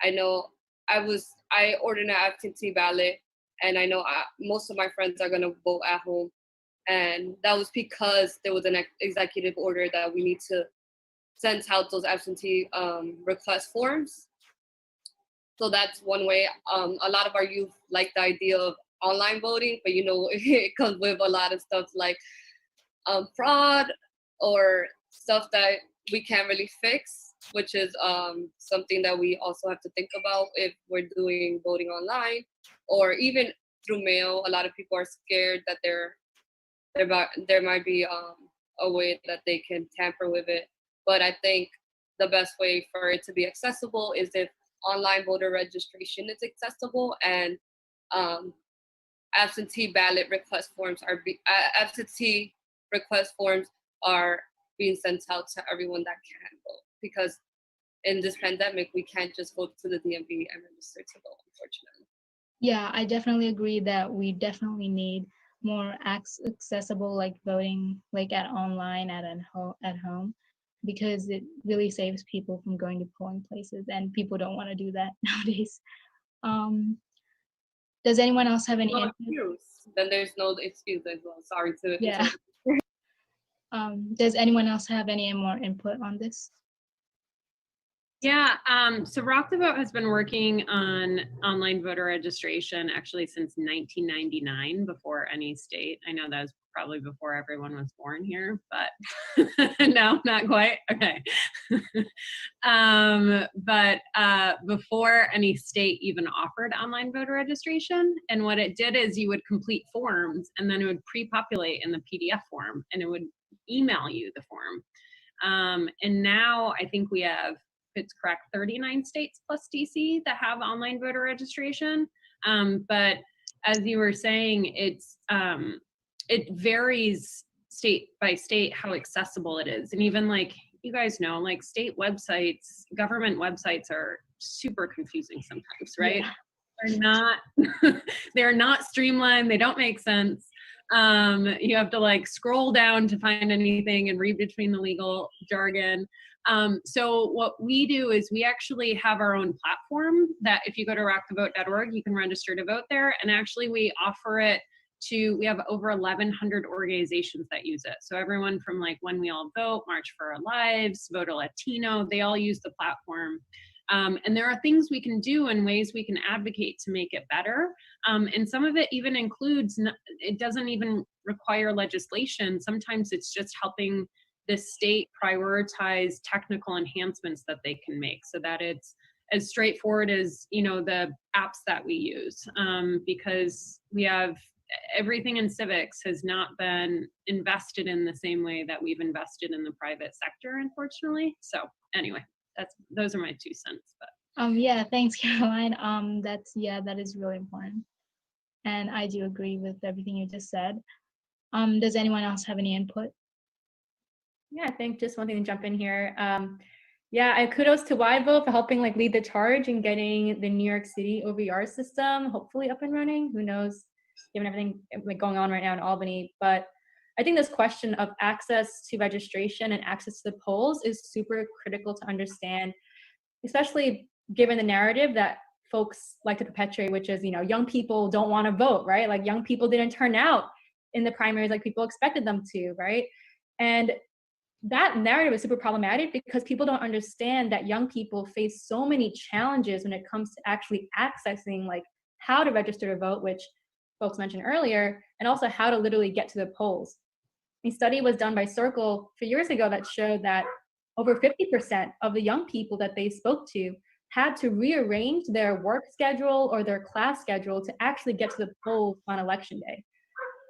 I know I ordered an absentee ballot, and I know most of my friends are gonna vote at home. And that was because there was an executive order that we need to send out those absentee request forms. So that's one way. A lot of our youth like the idea of online voting, but it comes with a lot of stuff like fraud or stuff that we can't really fix, which is something that we also have to think about if we're doing voting online or even through mail. A lot of people are scared that there might be a way that they can tamper with it. But I think the best way for it to be accessible is if online voter registration is accessible and absentee ballot request forms are being sent out to everyone that can vote. Because in this pandemic, we can't just go to the DMV and register to vote, unfortunately. Yeah, I definitely agree that we definitely need more accessible like voting like at online at home, because it really saves people from going to polling places, and people don't want to do that nowadays. Does anyone else have any input? Then there's no excuse as well. Sorry to yeah. Does anyone else have any more input on this? Yeah, so Rock the Vote has been working on online voter registration actually since 1999, before any state. I know that was probably before everyone was born here, but no, not quite. Okay. But before any state even offered online voter registration, and what it did is you would complete forms and then it would pre-populate in the PDF form and it would email you the form. And now I think we have, if it's correct, 39 states plus DC that have online voter registration. But as you were saying, it varies state by state how accessible it is. And even like, you guys know, like state websites, government websites are super confusing sometimes, right? Yeah. They're not streamlined, they don't make sense. You have to like scroll down to find anything and read between the legal jargon. So what we do is we actually have our own platform that if you go to rockthevote.org, you can register to vote there. And actually we offer it we have over 1,100 organizations that use it. So everyone from like When We All Vote, March for Our Lives, Vote a Latino, they all use the platform. And there are things we can do and ways we can advocate to make it better. And some of it even includes, it doesn't even require legislation. Sometimes it's just helping the state prioritize technical enhancements that they can make so that it's as straightforward as, you know, the apps that we use, because we have everything in civics has not been invested in the same way that we've invested in the private sector, unfortunately. So anyway, those are my 2 cents. But yeah, thanks, Caroline. That is really important, and I do agree with everything you just said. Does anyone else have any input? Yeah, I think just one thing to jump in here. Yeah, kudos to YVO for helping like lead the charge in getting the New York City OVR system hopefully up and running. Who knows, given everything like going on right now in Albany. But I think this question of access to registration and access to the polls is super critical to understand, especially given the narrative that folks like to perpetuate, which is, you know, young people don't want to vote, right? Like young people didn't turn out in the primaries like people expected them to, right? And that narrative is super problematic because people don't understand that young people face so many challenges when it comes to actually accessing like how to register to vote, which folks mentioned earlier, and also how to literally get to the polls. A study was done by Circle a few years ago that showed that over 50% of the young people that they spoke to had to rearrange their work schedule or their class schedule to actually get to the polls on election day.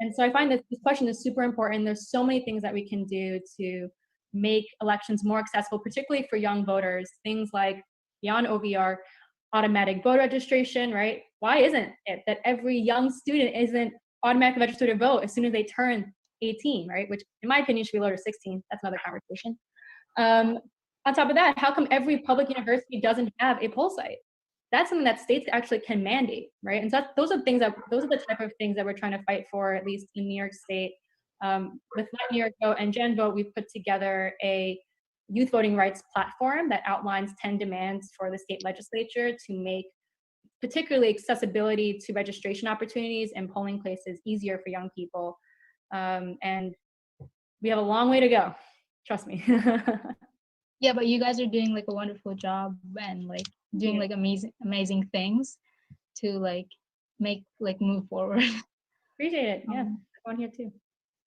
And so I find that this question is super important. There's so many things that we can do to make elections more accessible, particularly for young voters. Things like beyond OVR, automatic voter registration, right? Why isn't it that every young student isn't automatically registered to vote as soon as they turn 18, right? Which in my opinion should be lower to 16. That's another conversation. On top of that, how come every public university doesn't have a poll site? That's something that states actually can mandate, right? And so those are the type of things that we're trying to fight for, at least in New York State. With Let New York Vote and Gen Vote, we've put together a youth voting rights platform that outlines 10 demands for the state legislature to make particularly accessibility to registration opportunities and polling places easier for young people. And we have a long way to go, trust me. Yeah, but you guys are doing like a wonderful job and like doing like amazing things to like make like move forward. Appreciate it. Yeah, I'm on here too.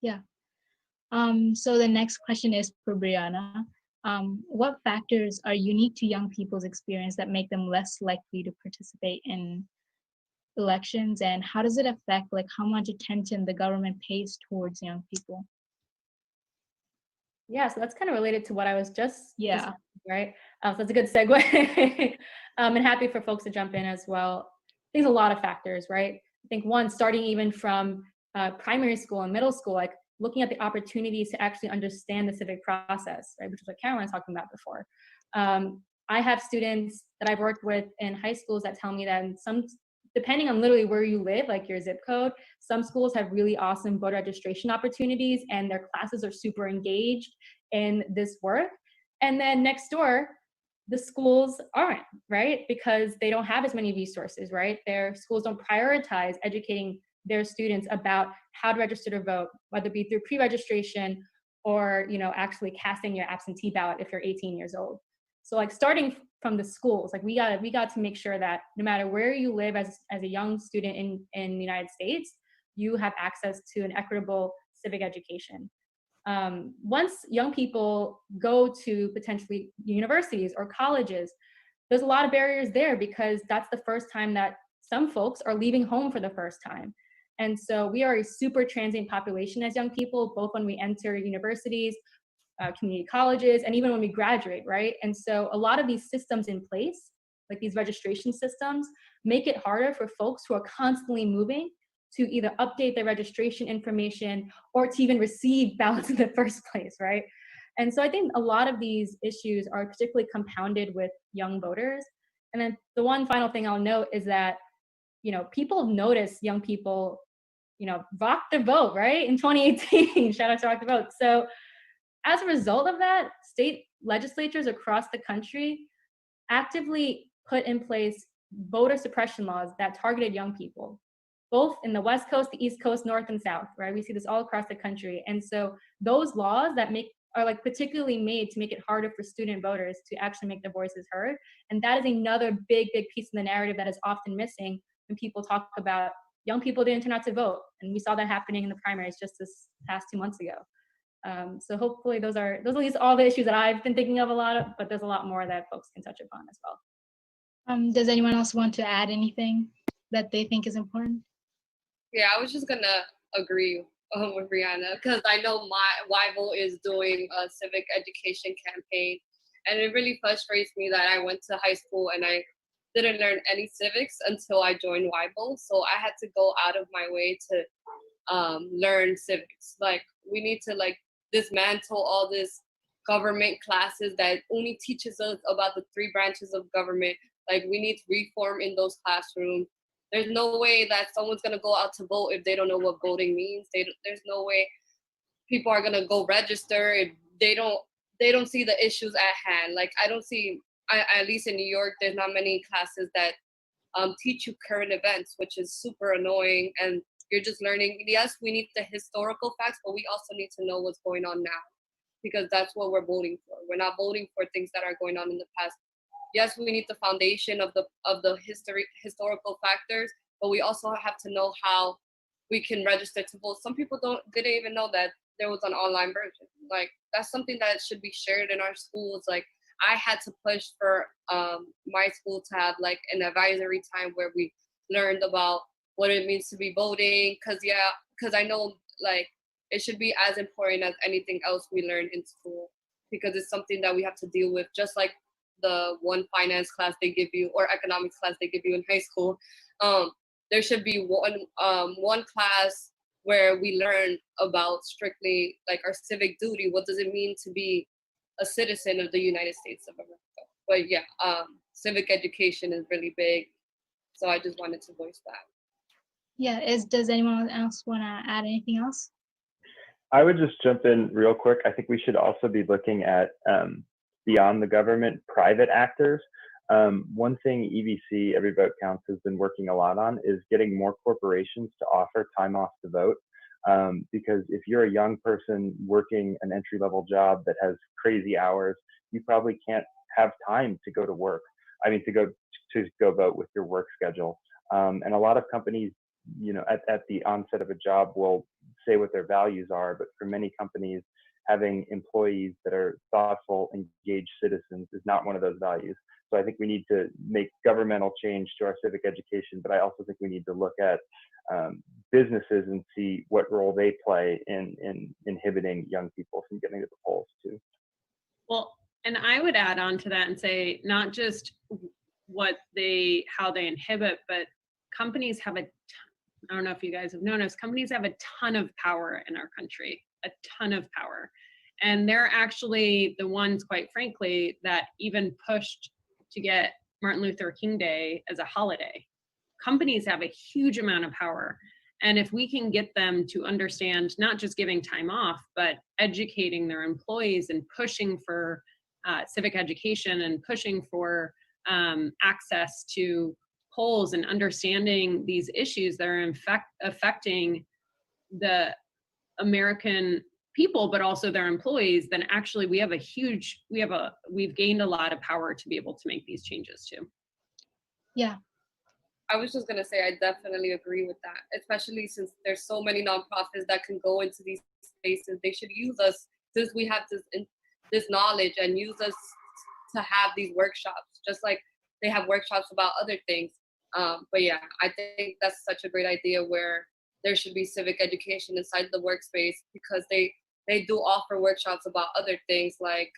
Yeah. So the next question is for Brianna. What factors are unique to young people's experience that make them less likely to participate in elections, and how does it affect like how much attention the government pays towards young people? Yeah, so that's kind of related to what I was just right? So that's a good segue. And happy for folks to jump in as well. There's a lot of factors, right? I think one, starting even from primary school and middle school, like looking at the opportunities to actually understand the civic process, right? Which is what Caroline was talking about before. I have students that I've worked with in high schools that tell me that in some, depending on literally where you live, like your zip code, some schools have really awesome voter registration opportunities and their classes are super engaged in this work. And then next door, the schools aren't, right? Because they don't have as many resources, right? Their schools don't prioritize educating their students about how to register to vote, whether it be through pre-registration or, you know, actually casting your absentee ballot if you're 18 years old. So like starting from the schools, like we got to make sure that no matter where you live as a young student in the United States, you have access to an equitable civic education. Once young people go to potentially universities or colleges, there's a lot of barriers there because that's the first time that some folks are leaving home for the first time. And so we are a super transient population as young people, both when we enter universities, community colleges, and even when we graduate, right? And so a lot of these systems in place, like these registration systems, make it harder for folks who are constantly moving to either update their registration information or to even receive ballots in the first place, right? And so I think a lot of these issues are particularly compounded with young voters. And then the one final thing I'll note is that, you know, people notice young people, you know, rock the vote, right? In 2018, shout out to Rock the Vote. So as a result of that, state legislatures across the country actively put in place voter suppression laws that targeted young people, both in the West Coast, the East Coast, North and South, right? We see this all across the country. And so those laws that make are like particularly made to make it harder for student voters to actually make their voices heard. And that is another big piece of the narrative that is often missing when people talk about young people didn't turn out to vote. And we saw that happening in the primaries just this past 2 months ago. So hopefully those are at least all the issues that I've been thinking of a lot of, but there's a lot more that folks can touch upon as well. Does anyone else want to add anything that they think is important? Yeah, I was just gonna agree with Brianna, because I know YVO is doing a civic education campaign, and it really frustrates me that I went to high school and I didn't learn any civics until I joined YVO. So I had to go out of my way to learn civics. Like, we need to like dismantle all this government classes that only teaches us about the 3 branches of government. Like, we need reform in those classrooms. There's no way that someone's gonna go out to vote if they don't know what voting means. There's no way people are gonna go register if they don't see the issues at hand. Like, I don't see, at least in New York, there's not many classes that teach you current events, which is super annoying. And you're just learning, yes, we need the historical facts, but we also need to know what's going on now, because that's what we're voting for. We're not voting for things that are going on in the past. Yes, we need the foundation of the historical factors, but we also have to know how we can register to vote. Some people didn't even know that there was an online version. Like, that's something that should be shared in our schools. Like, I had to push for my school to have like an advisory time where we learned about what it means to be voting. Because I know like it should be as important as anything else we learn in school, because it's something that we have to deal with, just like the one finance class they give you or economics class they give you in high school. There should be one class where we learn about strictly like our civic duty. What does it mean to be a citizen of the United States of America? But yeah, civic education is really big. So I just wanted to voice that. Yeah, does anyone else want to add anything else? I would just jump in real quick. I think we should also be looking at beyond the government, private actors. One thing EVC, Every Vote Counts, has been working a lot on is getting more corporations to offer time off to vote. Because if you're a young person working an entry-level job that has crazy hours, you probably can't have time to go to work. I mean, to go vote with your work schedule. And a lot of companies, you know, at the onset of a job will say what their values are, but for many companies, having employees that are thoughtful, engaged citizens is not one of those values. So I think we need to make governmental change to our civic education, but I also think we need to look at businesses and see what role they play in inhibiting young people from getting to the polls too. Well, and I would add on to that and say not just how they inhibit, but companies have I don't know if you guys have noticed, companies have a ton of power in our country, a ton of power. And they're actually the ones, quite frankly, that even pushed to get Martin Luther King Day as a holiday. Companies have a huge amount of power. And if we can get them to understand not just giving time off, but educating their employees and pushing for civic education and pushing for access to polls and understanding these issues that are affecting the American people, but also their employees, then actually we've gained a lot of power to be able to make these changes too. Yeah. I was just gonna say I definitely agree with that, especially since there's so many nonprofits that can go into these spaces. They should use us, since we have this knowledge, and use us to have these workshops, just like they have workshops about other things. But yeah, I think that's such a great idea where there should be civic education inside the workspace, because they do offer workshops about other things like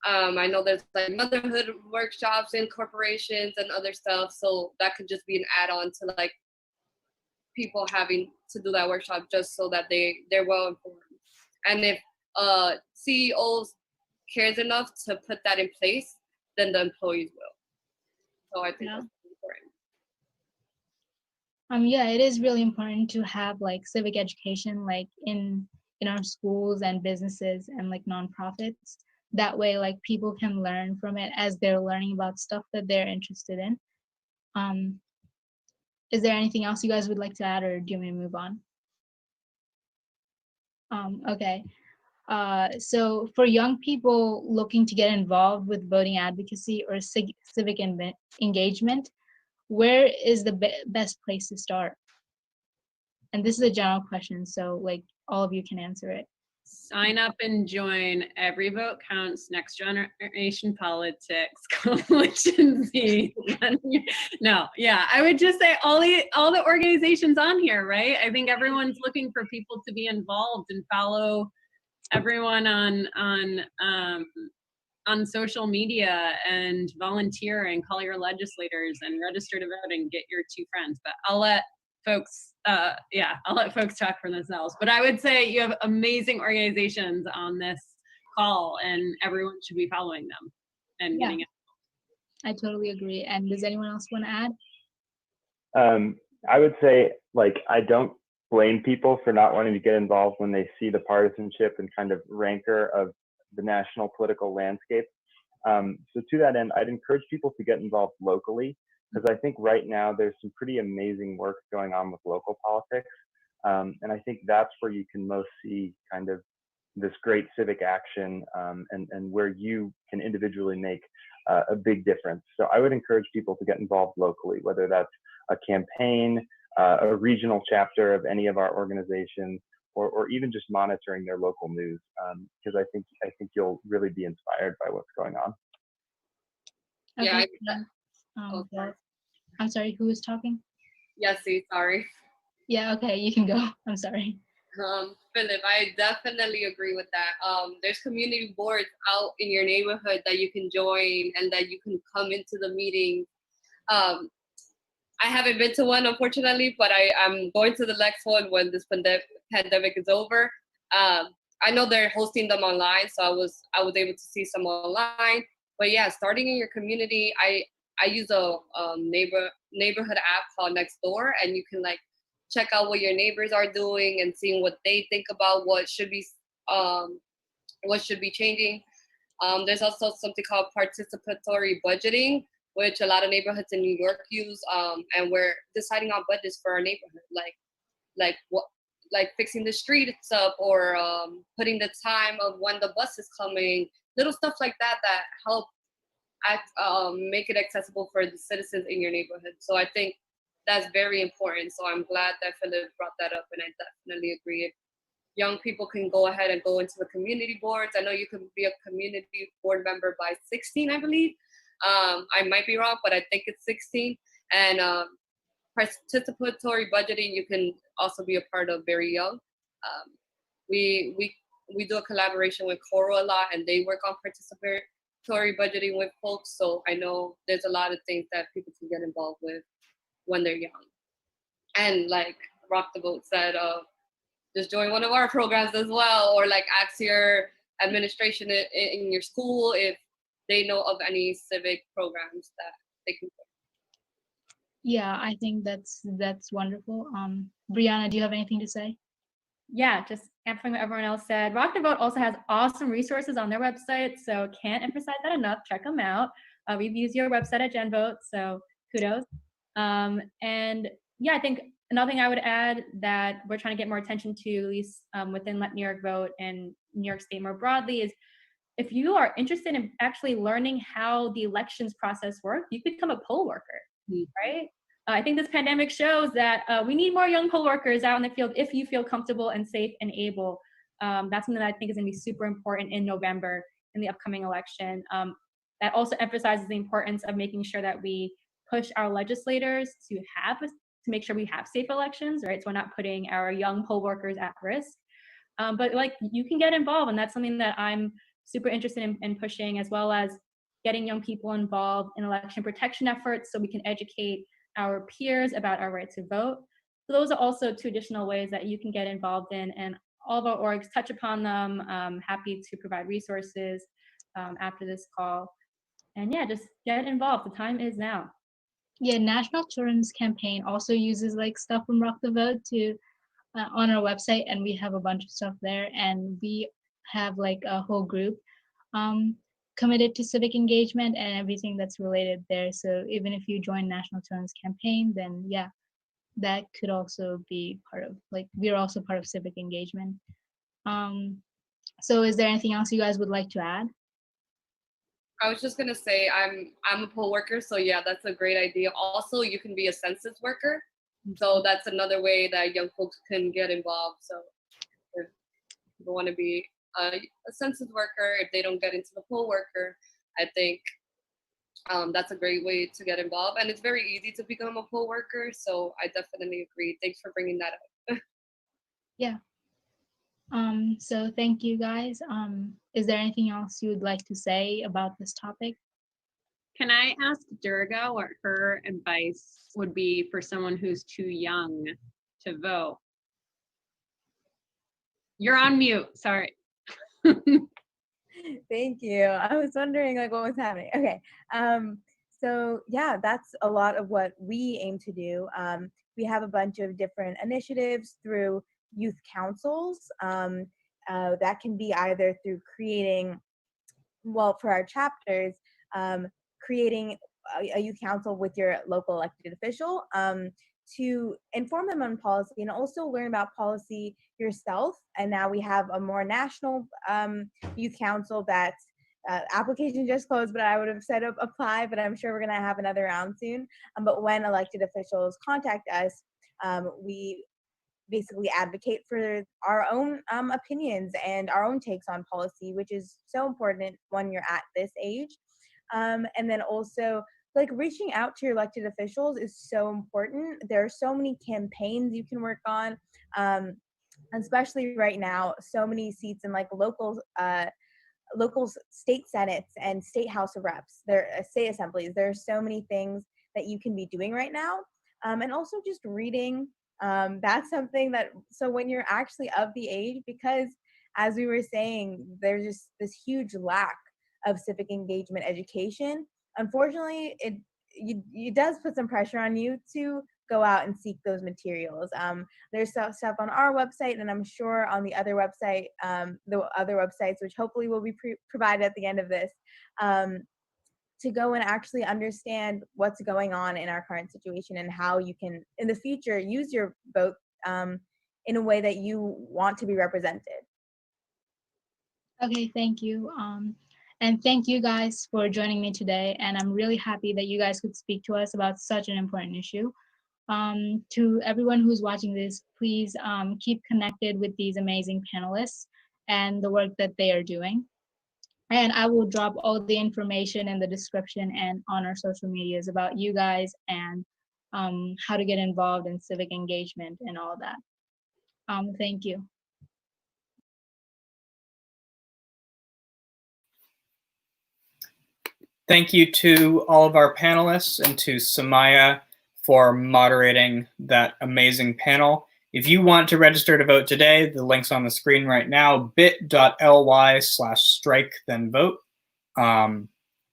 I know there's like motherhood workshops in corporations and other stuff, so that could just be an add-on to like people having to do that workshop just so that they're well informed. And if CEOs cares enough to put that in place, then the employees will. So I think that's important. Yeah, it is really important to have like civic education like in our schools and businesses and like nonprofits. That way like people can learn from it as they're learning about stuff that they're interested in. Is there anything else you guys would like to add, or do you want me to move on? Okay. So for young people looking to get involved with voting advocacy or civic engagement, where is the best place to start? And this is a general question, so like all of you can answer it. Sign up and join Every Vote Counts, Next Generation Politics, Coalition Z. No, yeah, I would just say all the organizations on here, right? I think everyone's looking for people to be involved and follow everyone on social media and volunteer and call your legislators and register to vote and get your 2 friends. But I'll let folks talk for themselves. But I would say you have amazing organizations on this call and everyone should be following them and getting it. I totally agree. And does anyone else want to add? I would say, like, I don't blame people for not wanting to get involved when they see the partisanship and kind of rancor of the national political landscape. So to that end, I'd encourage people to get involved locally, because I think right now there's some pretty amazing work going on with local politics. And I think that's where you can most see kind of this great civic action and where you can individually make a big difference. So I would encourage people to get involved locally, whether that's a campaign, a regional chapter of any of our organizations, or even just monitoring their local news, because I think you'll really be inspired by what's going on. Yeah. I'm sorry, who was talking? Yessie, sorry. Yeah, okay, you can go. I'm sorry. Philip, I definitely agree with that. There's community boards out in your neighborhood that you can join and that you can come into the meeting. I haven't been to one, unfortunately, but I'm going to the next one when this pandemic is over. I know they're hosting them online, so I was able to see some online. But yeah, starting in your community, I use a neighborhood app called Nextdoor, and you can like check out what your neighbors are doing and seeing what they think about what should be changing. There's also something called participatory budgeting, which a lot of neighborhoods in New York use, and we're deciding on budgets for our neighborhood, like fixing the streets up or putting the time of when the bus is coming, little stuff like that help make it accessible for the citizens in your neighborhood. So I think that's very important. So I'm glad that Philip brought that up, and I definitely agree. If young people can go ahead and go into the community boards, I know you can be a community board member by 16, I believe. I might be wrong, but I think it's 16. And participatory budgeting, you can also be a part of very young. We do a collaboration with Coro a lot, and they work on participatory budgeting with folks. So I know there's a lot of things that people can get involved with when they're young. And like Rock the Vote said, just join one of our programs as well, or like ask your administration in your school if they know of any civic programs that they can join. Yeah, I think that's wonderful. Brianna, do you have anything to say? Yeah, just amplifying what everyone else said. Rock the Vote also has awesome resources on their website, so can't emphasize that enough. Check them out. We've used your website at GenVote, so kudos. And yeah, I think another thing I would add that we're trying to get more attention to, at least within Let New York Vote and New York State more broadly, is if you are interested in actually learning how the elections process works, you could become a poll worker, right? I think this pandemic shows that we need more young poll workers out in the field if you feel comfortable and safe and able. That's something that I think is going to be super important in November in the upcoming election. That also emphasizes the importance of making sure that we push our legislators to make sure we have safe elections, right? So we're not putting our young poll workers at risk. But like you can get involved, and that's something that I'm super interested in pushing, as well as getting young people involved in election protection efforts so we can educate our peers about our right to vote. So those are also 2 additional ways that you can get involved in, and all of our orgs touch upon them. Happy to provide resources after this call. And yeah, just get involved. The time is now. Yeah, National Children's Campaign also uses like stuff from Rock the Vote to on our website, and we have a bunch of stuff there, and we have like a whole group committed to civic engagement and everything that's related there. So even if you join National Children's Campaign, then yeah, that could also be part of, like, we're also part of civic engagement. So is there anything else you guys would like to add? I was just gonna say I'm a poll worker, so yeah, that's a great idea. Also, you can be a census worker, so that's another way that young folks can get involved. So if people want to be a census worker, if they don't get into the poll worker, I think that's a great way to get involved, and it's very easy to become a poll worker. So I definitely agree. Thanks for bringing that up. Yeah. So thank you guys. Is there anything else you would like to say about this topic? Can I ask Durga what her advice would be for someone who's too young to vote? You're on mute, sorry. Thank you. I was wondering like what was happening. Okay. So yeah, that's a lot of what we aim to do. We have a bunch of different initiatives through youth councils. That can be either through creating, well, for our chapters, creating a youth council with your local elected official to inform them on policy and also learn about policy yourself. And now we have a more national youth council that application just closed, but I would have said apply, but I'm sure we're going to have another round soon. But when elected officials contact us, we basically advocate for our own opinions and our own takes on policy, which is so important when you're at this age. And then also, like, reaching out to your elected officials is so important. There are so many campaigns you can work on, especially right now. So many seats in like local state senates and state house of reps, state assemblies. There are so many things that you can be doing right now, and also just reading. That's something that, so when you're actually of the age, because as we were saying, there's just this huge lack of civic engagement education. Unfortunately, it does put some pressure on you to go out and seek those materials. There's stuff on our website, and I'm sure on the other websites, which hopefully will be provided at the end of this, to go and actually understand what's going on in our current situation and how you can, in the future, use your vote in a way that you want to be represented. Okay, thank you. And thank you guys for joining me today. And I'm really happy that you guys could speak to us about such an important issue. To everyone who's watching this, please keep connected with these amazing panelists and the work that they are doing. And I will drop all the information in the description and on our social medias about you guys and how to get involved in civic engagement and all that. Thank you. Thank you to all of our panelists and to Samaya for moderating that amazing panel. If you want to register to vote today, the link's on the screen right now, bit.ly/strike then vote.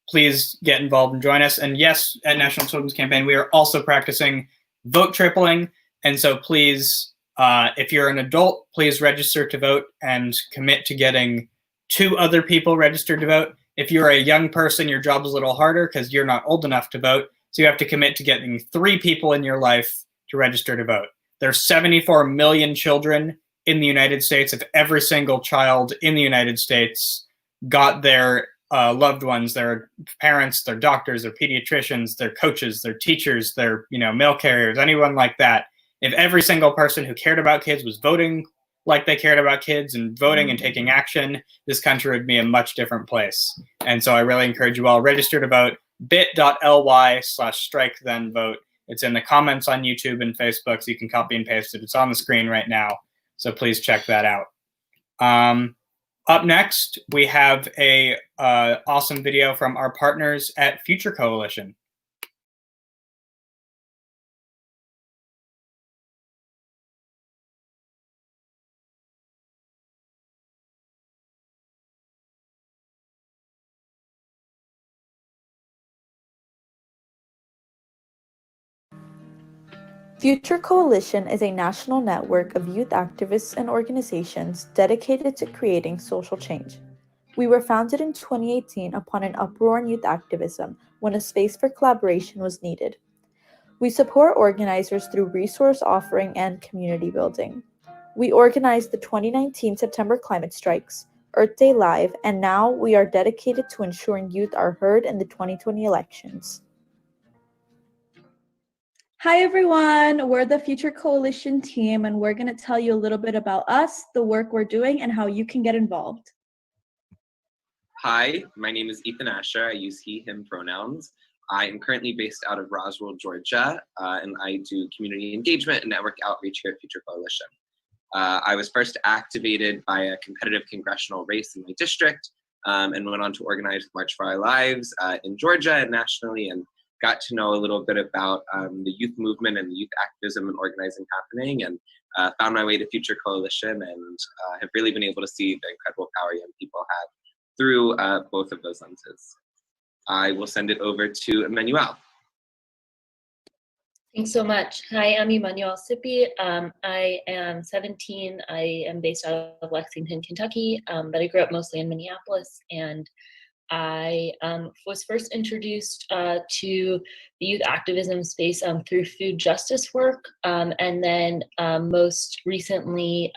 Please get involved and join us. And yes, at National Children's Campaign, we are also practicing vote tripling. And so please, if you're an adult, please register to vote and commit to getting 2 other people registered to vote. If you're a young person, your job's a little harder because you're not old enough to vote. So you have to commit to getting 3 people in your life to register to vote. There's 74 million children in the United States. If every single child in the United States got their loved ones, their parents, their doctors, their pediatricians, their coaches, their teachers, their mail carriers, anyone like that, if every single person who cared about kids was voting like they cared about kids and voting and taking action, this country would be a much different place. And so I really encourage you all, register to vote, bit.ly/strike then vote. It's in the comments on YouTube and Facebook, so you can copy and paste it. It's on the screen right now, so please check that out. Up next, we have a awesome video from our partners at Future Coalition. Future Coalition is a national network of youth activists and organizations dedicated to creating social change. We were founded in 2018 upon an uproar in youth activism when a space for collaboration was needed. We support organizers through resource offering and community building. We organized the 2019 September climate strikes, Earth Day Live, and now we are dedicated to ensuring youth are heard in the 2020 elections. Hi everyone, we're the Future Coalition team, and we're going to tell you a little bit about us, the work we're doing, and how you can get involved. Hi, my name is Ethan Asher. I use he, him pronouns. I am currently based out of Roswell, Georgia, and I do community engagement and network outreach here at Future Coalition. I was first activated by a competitive congressional race in my district, and went on to organize March for Our Lives in Georgia and nationally, and got to know a little bit about the youth movement and the youth activism and organizing happening, and found my way to Future Coalition, and have really been able to see the incredible power young people have through both of those lenses. I will send it over to Emmanuel. Thanks so much. Hi, I'm Emmanuel Sippy. I am 17. I am based out of Lexington, Kentucky, but I grew up mostly in Minneapolis, and I was first introduced to the youth activism space through food justice work, and then most recently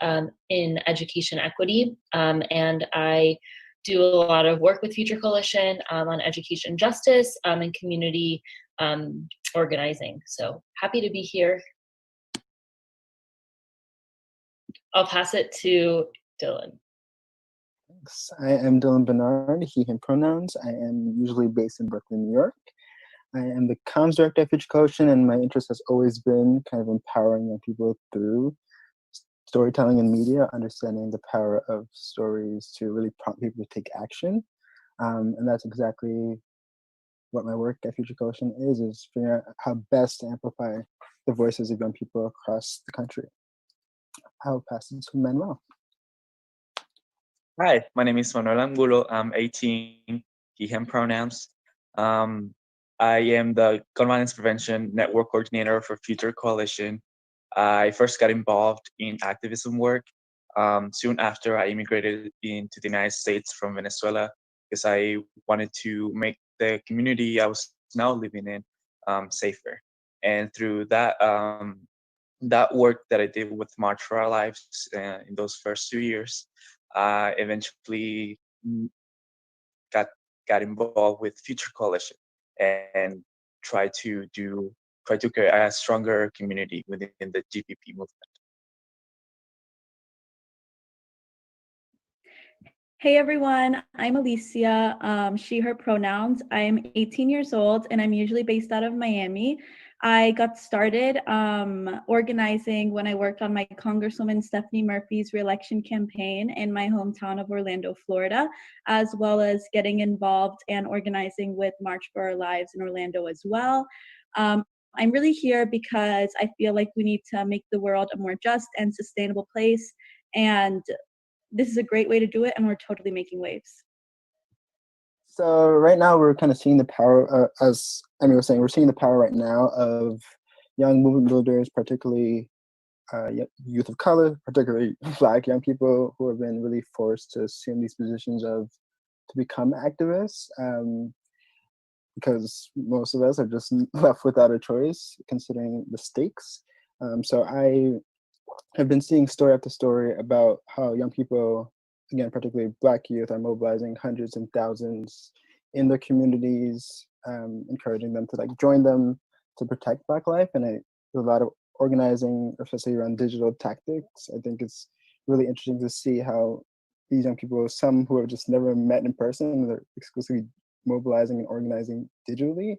in education equity. And I do a lot of work with Future Coalition on education justice and community organizing. So happy to be here. I'll pass it to Dylan. Thanks. I am Dylan Bernard, he, him pronouns. I am usually based in Brooklyn, New York. I am the comms director at Future Coalition, and my interest has always been kind of empowering young people through storytelling and media, understanding the power of stories to really prompt people to take action. And that's exactly what my work at Future Coalition is figuring out how best to amplify the voices of young people across the country. I'll pass it to Manuel. Hi, my name is Manuel Angulo. I'm 18, he, him pronouns. I am the gun violence prevention network coordinator for Future Coalition. I first got involved in activism work soon after I immigrated into the United States from Venezuela, because I wanted to make the community I was now living in safer. And through that, that work that I did with March for Our Lives in those first 2 years, eventually got involved with Future Coalition and tried to create a stronger community within the GPP movement. Hey everyone, I'm Alicia, she, her pronouns. I'm 18 years old and I'm usually based out of Miami. I got started organizing when I worked on my Congresswoman Stephanie Murphy's reelection campaign in my hometown of Orlando, Florida, as well as getting involved and organizing with March for Our Lives in Orlando as well. I'm really here because I feel like we need to make the world a more just and sustainable place, and this is a great way to do it, and we're totally making waves. So right now we're kind of seeing the power, as Emmy was saying, we're seeing the power right now of young movement builders, particularly youth of color, particularly Black young people who have been really forced to assume these positions to become activists, because most of us are just left without a choice considering the stakes. So I have been seeing story after story about how young people, again, particularly Black youth, are mobilizing hundreds and thousands in their communities, encouraging them to join them to protect Black life. And there's a lot of organizing, especially around digital tactics. I think it's really interesting to see how these young people, some who have just never met in person, they're exclusively mobilizing and organizing digitally,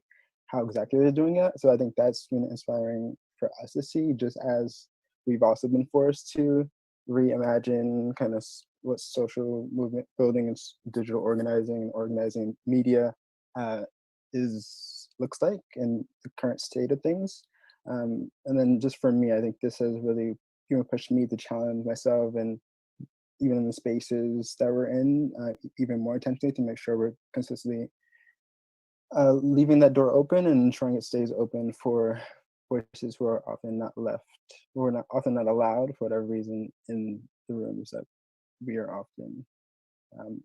how exactly they're doing it. So I think that's been inspiring for us to see, just as we've also been forced to reimagine kind of what social movement building and digital organizing and organizing media looks like in the current state of things. And then just for me, I think this has really pushed me to challenge myself, and even in the spaces that we're in, even more intentionally, to make sure we're consistently leaving that door open and ensuring it stays open for voices who are often not left, who are often not allowed for whatever reason in the rooms that we are often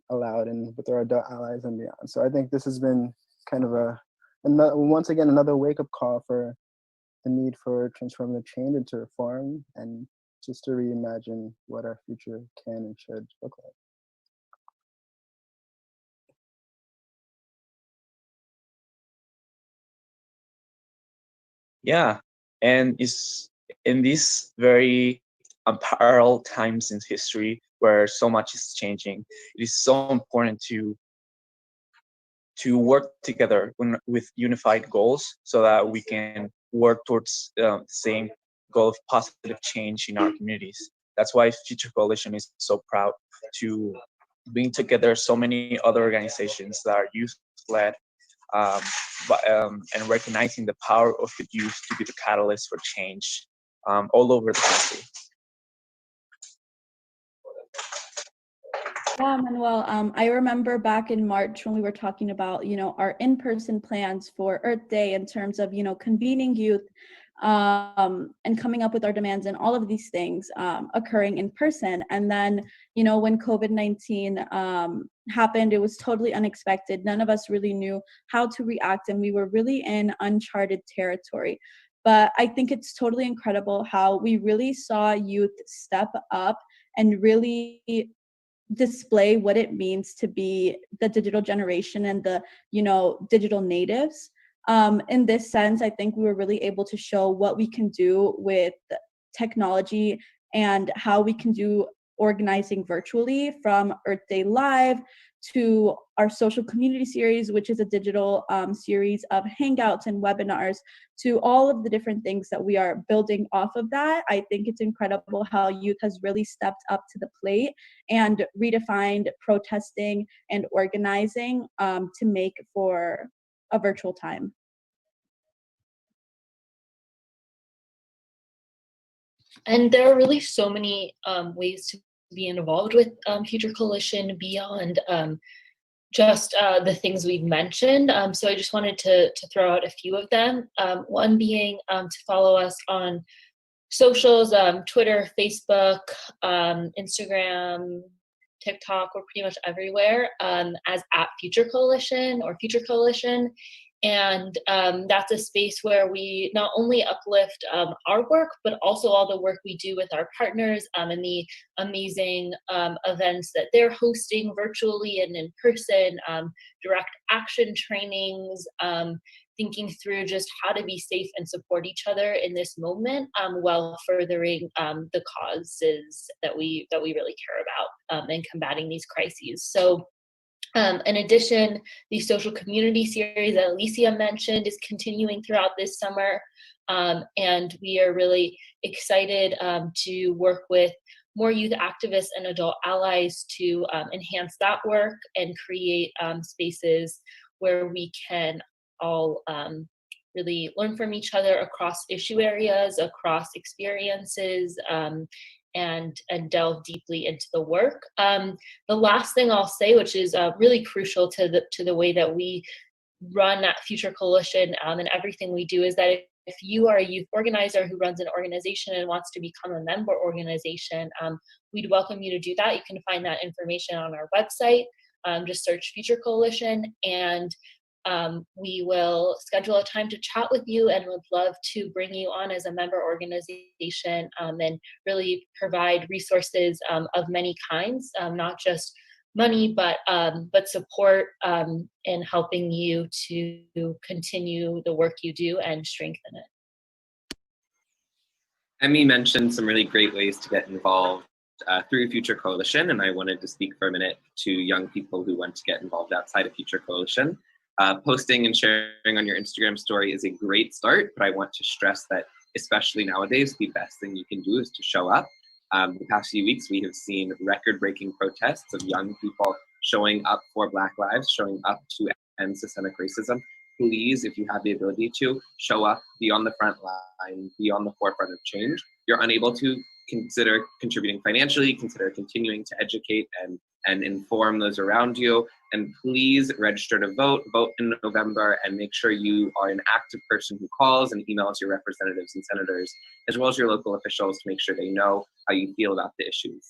allowed in with our adult allies and beyond. So I think this has been kind of once again another wake-up call for the need for transformative change and to reform, and just to reimagine what our future can and should look like. Yeah, and it's in these very unparalleled times in history where so much is changing, it is so important to work together with unified goals so that we can work towards the same goal of positive change in our communities. That's why Future Coalition is so proud to bring together so many other organizations that are youth-led, um, and recognizing the power of the youth to be the catalyst for change all over the country. Yeah, Manuel, I remember back in March when we were talking about, our in-person plans for Earth Day in terms of, convening youth and coming up with our demands and all of these things occurring in person. And then, when COVID-19 happened, it was totally unexpected. None of us really knew how to react, and we were really in uncharted territory. But I think it's totally incredible how we really saw youth step up and really display what it means to be the digital generation and the digital natives. In this sense, I think we were really able to show what we can do with technology and how we can do organizing virtually, from Earth Day Live to our social community series, which is a digital series of hangouts and webinars, to all of the different things that we are building off of that. I think it's incredible how youth has really stepped up to the plate and redefined protesting and organizing to make for a virtual time. And there are really so many ways to be involved with Future Coalition beyond just the things we've mentioned. So I just wanted to throw out a few of them. One being to follow us on socials, Twitter, Facebook, Instagram, TikTok. We're pretty much everywhere as @Future Coalition or Future Coalition. And that's a space where we not only uplift our work, but also all the work we do with our partners and the amazing events that they're hosting virtually and in person, direct action trainings, thinking through just how to be safe and support each other in this moment while furthering the causes that we really care about and combating these crises. So in addition, the social community series that Alicia mentioned is continuing throughout this summer. And we are really excited to work with more youth activists and adult allies to enhance that work and create spaces where we can all really learn from each other across issue areas, across experiences, and delve deeply into the work. The last thing I'll say, which is really crucial to the way that we run at Future Coalition and everything we do, is that if you are a youth organizer who runs an organization and wants to become a member organization, we'd welcome you to do that. You can find that information on our website. Just search Future Coalition, and we will schedule a time to chat with you, and would love to bring you on as a member organization and really provide resources of many kinds, not just money, but support in helping you to continue the work you do and strengthen it. Emmy mentioned some really great ways to get involved through Future Coalition, and I wanted to speak for a minute to young people who want to get involved outside of Future Coalition. Posting and sharing on your Instagram story is a great start, but I want to stress that, especially nowadays, the best thing you can do is to show up. The past few weeks, we have seen record-breaking protests of young people showing up for Black lives, showing up to end systemic racism. Please, if you have the ability to, show up, be on the front line, be on the forefront of change. You're unable to, consider contributing financially, consider continuing to educate and inform those around you. And please register to vote in November, and make sure you are an active person who calls and emails your representatives and senators, as well as your local officials, to make sure they know how you feel about the issues.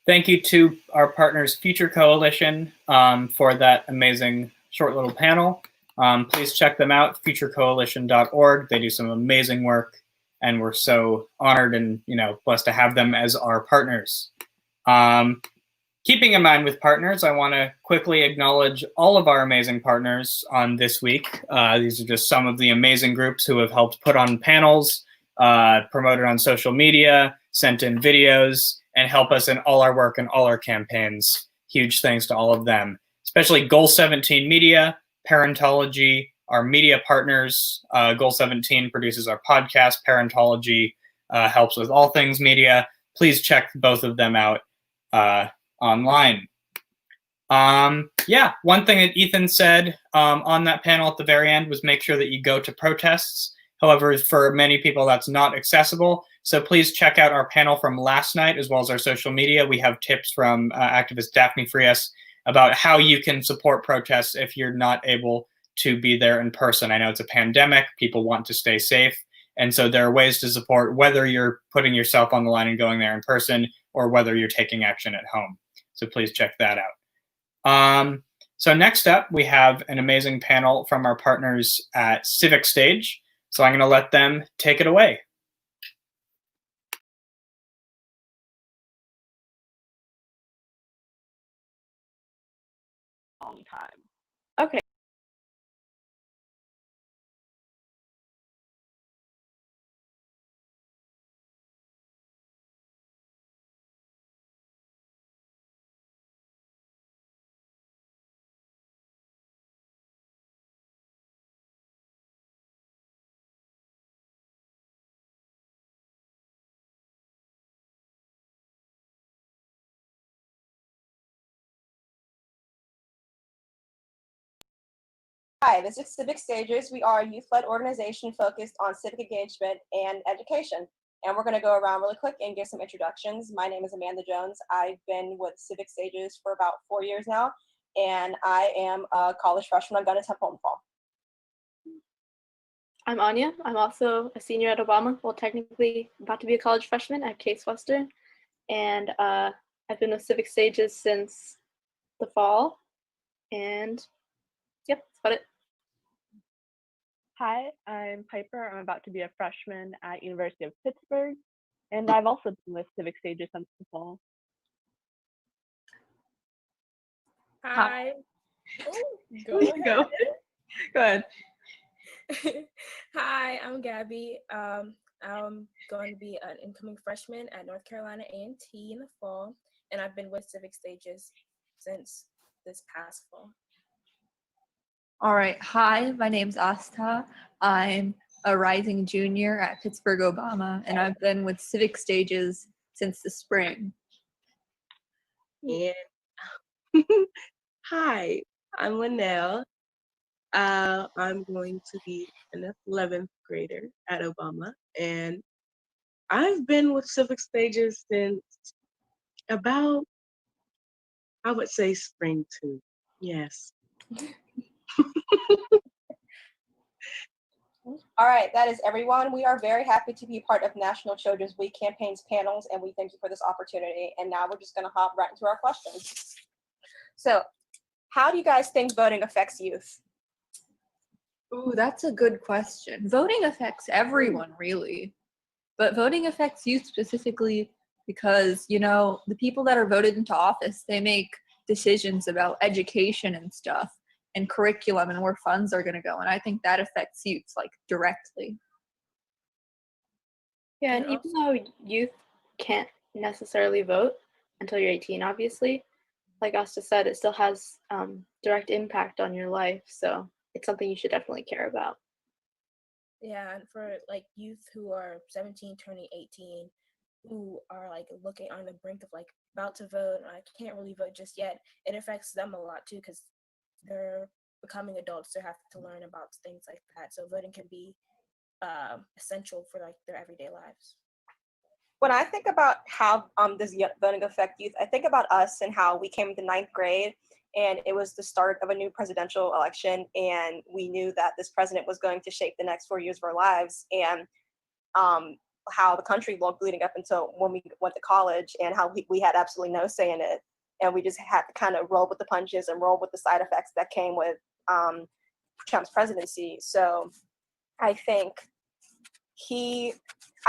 Thank you to our partners, Future Coalition, for that amazing short little panel. Please check them out, futurecoalition.org. They do some amazing work, and we're so honored and blessed to have them as our partners. Keeping in mind with partners, I want to quickly acknowledge all of our amazing partners on this week. These are just some of the amazing groups who have helped put on panels, promoted on social media, sent in videos, and help us in all our work and all our campaigns. Huge thanks to all of them, especially Goal 17 Media, Parentology, our media partners. Goal 17 produces our podcast. Parentology helps with all things media. Please check both of them out online. Yeah, one thing that Ethan said on that panel at the very end was make sure that you go to protests. However, for many people, that's not accessible. So please check out our panel from last night, as well as our social media. We have tips from activist Daphne Frias about how you can support protests if you're not able to be there in person. I know it's a pandemic. People want to stay safe. And so there are ways to support, whether you're putting yourself on the line and going there in person or whether you're taking action at home. So please check that out. So next up, we have an amazing panel from our partners at Civic Stage. So I'm going to let them take it away. Long time. Okay. Hi, this is Civic Stages. We are a youth-led organization focused on civic engagement and education. And we're going to go around really quick and give some introductions. My name is Amanda Jones. I've been with Civic Stages for about 4 years now, and I am a college freshman. I'm going to Temple in the fall. I'm Anya. I'm also a senior at Obama. Well, technically about to be a college freshman at Case Western. And I've been with Civic Stages since the fall. And yep, that's about it. Hi, I'm Piper. I'm about to be a freshman at University of Pittsburgh, and I've also been with Civic Stages since the fall. Hi. Go ahead. Hi, I'm Gabby. I'm going to be an incoming freshman at North Carolina A&T in the fall, and I've been with Civic Stages since this past fall. All right. Hi, my name's Asta. I'm a rising junior at Pittsburgh Obama, and I've been with Civic Stages since the spring. And hi, I'm Linnell. I'm going to be an 11th grader at Obama, and I've been with Civic Stages since about, I would say, spring too. Yes. All right, that is everyone. We are very happy to be a part of National Children's Week campaigns panels, and we thank you for this opportunity. And now we're just going to hop right into our questions. So, how do you guys think voting affects youth? Ooh, that's a good question. Voting affects everyone, really. But voting affects youth specifically because, the people that are voted into office, they make decisions about education and stuff, and curriculum and where funds are going to go. And I think that affects youth, directly. Yeah, and even though youth can't necessarily vote until you're 18, obviously, like Asta said, it still has direct impact on your life. So it's something you should definitely care about. Yeah, and for youth who are 17 turning 18, who are looking on the brink of about to vote, I can't really vote just yet, it affects them a lot too, because they're becoming adults. They have to learn about things like that. So voting can be essential for their everyday lives. When I think about how does voting affect youth, I think about us and how we came into 9th grade, and it was the start of a new presidential election, and we knew that this president was going to shape the next 4 years of our lives. And how the country looked leading up until when we went to college, and how we had absolutely no say in it. And we just had to kind of roll with the punches and roll with the side effects that came with Trump's presidency. So I think I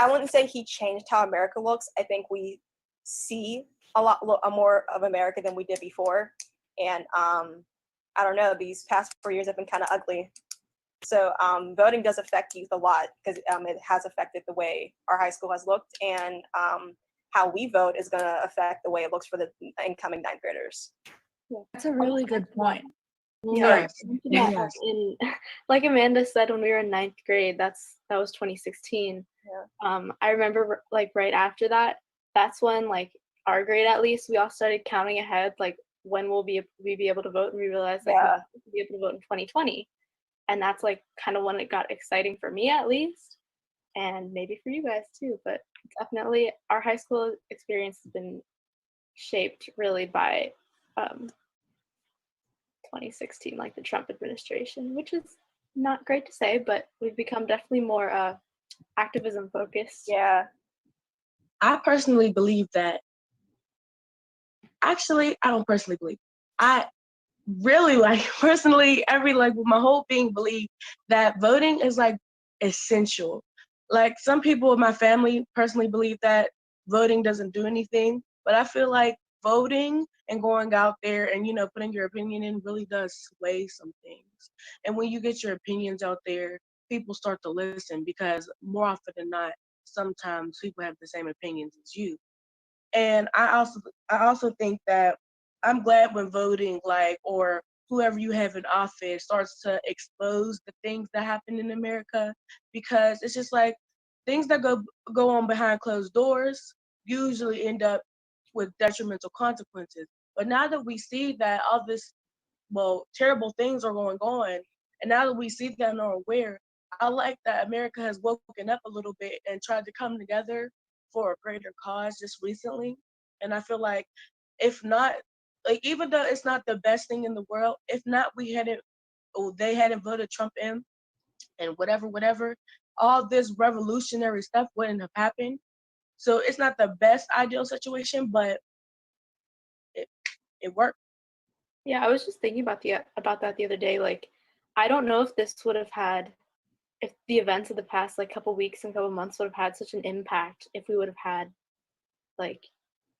wouldn't say he changed how America looks. I think we see a lot more of America than we did before. And I don't know, these past 4 years have been kind of ugly. So voting does affect youth a lot, because it has affected the way our high school has looked, and how we vote is going to affect the way it looks for the incoming ninth graders. That's a really good point. Yeah, Yes. like Amanda said, when we were in ninth grade, that was 2016. Yeah. I remember like right after that, that's when like our grade, at least, we all started counting ahead, like when will we be able to vote, and we realized like we'll be able to vote in 2020, and that's like kind of when it got exciting for me, at least, and maybe for you guys too. But definitely, our high school experience has been shaped really by 2016, like the Trump administration, which is not great to say, but we've become definitely more activism focused. Yeah. I personally believe that. Actually, I don't personally believe. I really personally, my whole being believe that voting is like essential. Like some people in my family personally believe that voting doesn't do anything, but I feel like voting and going out there and, putting your opinion in really does sway some things. And when you get your opinions out there, people start to listen, because more often than not, sometimes people have the same opinions as you. And I also think that I'm glad when voting, or whoever you have in office starts to expose the things that happen in America, because it's just like things that go on behind closed doors usually end up with detrimental consequences. But now that we see that all this, terrible things are going on, and now that we see that and are aware, I like that America has woken up a little bit and tried to come together for a greater cause just recently. And I feel like if not, even though it's not the best thing in the world, if not they hadn't voted Trump in, and whatever, all this revolutionary stuff wouldn't have happened. So it's not the best ideal situation, but it worked. Yeah, I was just thinking about that the other day. Like, I don't know if if the events of the past like couple weeks and couple months would have had such an impact if we would have had like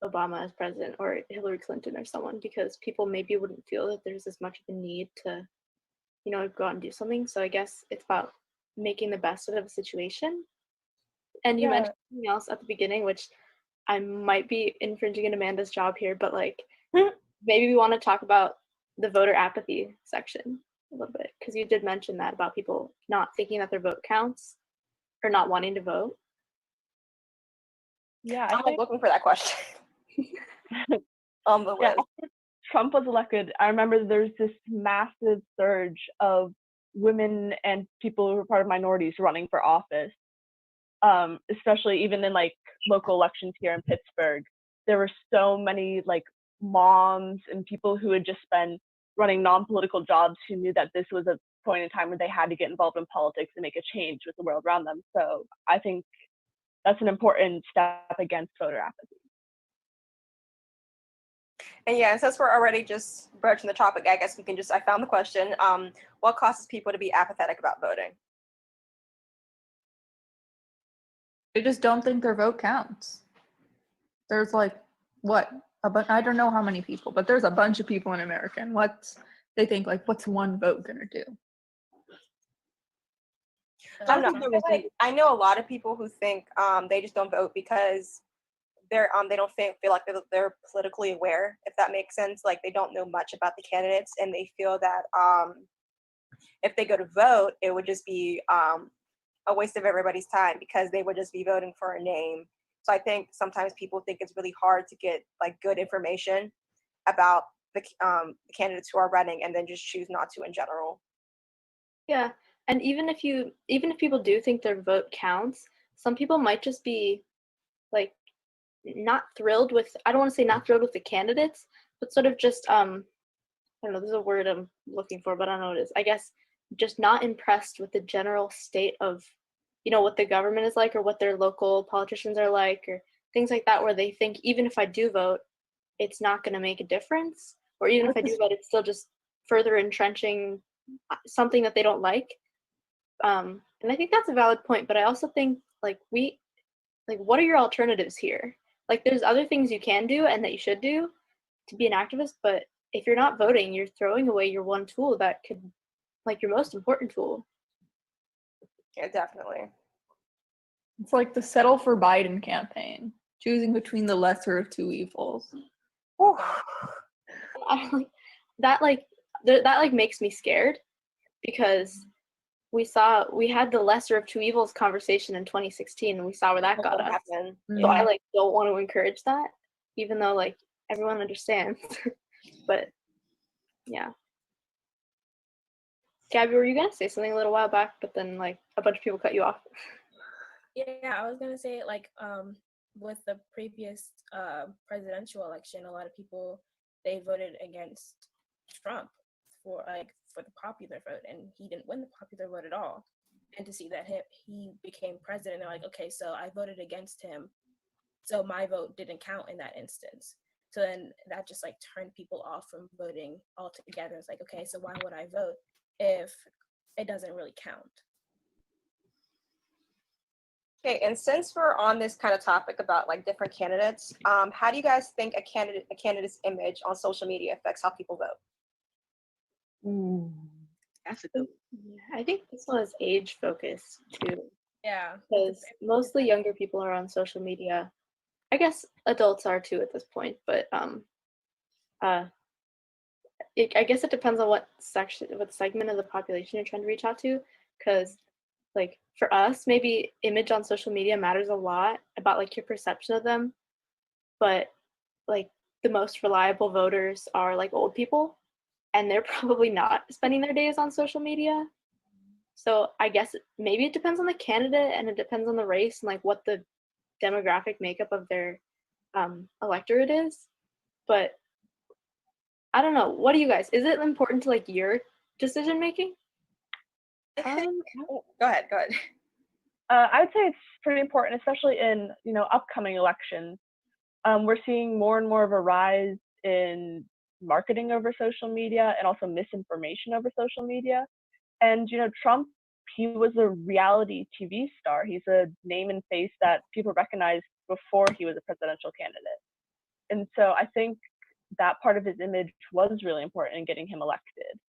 Obama as president or Hillary Clinton or someone, because people maybe wouldn't feel that there's as much of a need to, go out and do something. So I guess it's about making the best of a situation. And you mentioned something else at the beginning, which I might be infringing on Amanda's job here, but like maybe we want to talk about the voter apathy section a little bit, because you did mention that about people not thinking that their vote counts or not wanting to vote. Yeah, I'm looking for that question. On the list. After Trump was elected, I remember there's this massive surge of women and people who are part of minorities running for office. Especially even in like local elections here in Pittsburgh, there were so many like moms and people who had just been running non-political jobs who knew that this was a point in time where they had to get involved in politics and make a change with the world around them. So I think that's an important step against voter apathy. And yeah, since we're already just broaching the topic, I guess I found the question. What causes people to be apathetic about voting? They just don't think their vote counts. There's like, I don't know how many people, but there's a bunch of people in America, and they think like, what's one vote gonna do? I know a lot of people who think they just don't vote because they don't feel like they're politically aware, if that makes sense. Like they don't know much about the candidates, and they feel that if they go to vote, it would just be a waste of everybody's time, because they would just be voting for a name. So I think sometimes people think it's really hard to get like good information about the candidates who are running, and then just choose not to in general. Yeah, and even if people do think their vote counts, some people might just be like not thrilled with, I don't want to say not thrilled with the candidates, but sort of just I don't know, there's a word I'm looking for, but I don't know what it is. I guess just not impressed with the general state of what the government is like or what their local politicians are like or things like that, where they think even if I do vote, it's not going to make a difference, or even if I do vote, it's still just further entrenching something that they don't like. And I think that's a valid point, but I also think what are your alternatives here? Like, there's other things you can do and that you should do to be an activist, but if you're not voting, you're throwing away your one tool that could, your most important tool. Yeah, definitely. It's like the settle for Biden campaign, choosing between the lesser of two evils. That makes me scared, because we had the lesser of two evils conversation in 2016, and we saw where that got us. So I don't want to encourage that, even though everyone understands. But yeah. Gabby, were you gonna say something a little while back, but then a bunch of people cut you off? Yeah, I was gonna say with the previous presidential election, a lot of people, they voted against Trump for the popular vote, and he didn't win the popular vote at all. And to see that he became president, they're like, okay, so I voted against him, so my vote didn't count in that instance. So then that just turned people off from voting altogether. It's like, okay, so why would I vote if it doesn't really count? Okay, and since we're on this kind of topic about different candidates, how do you guys think a candidate's image on social media affects how people vote? That's a good one. Yeah, I think this one is age focused too. Yeah. Because mostly younger people are on social media. I guess adults are too at this point, but I guess it depends on what segment of the population you're trying to reach out to. Because for us, maybe image on social media matters a lot about your perception of them, but the most reliable voters are old people, and they're probably not spending their days on social media. So I guess maybe it depends on the candidate, and it depends on the race and what the demographic makeup of their electorate is. But I don't know. What do you guys? Is it important to your decision making? Go ahead. I'd say it's pretty important, especially in upcoming elections. We're seeing more and more of a rise in marketing over social media and also misinformation over social media. And Trump, he was a reality TV star. He's a name and face that people recognized before he was a presidential candidate. And so I think that part of his image was really important in getting him elected.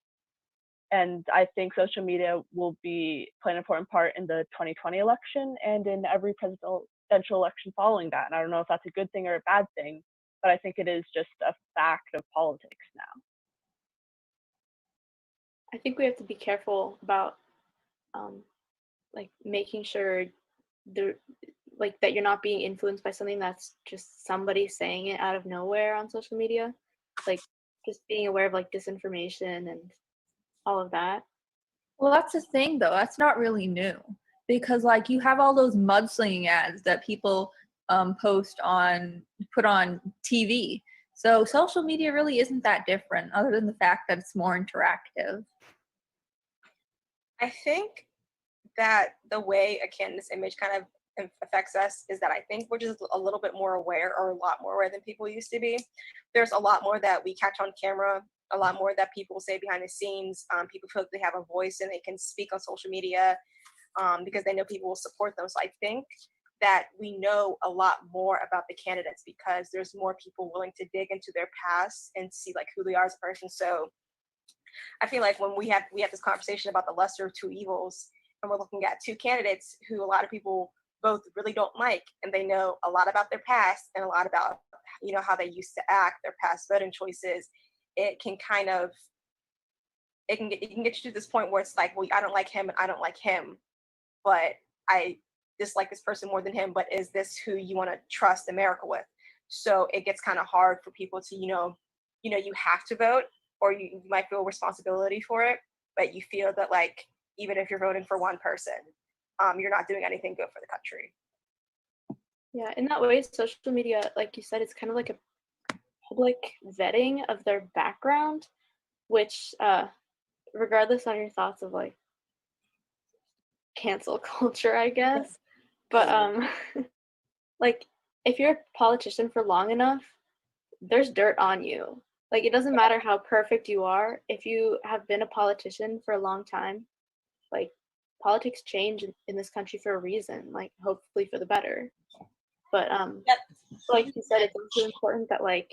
And I think social media will play an important part in the 2020 election and in every presidential election following that. And I don't know if that's a good thing or a bad thing, but I think it is just a fact of politics now. I think we have to be careful about making sure that you're not being influenced by something that's just somebody saying it out of nowhere on social media. Just being aware of disinformation and all of that. Well, that's the thing though. That's not really new, because you have all those mudslinging ads that people put on TV. So social media really isn't that different, other than the fact that it's more interactive. I think that the way a candidate's image kind of affects us is that I think we're just a little bit more aware, or a lot more aware than people used to be. There's a lot more that we catch on camera, a lot more that people say behind the scenes. People feel like they have a voice and they can speak on social media because they know people will support them. So I think that we know a lot more about the candidates because there's more people willing to dig into their past and see who they are as a person. So I feel like when we have this conversation about the lesser of two evils, and we're looking at two candidates who a lot of people both really don't like, and they know a lot about their past and a lot about how they used to act, their past voting choices, it can get you to this point where it's well, I don't like him and I don't like him, but I dislike this person more than him, but is this who you want to trust America with? So it gets kind of hard for people to you have to vote, or you might feel responsibility for it, but you feel that even if you're voting for one person, you're not doing anything good for the country. Yeah, in that way, social media, like you said, it's kind of like a public vetting of their background, which regardless on your thoughts of cancel culture, I guess. But like if you're a politician for long enough, there's dirt on you. Like it doesn't matter how perfect you are. If you have been a politician for a long time, like politics change in this country for a reason, like hopefully for the better. But like you said, it's also important that like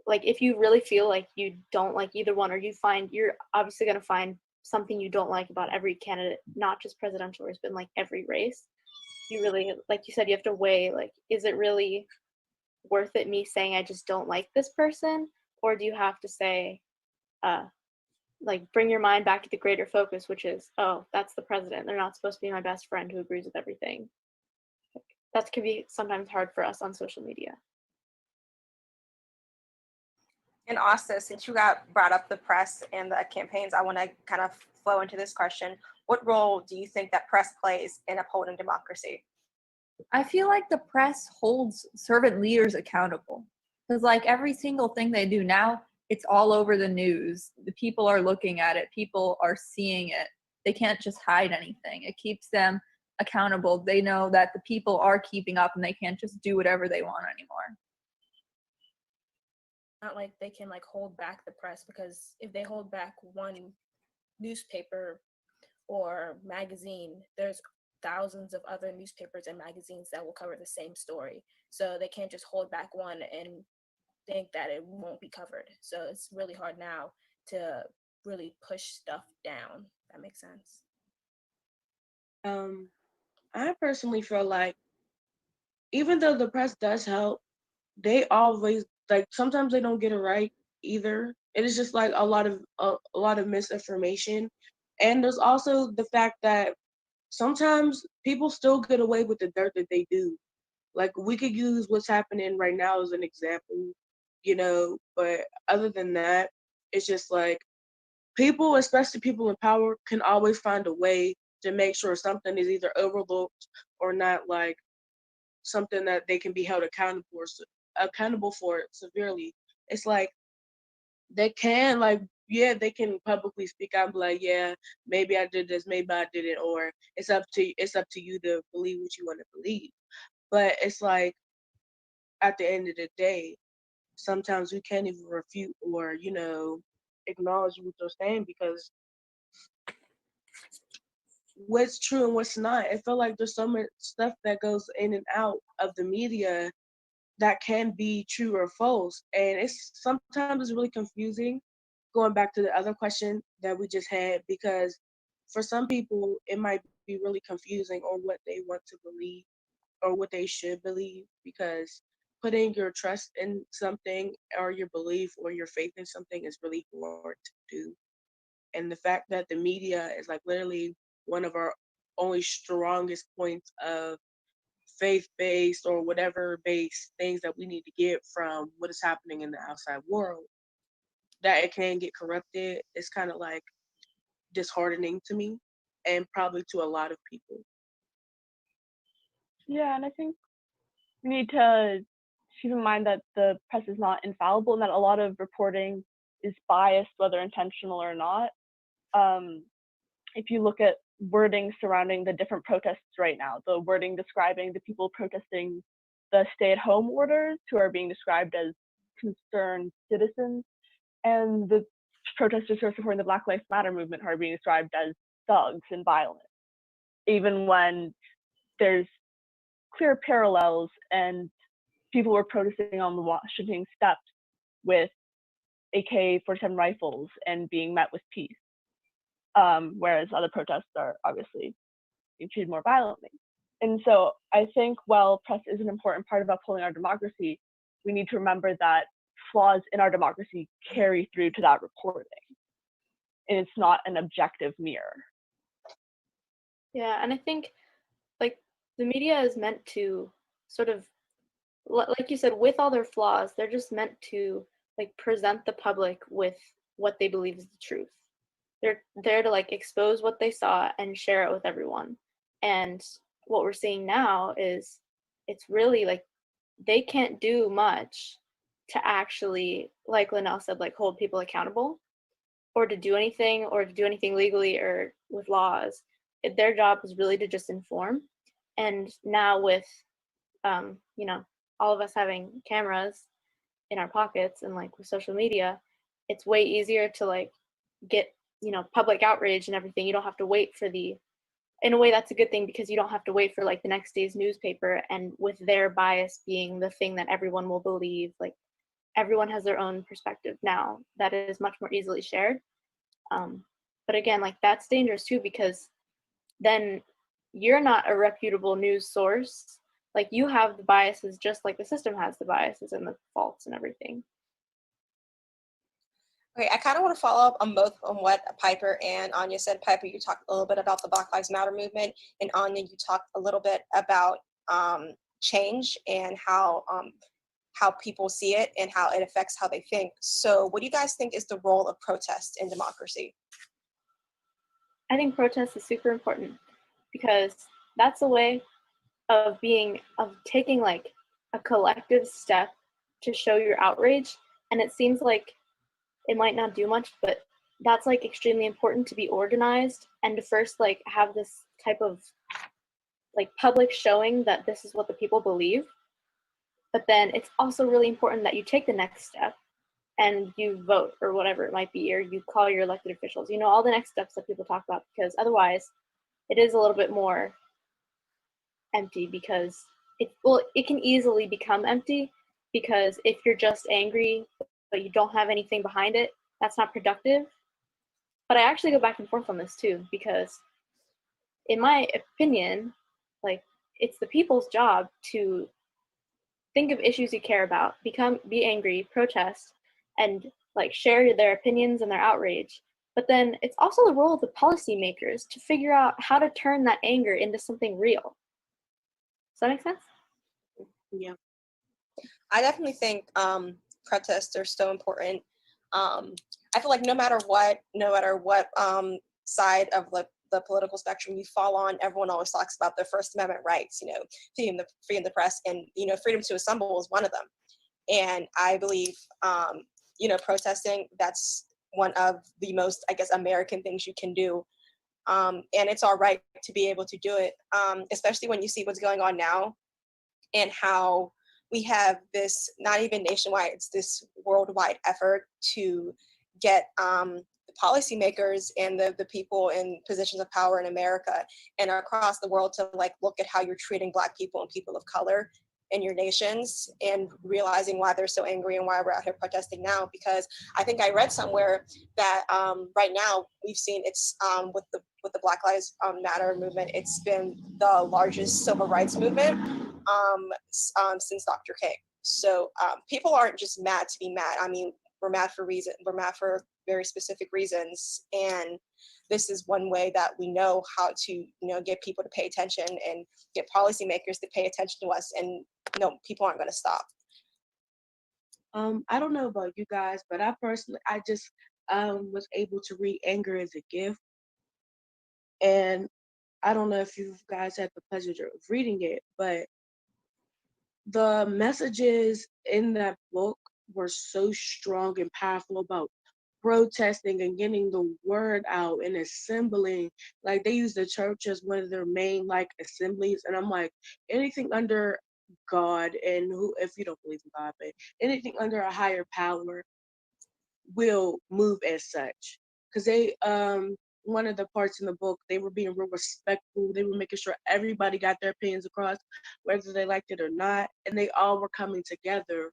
if you really feel like you don't like either one, or you're obviously going to find something you don't like about every candidate, not just presidential race, but in like every race. You really, like you said, you have to weigh, like, is it really worth it me saying I just don't like this person? Or do you have to say, like, bring your mind back to the greater focus, which is, oh, that's the president. They're not supposed to be my best friend who agrees with everything. Like, that can be sometimes hard for us on social media. And also, since you got brought up the press and the campaigns, I want to kind of flow into this question. What role do you think that press plays in upholding democracy? I feel like the press holds servant leaders accountable. Because like every single thing they do now, it's all over the news. The people are looking at it. People are seeing it. They can't just hide anything. It keeps them accountable. They know that the people are keeping up and they can't just do whatever they want anymore. Not like they can like hold back the press, because if they hold back one newspaper or magazine, there's thousands of other newspapers and magazines that will cover the same story. So they can't just hold back one and think that it won't be covered. So it's really hard now to really push stuff down. That makes sense. I personally feel like even though the press does help, they always, like, sometimes they don't get it right either. It is just like a lot of misinformation. And there's also the fact that sometimes people still get away with the dirt that they do. Like, we could use what's happening right now as an example, but other than that, it's just like people, especially people in power, can always find a way to make sure something is either overlooked or not, like something that they can be held accountable for severely. It's like they can, like, yeah, they can publicly speak out and be like, yeah, maybe I did this, maybe I didn't, or it's up to you to believe what you want to believe. But it's like at the end of the day, sometimes we can't even refute or acknowledge what they're saying, because what's true and what's not. I feel like there's so much stuff that goes in and out of the media that can be true or false, and it's sometimes really confusing. Going back to the other question that we just had, because for some people it might be really confusing on what they want to believe or what they should believe, because putting your trust in something or your belief or your faith in something is really hard to do. And the fact that the media is like literally one of our only strongest points of faith-based or whatever based things that we need to get from what is happening in the outside world, that it can get corrupted, is kind of like disheartening to me, and probably to a lot of people. Yeah, and I think we need to keep in mind that the press is not infallible and that a lot of reporting is biased, whether intentional or not. If you look at wording surrounding the different protests right now, the wording describing the people protesting the stay-at-home orders, who are being described as concerned citizens, and the protesters who are supporting the Black Lives Matter movement, who are being described as thugs and violent, even when there's clear parallels, and people were protesting on the Washington steps with AK-47 rifles and being met with peace, whereas other protests are obviously being treated more violently. And so I think while press is an important part of upholding our democracy, we need to remember that flaws in our democracy carry through to that reporting, and it's not an objective mirror. Yeah, and I think like the media is meant to sort of, like you said, with all their flaws, they're just meant to like present the public with what they believe is the truth. They're there to like expose what they saw and share it with everyone. And what we're seeing now is it's really like they can't do much to actually, like Linnell said, like hold people accountable or to do anything legally or with laws their job is really to just inform. And now with, you know, all of us having cameras in our pockets and like with social media, it's way easier to like get, you know, public outrage and everything. You don't have to wait for in a way that's a good thing, because you don't have to wait for like the next day's newspaper and with their bias being the thing that everyone will believe. Like everyone has their own perspective now that is much more easily shared. But again, like that's dangerous too, because then you're not a reputable news source. Like you have the biases just like the system has the biases and the faults and everything. Okay, I kind of want to follow up on both on what Piper and Anya said. Piper, you talked a little bit about the Black Lives Matter movement, and Anya, you talked a little bit about change and how people see it and how it affects how they think. So what do you guys think is the role of protest in democracy? I think protest is super important because that's a way of taking like a collective step to show your outrage. And it seems like it might not do much, but that's like extremely important to be organized and to first like have this type of like public showing that this is what the people believe. But then it's also really important that you take the next step and you vote or whatever it might be, or you call your elected officials, you know, all the next steps that people talk about, because otherwise it is a little bit more empty, because it can easily become empty, because if you're just angry but you don't have anything behind it, that's not productive. But I actually go back and forth on this too, because in my opinion, like it's the people's job to think of issues you care about, be angry, protest, and like share their opinions and their outrage. But then it's also the role of the policymakers to figure out how to turn that anger into something real. Does that make sense? Yeah. I definitely think protests are so important. I feel like no matter what side of the political spectrum you fall on, everyone always talks about their First Amendment rights, you know, freedom of the press, and, you know, freedom to assemble is one of them. And I believe, you know, protesting, that's one of the most, I guess, American things you can do. And it's our right to be able to do it, especially when you see what's going on now and how we have this, not even nationwide, it's this worldwide effort to get the policymakers and the people in positions of power in America and across the world to like look at how you're treating Black people and people of color in your nations, and realizing why they're so angry and why we're out here protesting now. Because I think I read somewhere that right now we've seen it's with the Black Lives Matter movement, it's been the largest civil rights movement since Dr. King. So people aren't just mad to be mad. I mean, we're mad for very specific reasons, and this is one way that we know how to, you know, get people to pay attention and get policymakers to pay attention to us, and no, people aren't going to stop. I don't know about you guys, but I just was able to read Anger is a Gift, and I don't know if you guys had the pleasure of reading it, but the messages in that book were so strong and powerful about protesting and getting the word out and assembling. Like they use the church as one of their main like assemblies, and I'm like, anything under God, and who, if you don't believe in God, but anything under a higher power will move as such. Because they one of the parts in the book, they were being real respectful. They were making sure everybody got their opinions across, whether they liked it or not, and they all were coming together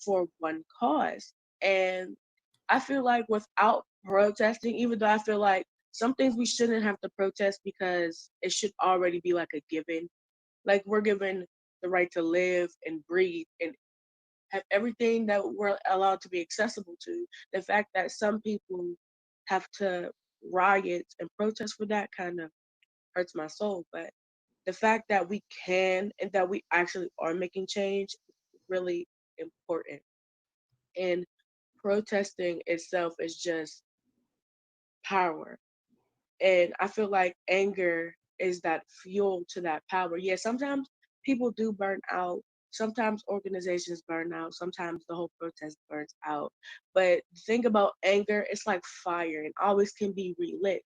for one cause. And I feel like without protesting, even though I feel like some things we shouldn't have to protest because it should already be like a given. Like we're given the right to live and breathe and have everything that we're allowed to be accessible to. The fact that some people have to riot and protest for that kind of hurts my soul. But the fact that we can and that we actually are making change is really important. And protesting itself is just power. And I feel like anger is that fuel to that power. Yeah, sometimes people do burn out. Sometimes organizations burn out. Sometimes the whole protest burns out. But the thing about anger, it's like fire and always can be relit,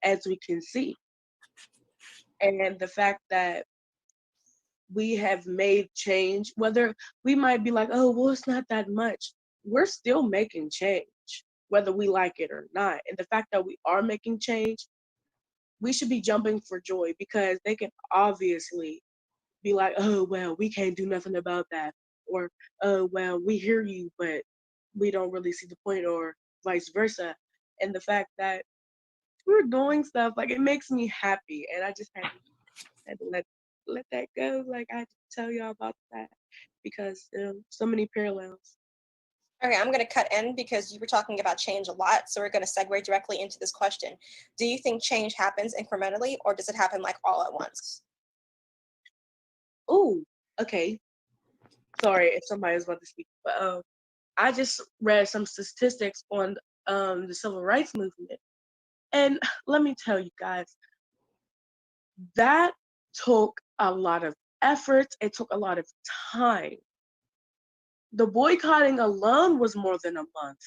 as we can see. And the fact that we have made change, whether we might be like, oh, well, it's not that much. We're still making change, whether we like it or not. And the fact that we are making change, we should be jumping for joy, because they can obviously be like, oh, well, we can't do nothing about that. Or, oh, well, we hear you, but we don't really see the point, or vice versa. And the fact that we're doing stuff, like, it makes me happy. And I just had to let that go. Like, I had to tell y'all about that, because so many parallels. Okay, I'm going to cut in because you were talking about change a lot. So we're going to segue directly into this question. Do you think change happens incrementally, or does it happen like all at once? Oh, okay. Sorry if somebody was about to speak, but I just read some statistics on the civil rights movement. And let me tell you guys, that took a lot of effort. It took a lot of time. The boycotting alone was more than a month.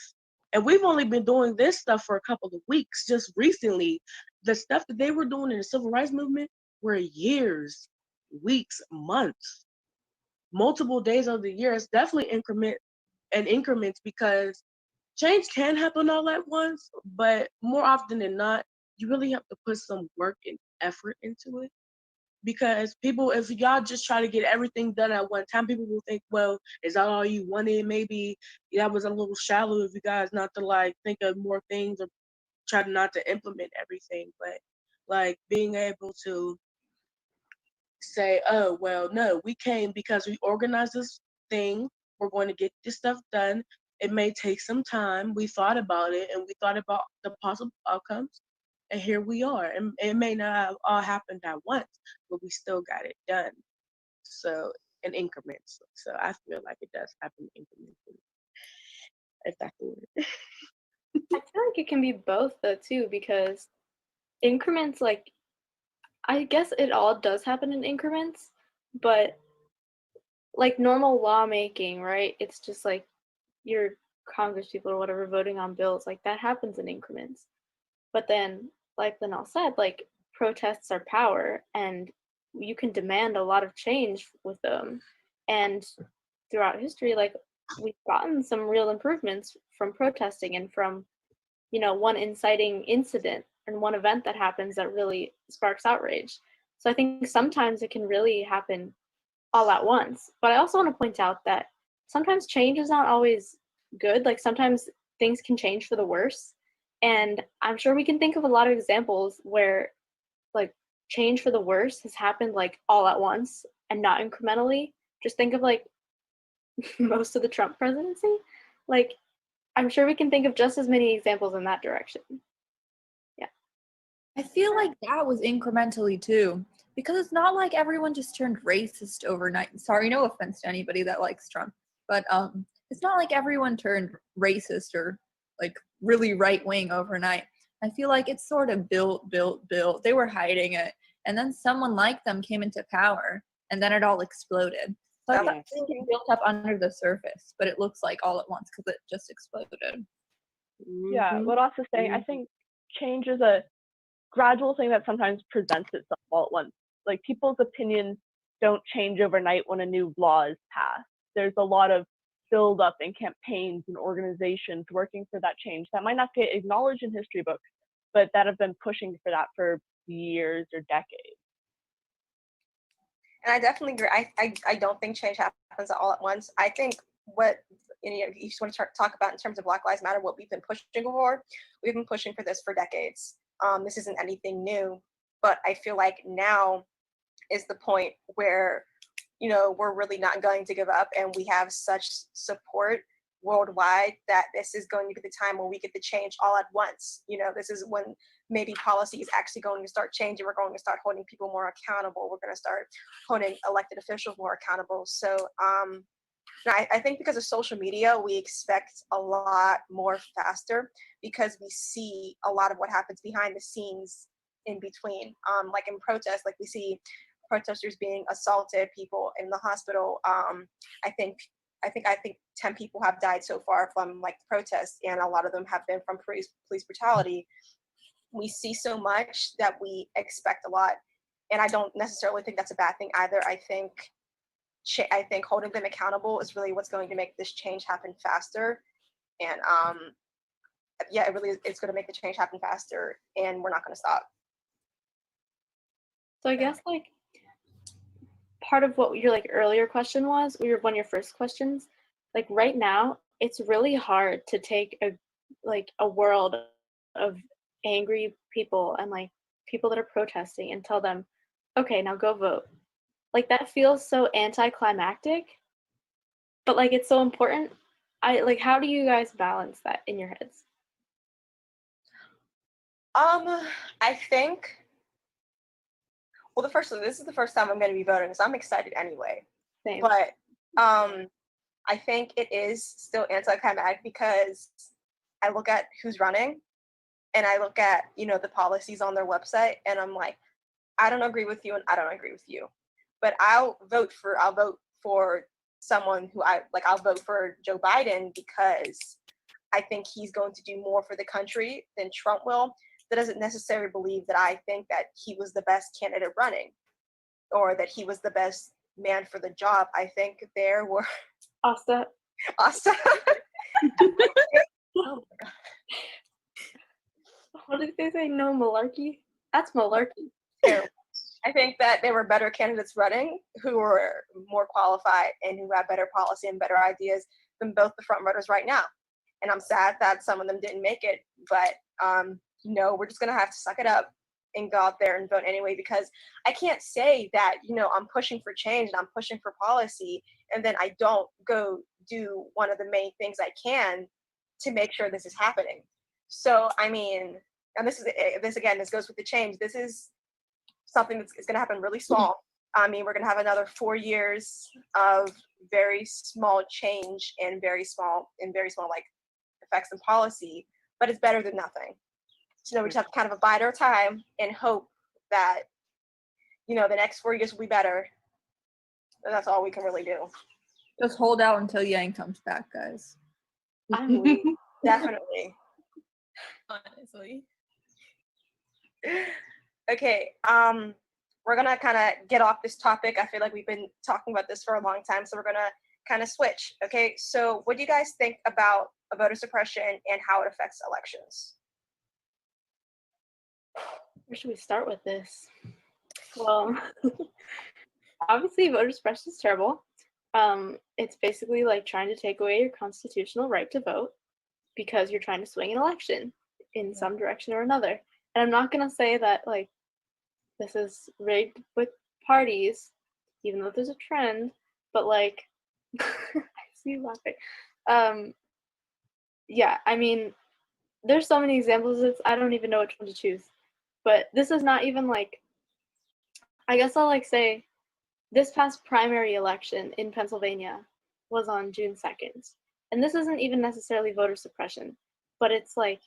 And we've only been doing this stuff for a couple of weeks. Just recently, the stuff that they were doing in the civil rights movement were years, weeks, months, multiple days of the year. It's definitely increments, because change can happen all at once, but more often than not, you really have to put some work and effort into it. Because people, if y'all just try to get everything done at one time, people will think, well, is that all you wanted? Maybe that was a little shallow of you guys not to like think of more things, or try not to implement everything. But like being able to say, oh, well, no, we came because we organized this thing. We're going to get this stuff done. It may take some time. We thought about it, and we thought about the possible outcomes. And here we are. And it may not have all happened at once, but we still got it done. So in increments. So I feel like it does happen incrementally, if that's the word. I feel like it can be both though too, because increments, like, I guess it all does happen in increments, but like normal lawmaking, right? It's just like your Congress people or whatever voting on bills, like that happens in increments. But then, like Linnell said, like protests are power, and you can demand a lot of change with them. And throughout history, like we've gotten some real improvements from protesting and from, one inciting incident and one event that happens that really sparks outrage. So I think sometimes it can really happen all at once. But I also want to point out that sometimes change is not always good. Like sometimes things can change for the worse. And I'm sure we can think of a lot of examples where like change for the worse has happened like all at once and not incrementally. Just think of like most of the Trump presidency. Like I'm sure we can think of just as many examples in that direction. Yeah. I feel like that was incrementally too, because it's not like everyone just turned racist overnight. Sorry, no offense to anybody that likes Trump, but it's not like everyone turned racist or like really right wing overnight. I feel like it's sort of built. They were hiding it, and then someone like them came into power, and then it all exploded. So I think it built up under the surface, but it looks like all at once because it just exploded. Yeah, what also say, I think change is a gradual thing that sometimes presents itself all at once. Like people's opinions don't change overnight when a new law is passed. There's a lot of build up and campaigns and organizations working for that change that might not get acknowledged in history books, but that have been pushing for that for years or decades. And I definitely agree. I don't think change happens all at once. I think what you just want to talk about in terms of Black Lives Matter, what we've been pushing for, we've been pushing for this for decades. This isn't anything new, but I feel like now is the point where, we're really not going to give up, and we have such support worldwide that this is going to be the time when we get the change all at once. This is when maybe policy is actually going to start changing. We're going to start holding people more accountable. We're going to start holding elected officials more accountable. So I think because of social media, we expect a lot more faster because we see a lot of what happens behind the scenes in between. Like in protests, like we see protesters being assaulted, people in the hospital. I think 10 people have died so far from like protests, and a lot of them have been from police brutality. We see so much that we expect a lot. And I don't necessarily think that's a bad thing either. I think holding them accountable is really what's going to make this change happen faster. And yeah, it's going to make the change happen faster, and we're not going to stop. So I guess like part of what your like earlier question was, one of your first questions, like right now, it's really hard to take a world of angry people and like people that are protesting and tell them, okay, now go vote. Like that feels so anticlimactic, but like it's so important. How do you guys balance that in your heads? I think, well, this is the first time I'm going to be voting, so I'm excited anyway. Same. But I think it is still anticlimactic because I look at who's running, and I look at, the policies on their website, and I'm like, I don't agree with you, and I don't agree with you. But I'll vote for someone who I'll vote for Joe Biden because I think he's going to do more for the country than Trump will. That doesn't necessarily believe that I think that he was the best candidate running or that he was the best man for the job. I think there were Asta. Oh my God. What did they say? No malarkey? That's malarkey. I think that there were better candidates running who were more qualified and who had better policy and better ideas than both the front runners right now. And I'm sad that some of them didn't make it, but we're just gonna have to suck it up and go out there and vote anyway, because I can't say that, I'm pushing for change and I'm pushing for policy, and then I don't go do one of the main things I can to make sure this is happening. So, I mean, and this goes with the change. This is something that's going to happen really small. I mean, we're going to have another 4 years of very small change and very small like effects and policy, but it's better than nothing. So we just have to kind of abide our time and hope that, the next 4 years will be better. And that's all we can really do. Just hold out until Yang comes back, guys. Definitely. Honestly. Okay, we're gonna kind of get off this topic. I feel like we've been talking about this for a long time, so we're gonna kind of switch. Okay, so what do you guys think about voter suppression and how it affects elections? Where should we start with this? Well, obviously voter suppression is terrible. It's basically like trying to take away your constitutional right to vote because you're trying to swing an election in some direction or another. And I'm not gonna say that like this is rigged with parties, even though there's a trend, but like I see you laughing. Yeah, I mean, there's so many examples of I don't even know which one to choose. But this is not even like, I guess I'll like say this past primary election in Pennsylvania was on June 2nd. And this isn't even necessarily voter suppression, but it's like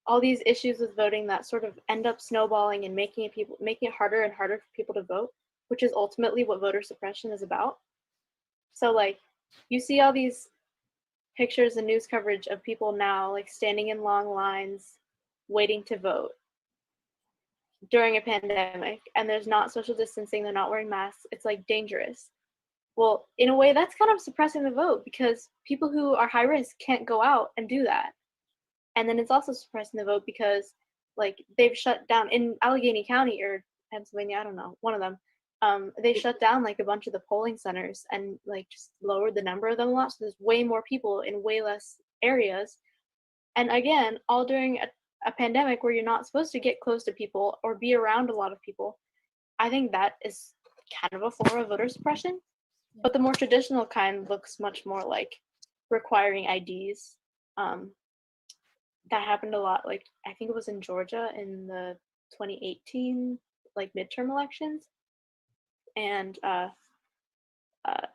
all these issues with voting that sort of end up snowballing and making it harder and harder for people to vote, which is ultimately what voter suppression is about. So like you see all these pictures and news coverage of people now like standing in long lines waiting to vote during a pandemic, and there's not social distancing, they're not wearing masks, it's like dangerous. Well, in a way that's kind of suppressing the vote because people who are high risk can't go out and do that. And then it's also suppressing the vote because like they've shut down in Allegheny County or Pennsylvania, I don't know, one of them, they shut down like a bunch of the polling centers and like just lowered the number of them a lot, so there's way more people in way less areas. And again, all during a pandemic where you're not supposed to get close to people or be around a lot of people. I think that is kind of a form of voter suppression, but the more traditional kind looks much more like requiring IDs. That happened a lot, like I think it was in Georgia in the 2018 like midterm elections, and a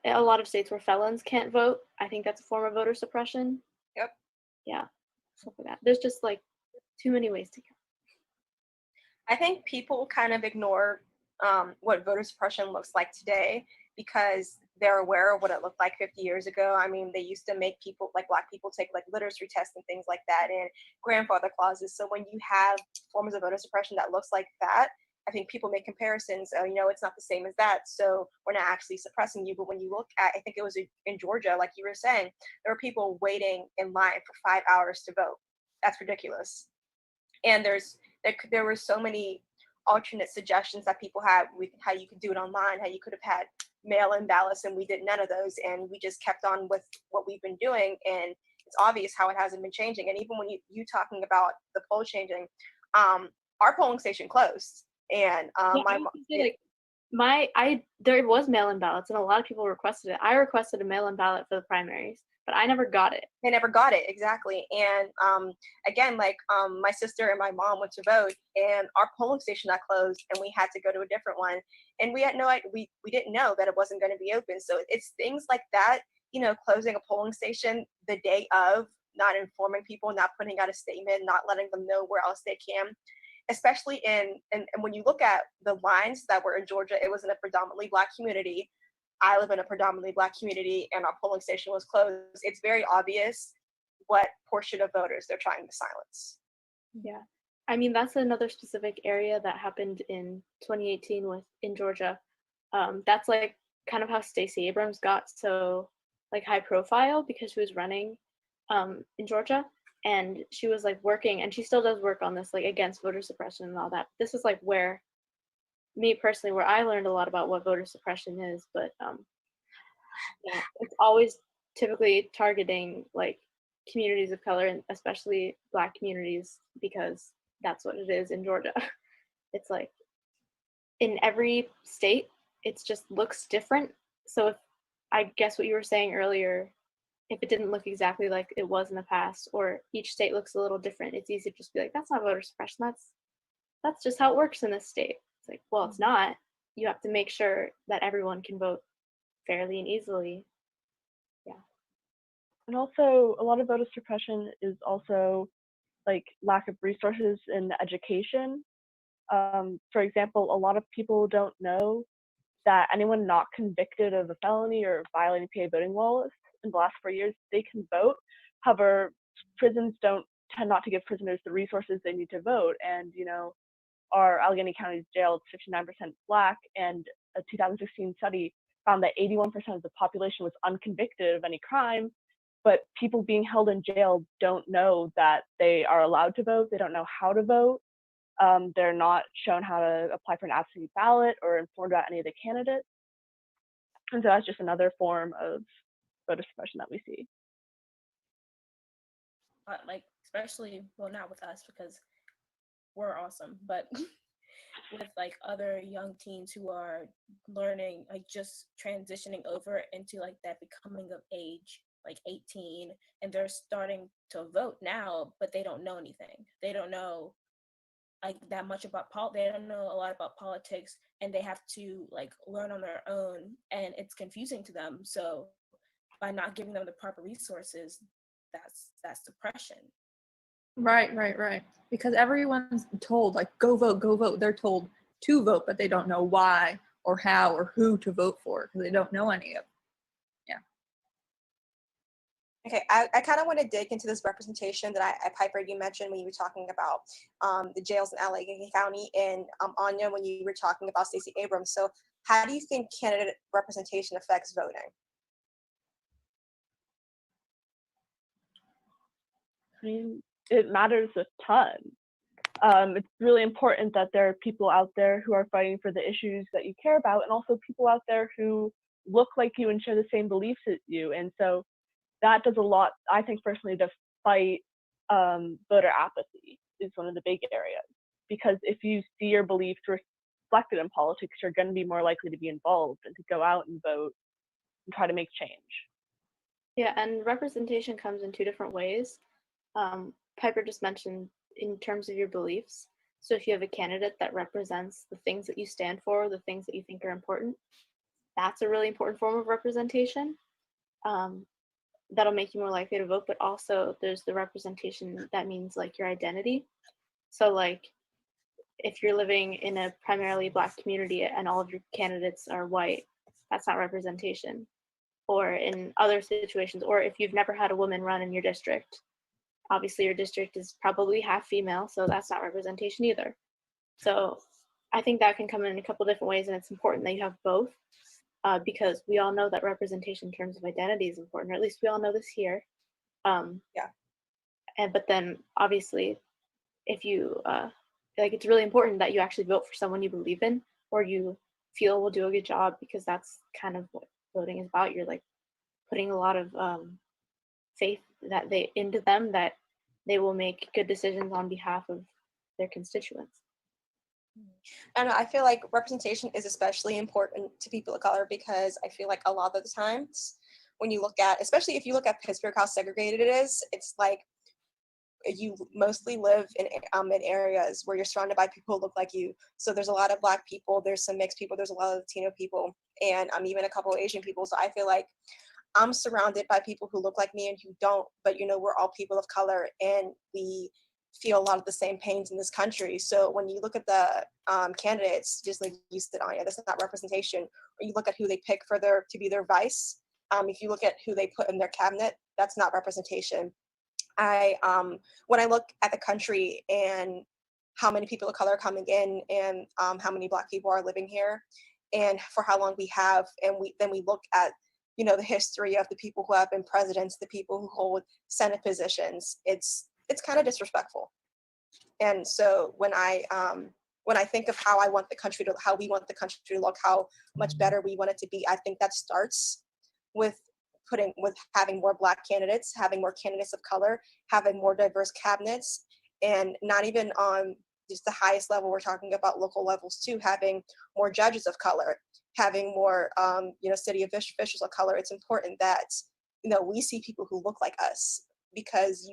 lot of states where felons can't vote. I think that's a form of voter suppression. Yep. Yeah, stuff like that. There's just like too many ways to go. I think people kind of ignore what voter suppression looks like today because they're aware of what it looked like 50 years ago. I mean, they used to make people, like Black people, take like literacy tests and things like that and grandfather clauses. So when you have forms of voter suppression that looks like that, I think people make comparisons. Oh, you know, it's not the same as that, so we're not actually suppressing you. But when you look at, I think it was in Georgia, like you were saying, there were people waiting in line for 5 hours to vote. That's ridiculous. And there were so many alternate suggestions that people had, how you could do it online, how you could have had mail-in ballots, and we did none of those, and we just kept on with what we've been doing, and it's obvious how it hasn't been changing. And even when you talking about the poll changing, our polling station closed, and there was mail-in ballots, and a lot of people requested it. I requested a mail-in ballot for the primaries, but I never got it. They never got it, exactly. And again, like my sister and my mom went to vote, and our polling station got closed, and we had to go to a different one. And we had no idea, we didn't know that it wasn't going to be open. So it's things like that, you know, closing a polling station the day of, not informing people, not putting out a statement, not letting them know where else they can. Especially and when you look at the lines that were in Georgia, it was in a predominantly Black community. I live in a predominantly Black community, and our polling station was closed. It's very obvious what portion of voters they're trying to silence. Yeah, I mean, that's another specific area that happened in 2018 in Georgia. That's like kind of how Stacey Abrams got so like high profile, because she was running in Georgia, and she was like working, and she still does work on this, like against voter suppression and all that. This is like where I learned a lot about what voter suppression is. But yeah, it's always typically targeting like communities of color, and especially Black communities, because that's what it is in Georgia. It's like in every state, it just looks different. So if, I guess what you were saying earlier, if it didn't look exactly like it was in the past, or each state looks a little different, it's easy to just be like, that's not voter suppression. That's just how it works in this state. It's like, well, it's not. You have to make sure that everyone can vote fairly and easily. Yeah. And also, a lot of voter suppression is also like lack of resources in education. For example, a lot of people don't know that anyone not convicted of a felony or violating PA voting laws in the last 4 years, they can vote. However, prisons tend not to give prisoners the resources they need to vote. And, you know, our Allegheny County jail is 59% Black, and a 2016 study found that 81% of the population was unconvicted of any crime, but people being held in jail don't know that they are allowed to vote. They don't know how to vote. They're not shown how to apply for an absentee ballot or informed about any of the candidates. And so that's just another form of voter suppression that we see. Like, especially, well, not with us because we're awesome, but with like other young teens who are learning, like just transitioning over into like that becoming of age, like 18, and they're starting to vote now, but they don't know anything. They don't know like that much about they don't know a lot about politics, and they have to like learn on their own, and it's confusing to them. So by not giving them the proper resources, that's suppression. Right. Because everyone's told, like, go vote. They're told to vote, but they don't know why or how or who to vote for, because they don't know any of it. Yeah. Okay, I kind of want to dig into this representation that Piper, you mentioned when you were talking about the jails in Allegheny County, and Anya, when you were talking about Stacey Abrams. So how do you think candidate representation affects voting? I mean, it matters a ton. It's really important that there are people out there who are fighting for the issues that you care about, and also people out there who look like you and share the same beliefs as you. And so that does a lot, I think, personally, to fight voter apathy is one of the big areas. Because if you see your beliefs reflected in politics, you're going to be more likely to be involved and to go out and vote and try to make change. Yeah, and representation comes in two different ways. Piper just mentioned in terms of your beliefs. So if you have a candidate that represents the things that you stand for, the things that you think are important, that's a really important form of representation. That'll make you more likely to vote, but also there's the representation that means like your identity. So like if you're living in a primarily Black community and all of your candidates are white, that's not representation. Or in other situations, or if you've never had a woman run in your district, obviously your district is probably half female, so that's not representation either. So I think that can come in a couple different ways, and it's important that you have both, because we all know that representation in terms of identity is important, or at least we all know this here. Yeah. But then obviously, if you it's really important that you actually vote for someone you believe in or you feel will do a good job, because that's kind of what voting is about. You're like putting a lot of faith into them, that they will make good decisions on behalf of their constituents. And I feel like representation is especially important to people of color, because I feel like a lot of the times when you look at, especially if you look at Pittsburgh, how segregated it is, it's like you mostly live in areas where you're surrounded by people who look like you. So there's a lot of Black people, there's some mixed people, there's a lot of Latino people, and even a couple of Asian people. So I feel like I'm surrounded by people who look like me and who don't, but we're all people of color, and we feel a lot of the same pains in this country. So when you look at the candidates, just like you said, Anya, that's not representation. Or you look at who they pick to be their vice. If you look at who they put in their cabinet, that's not representation. When I look at the country and how many people of color are coming in, and how many Black people are living here, and for how long we have, and then we look at the history of the people who have been presidents, the people who hold Senate positions, it's kind of disrespectful. And so when I think of how we want the country to look, how much better we want it to be, I think that starts with having more Black candidates, having more candidates of color, having more diverse cabinets, and not even on just the highest level, we're talking about local levels too, having more judges of color, having more city officials of color. It's important that we see people who look like us, because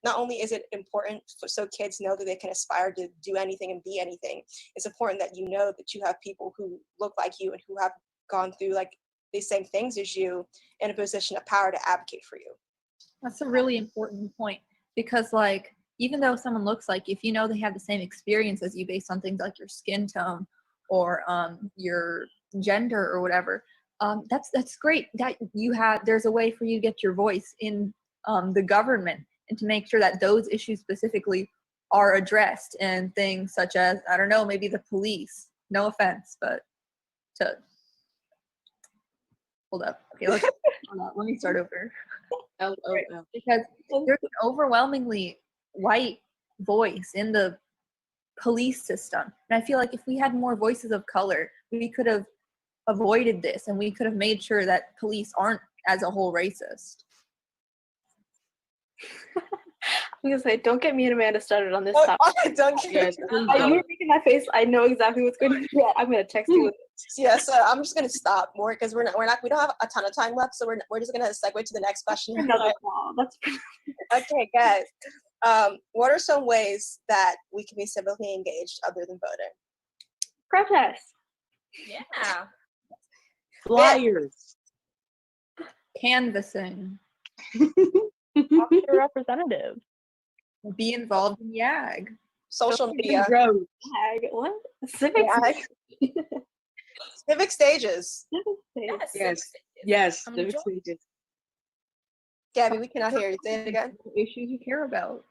not only is it important so kids know that they can aspire to do anything and be anything, it's important that that you have people who look like you and who have gone through like the same things as you in a position of power to advocate for you. That's a really important point, because like, even though someone looks like, if they have the same experience as you based on things like your skin tone or your gender or whatever, that's great that there's a way for you to get your voice in the government, and to make sure that those issues specifically are addressed, and things such as, I don't know, maybe the police, no offense, but hold up. Okay, hold on, let me start over. Because there's an overwhelmingly white voice in the police system. And I feel like if we had more voices of color, we could have avoided this, and we could have made sure that police aren't as a whole racist. I'm gonna say, don't get me and Amanda started on this topic. Don't get you were making my face. I know exactly what's going to be. I'm gonna text you. Yeah, so I'm just gonna stop more, because we don't have a ton of time left, so we're just gonna segue to the next question. Okay, guys. What are some ways that we can be civically engaged other than voting? Protest. Yeah. Flyers. Canvassing. Talk to your representative. Be involved in YAG. Social media. YAG. What? Civic. Civic stages. Yes. Civic stages. Gabby, we cannot hear you. Say it again. Issues you care about.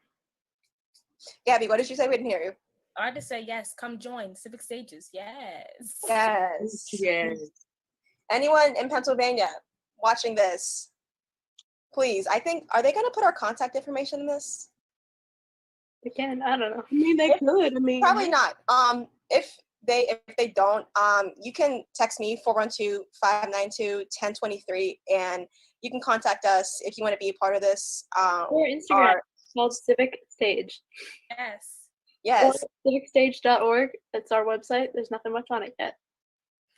Gabby, what did you say? We didn't hear you. I just say yes. Come join Civic stages. Yes. Yes. Anyone in Pennsylvania watching this, please, are they going to put our contact information in this? Again, I don't know. They could. Probably not. If they don't, you can text me 412-592-1023, and you can contact us if you want to be a part of this. Or Instagram. It's called Civic Stage. Yes. Or civicstage.org. That's our website. There's nothing much on it yet.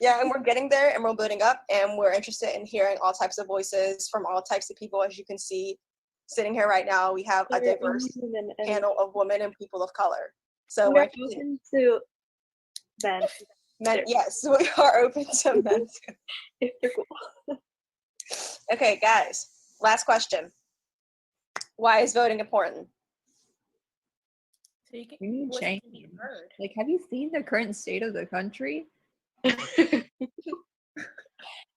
Yeah, and we're getting there, and we're building up, and we're interested in hearing all types of voices from all types of people. As you can see, sitting here right now, we have a diverse panel of women and people of color. So we're open to men. Yes, we are open to men too. If they're cool. Okay, guys, last question. Why is voting important? So you can We need change. Like, have you seen the current state of the country?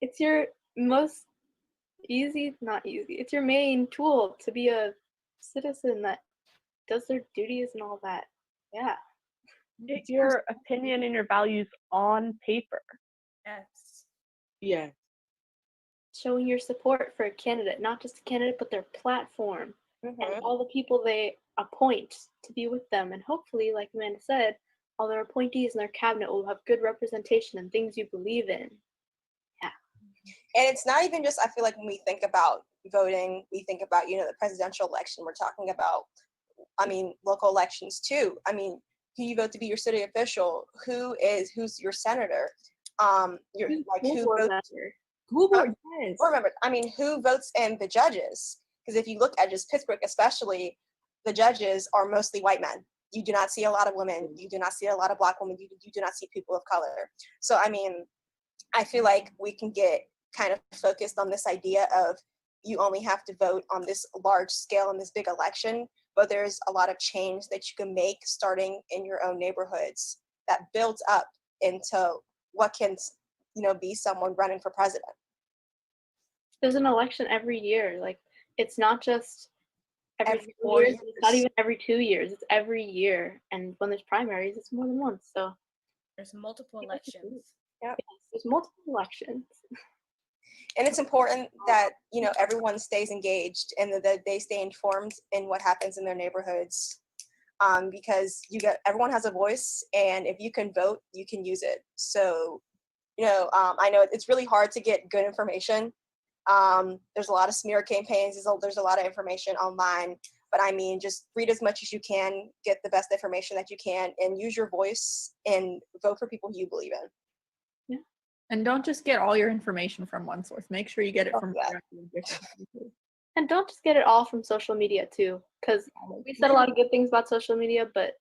It's your most it's your main tool to be a citizen that does their duties and all that. Yeah. Get your opinion and your values on paper. Yes. Yeah. Showing your support for a candidate, not just a candidate, but their platform and all the people they appoint to be with them. And hopefully, like Amanda said, all their appointees in their cabinet will have good representation and things you believe in. Yeah. And it's not even just, I feel like when we think about voting, we think about, the presidential election. We're talking about, local elections too. Who you vote to be your city official, who's your senator, who votes. Who votes in the judges? Because if you look at just Pittsburgh, especially, the judges are mostly white men. You do not see a lot of women. You do not see a lot of Black women. You do not see people of color. So, I feel like we can get kind of focused on this idea of you only have to vote on this large scale in this big election, but there's a lot of change that you can make starting in your own neighborhoods that builds up into what can, be someone running for president. There's an election every year. Like, it's not just every 4 years. It's not even every 2 years. It's every year. And when there's primaries, it's more than once. So there's multiple elections. Yep. Yes, there's multiple elections. And it's important that, everyone stays engaged and that they stay informed in what happens in their neighborhoods. Because everyone has a voice, and if you can vote, you can use it. So, I know it's really hard to get good information. There's a lot of smear campaigns. There's a lot of information online, but just read as much as you can, get the best information that you can, and use your voice and vote for people you believe in. Yeah. And don't just get all your information from one source. Make sure you get it from different people. And don't just get it all from social media too, because we said a lot of good things about social media, but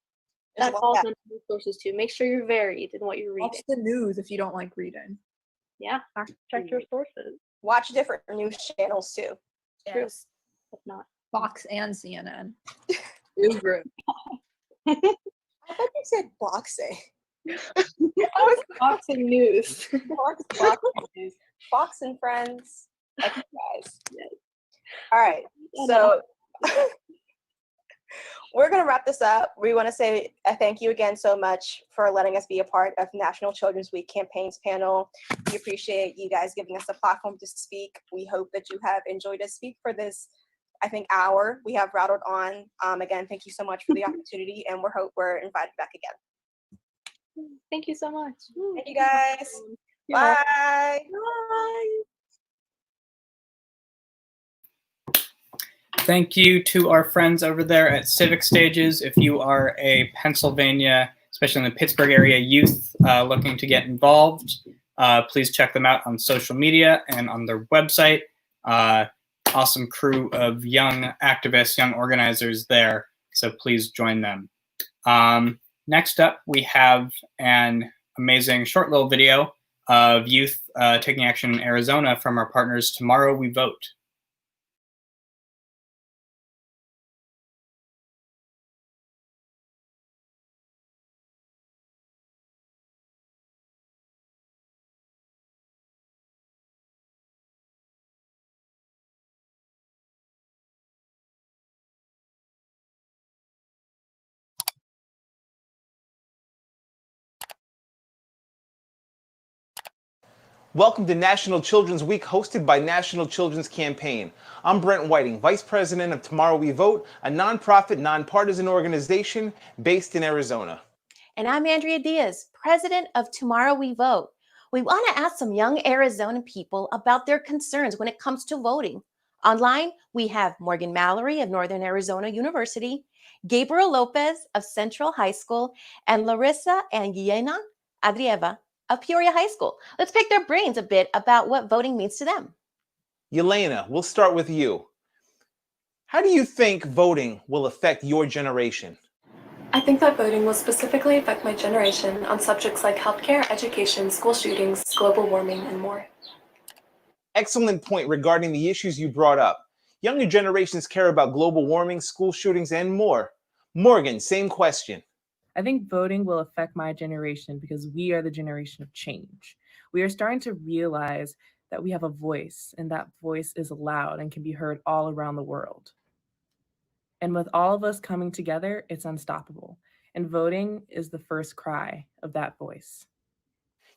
that falls under resources too. Make sure you're varied in what you're reading. Watch the news if you don't like reading. Yeah. Check your sources. Watch different news channels too. Yes. If not. Fox and CNN. True. I thought you said boxing. Boxing news. Boxing news. Fox and Friends. Exercise. All right. So we're going to wrap this up. We want to say a thank you again so much for letting us be a part of National Children's Week campaigns panel. We appreciate you guys giving us a platform to speak. We hope that you have enjoyed us speak for this, hour we have rattled on. Again, thank you so much for the opportunity, and we're invited back again. Thank you so much. Thank you guys. Yeah. Bye. Bye. Thank you to our friends over there at Civic Stages. If you are a Pennsylvania, especially in the Pittsburgh area youth looking to get involved, please check them out on social media and on their website. Awesome crew of young activists, young organizers there, so please join them. Next up, we have an amazing short little video of youth taking action in Arizona from our partners Tomorrow We Vote. Welcome to National Children's Week, hosted by National Children's Campaign. I'm Brent Whiting, Vice President of Tomorrow We Vote, a nonprofit, nonpartisan organization based in Arizona. And I'm Andrea Diaz, President of Tomorrow We Vote. We want to ask some young Arizona people about their concerns when it comes to voting. Online, we have Morgan Mallory of Northern Arizona University, Gabriel Lopez of Central High School, and Larissa and Yelena Adrieva of Peoria High School. Let's pick their brains a bit about what voting means to them. Yelena, we'll start with you. How do you think voting will affect your generation? I think that voting will specifically affect my generation on subjects like healthcare, education, school shootings, global warming, and more. Excellent point regarding the issues you brought up. Younger generations care about global warming, school shootings, and more. Morgan, same question. I think voting will affect my generation because we are the generation of change. We are starting to realize that we have a voice, and that voice is loud and can be heard all around the world. And with all of us coming together, it's unstoppable. And voting is the first cry of that voice.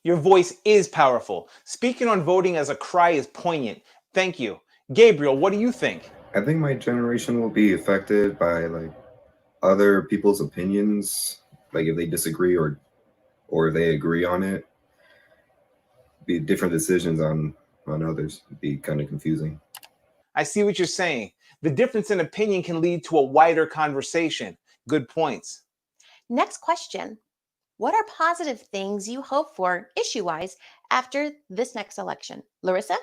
Your voice is powerful. Speaking on voting as a cry is poignant. Thank you. Gabriel, what do you think? I think my generation will be affected by like other people's opinions, like if they disagree or they agree on it. Be different decisions on others. It'd be kind of confusing. I see what you're saying. The difference in opinion can lead to a wider conversation. Good points. Next question. What are positive things you hope for, issue-wise, after this next election? Larissa?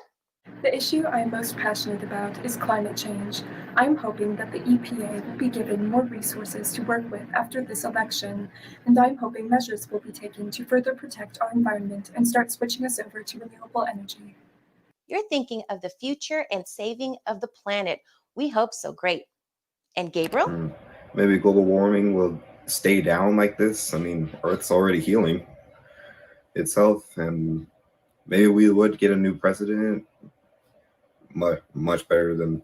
The issue I am most passionate about is climate change. I am hoping that the EPA will be given more resources to work with after this election, and I'm hoping measures will be taken to further protect our environment and start switching us over to renewable energy. You're thinking of the future and saving of the planet. We hope so. Great. And Gabriel? Maybe global warming will stay down like this. I mean, Earth's already healing itself, and maybe we would get a new president much better than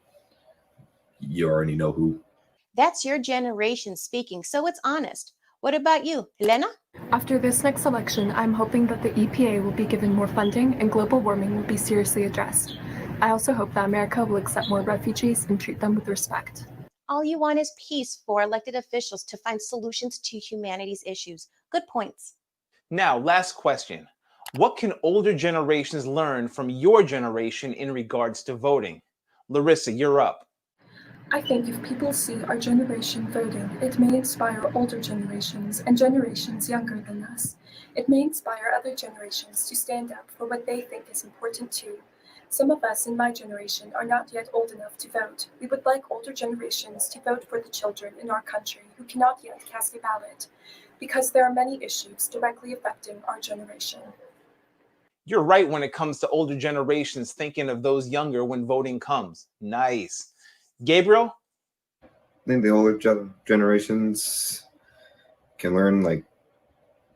you already know who. That's your generation speaking, so it's honest. What about you, Helena? After this next election, I'm hoping that the EPA will be given more funding and global warming will be seriously addressed. I also hope that America will accept more refugees and treat them with respect. All you want is peace for elected officials to find solutions to humanity's issues. Good points. Now, last question. What can older generations learn from your generation in regards to voting? Larissa, you're up. I think if people see our generation voting, it may inspire older generations and generations younger than us. It may inspire other generations to stand up for what they think is important too. Some of us in my generation are not yet old enough to vote. We would like older generations to vote for the children in our country who cannot yet cast a ballot, because there are many issues directly affecting our generation. You're right when it comes to older generations thinking of those younger when voting comes. Nice. Gabriel? I think the older generations can learn like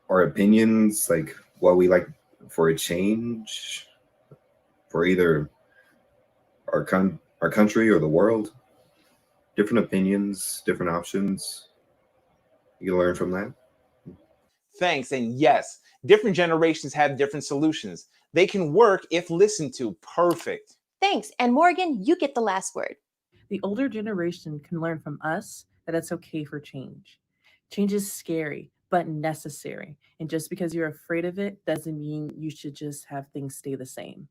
our opinions, like what we like for a change for either our country or the world. Different opinions, different options. You can learn from that. Thanks. And yes, different generations have different solutions. They can work if listened to. Perfect. Thanks. And Morgan, you get the last word. The older generation can learn from us that it's okay for change. Change is scary, but necessary. And just because you're afraid of it doesn't mean you should just have things stay the same.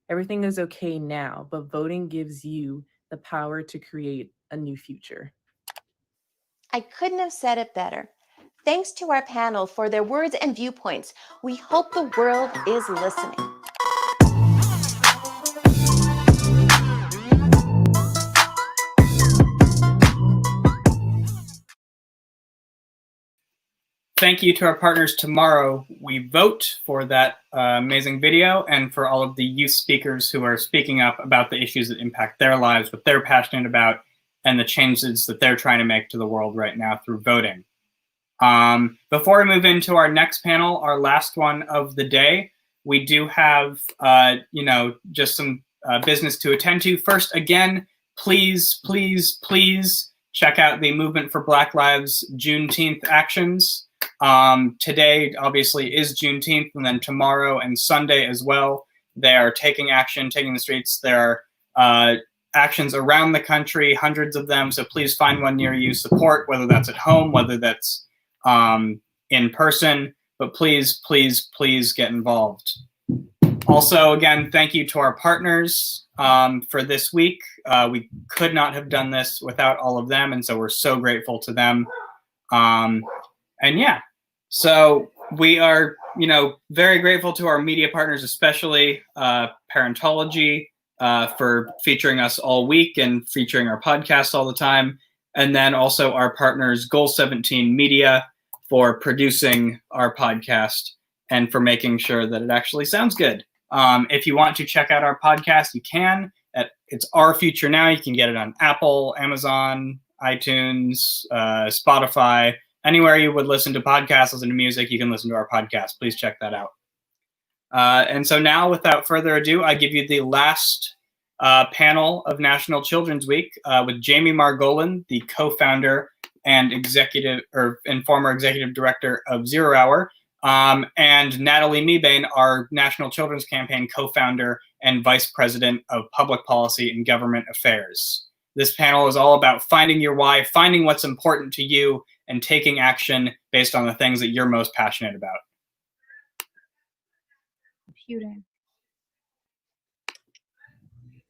Everything is okay now, but voting gives you the power to create a new future. I couldn't have said it better. Thanks to our panel for their words and viewpoints. We hope the world is listening. Thank you to our partners Tomorrow We Vote for that amazing video, and for all of the youth speakers who are speaking up about the issues that impact their lives, what they're passionate about, and the changes that they're trying to make to the world right now through voting. Before we move into our next panel, our last one of the day, we do have just some business to attend to. First, again, please check out the Movement for Black Lives Juneteenth actions. Today, obviously, is Juneteenth, and then tomorrow and Sunday as well. They are taking action, taking the streets. There are actions around the country, hundreds of them, so please find one near you. Support, whether that's at home, whether that's in person, but please get involved. Also, again, thank you to our partners for this week. We could not have done this without all of them, and so we're so grateful to them. And yeah, so we are, very grateful to our media partners, especially Parentology, for featuring us all week and featuring our podcast all the time. And then also our partners, Goal 17 Media, for producing our podcast and for making sure that it actually sounds good. If you want to check out our podcast, you can. It's Our Future Now. You can get it on Apple, Amazon, iTunes, Spotify. Anywhere you would listen to podcasts, listen to music, you can listen to our podcast. Please check that out. And so now, without further ado, I give you the last panel of National Children's Week with Jamie Margolin, the co-founder and former executive director of Zero Hour, and Natalie Mebane, our National Children's Campaign co-founder and vice president of public policy and government affairs. This panel is all about finding your why, finding what's important to you, and taking action based on the things that you're most passionate about. Computer.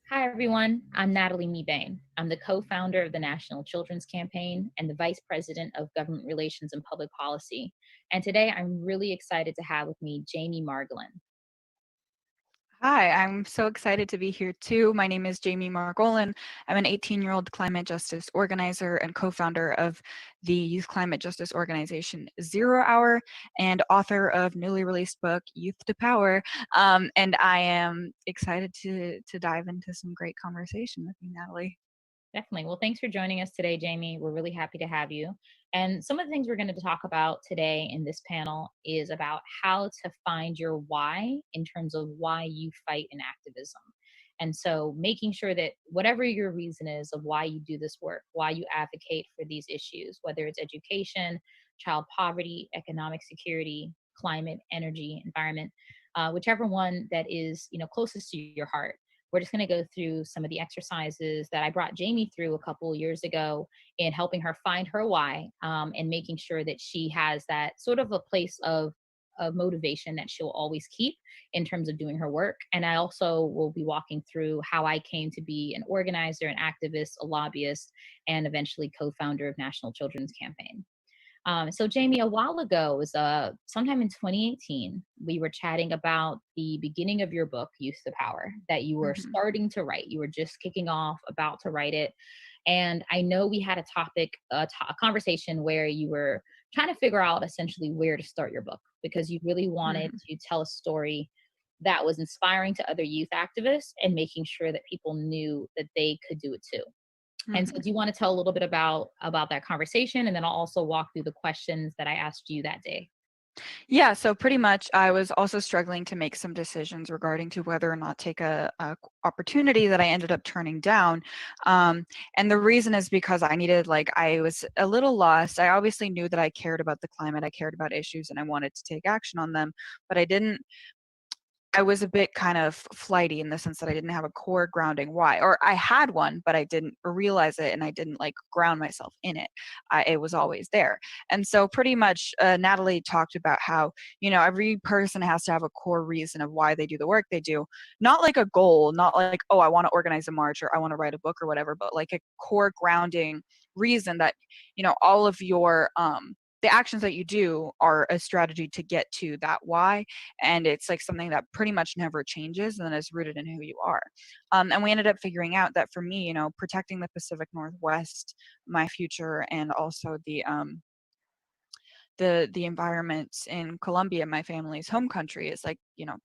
Hi, everyone. I'm Natalie Mebane. I'm the co-founder of the National Children's Campaign and the vice president of government relations and public policy. And today I'm really excited to have with me Jamie Margolin. Hi, I'm so excited to be here too. My name is Jamie Margolin. I'm an 18-year-old climate justice organizer and co-founder of the youth climate justice organization Zero Hour and author of newly released book Youth to Power. And I am excited to dive into some great conversation with you, Natalie. Definitely. Well, thanks for joining us today, Jamie. We're really happy to have you. And some of the things we're going to talk about today in this panel is about how to find your why in terms of why you fight in activism. And so making sure that whatever your reason is of why you do this work, why you advocate for these issues, whether it's education, child poverty, economic security, climate, energy, environment, whichever one that is, closest to your heart. We're just going to go through some of the exercises that I brought Jamie through a couple of years ago in helping her find her why, and making sure that she has that sort of a place of motivation that she'll always keep in terms of doing her work. And I also will be walking through how I came to be an organizer, an activist, a lobbyist, and eventually co-founder of National Children's Campaign. So Jamie, a while ago, it was sometime in 2018, we were chatting about the beginning of your book, Youth to Power, that you were starting to write. You were just kicking off, about to write it. And I know we had a conversation where you were trying to figure out essentially where to start your book, because you really wanted to tell a story that was inspiring to other youth activists and making sure that people knew that they could do it too. And so do you want to tell a little bit about that conversation? And then I'll also walk through the questions that I asked you that day. Yeah, so pretty much I was also struggling to make some decisions regarding to whether or not take a opportunity that I ended up turning down. And the reason is because I was a little lost. I obviously knew that I cared about the climate, I cared about issues, and I wanted to take action on them, but I was a bit kind of flighty in the sense that I didn't have a core grounding why, or I had one, but I didn't realize it and I didn't ground myself in it. It was always there. And so pretty much Natalie talked about how, every person has to have a core reason of why they do the work they do, not like a goal, not like, oh, I want to organize a march or I want to write a book or whatever, but like a core grounding reason that, all of your, the actions that you do are a strategy to get to that why, and it's like something that pretty much never changes and is rooted in who you are. And we ended up figuring out that for me, protecting the Pacific Northwest, my future, and also the environment in Colombia, my family's home country, is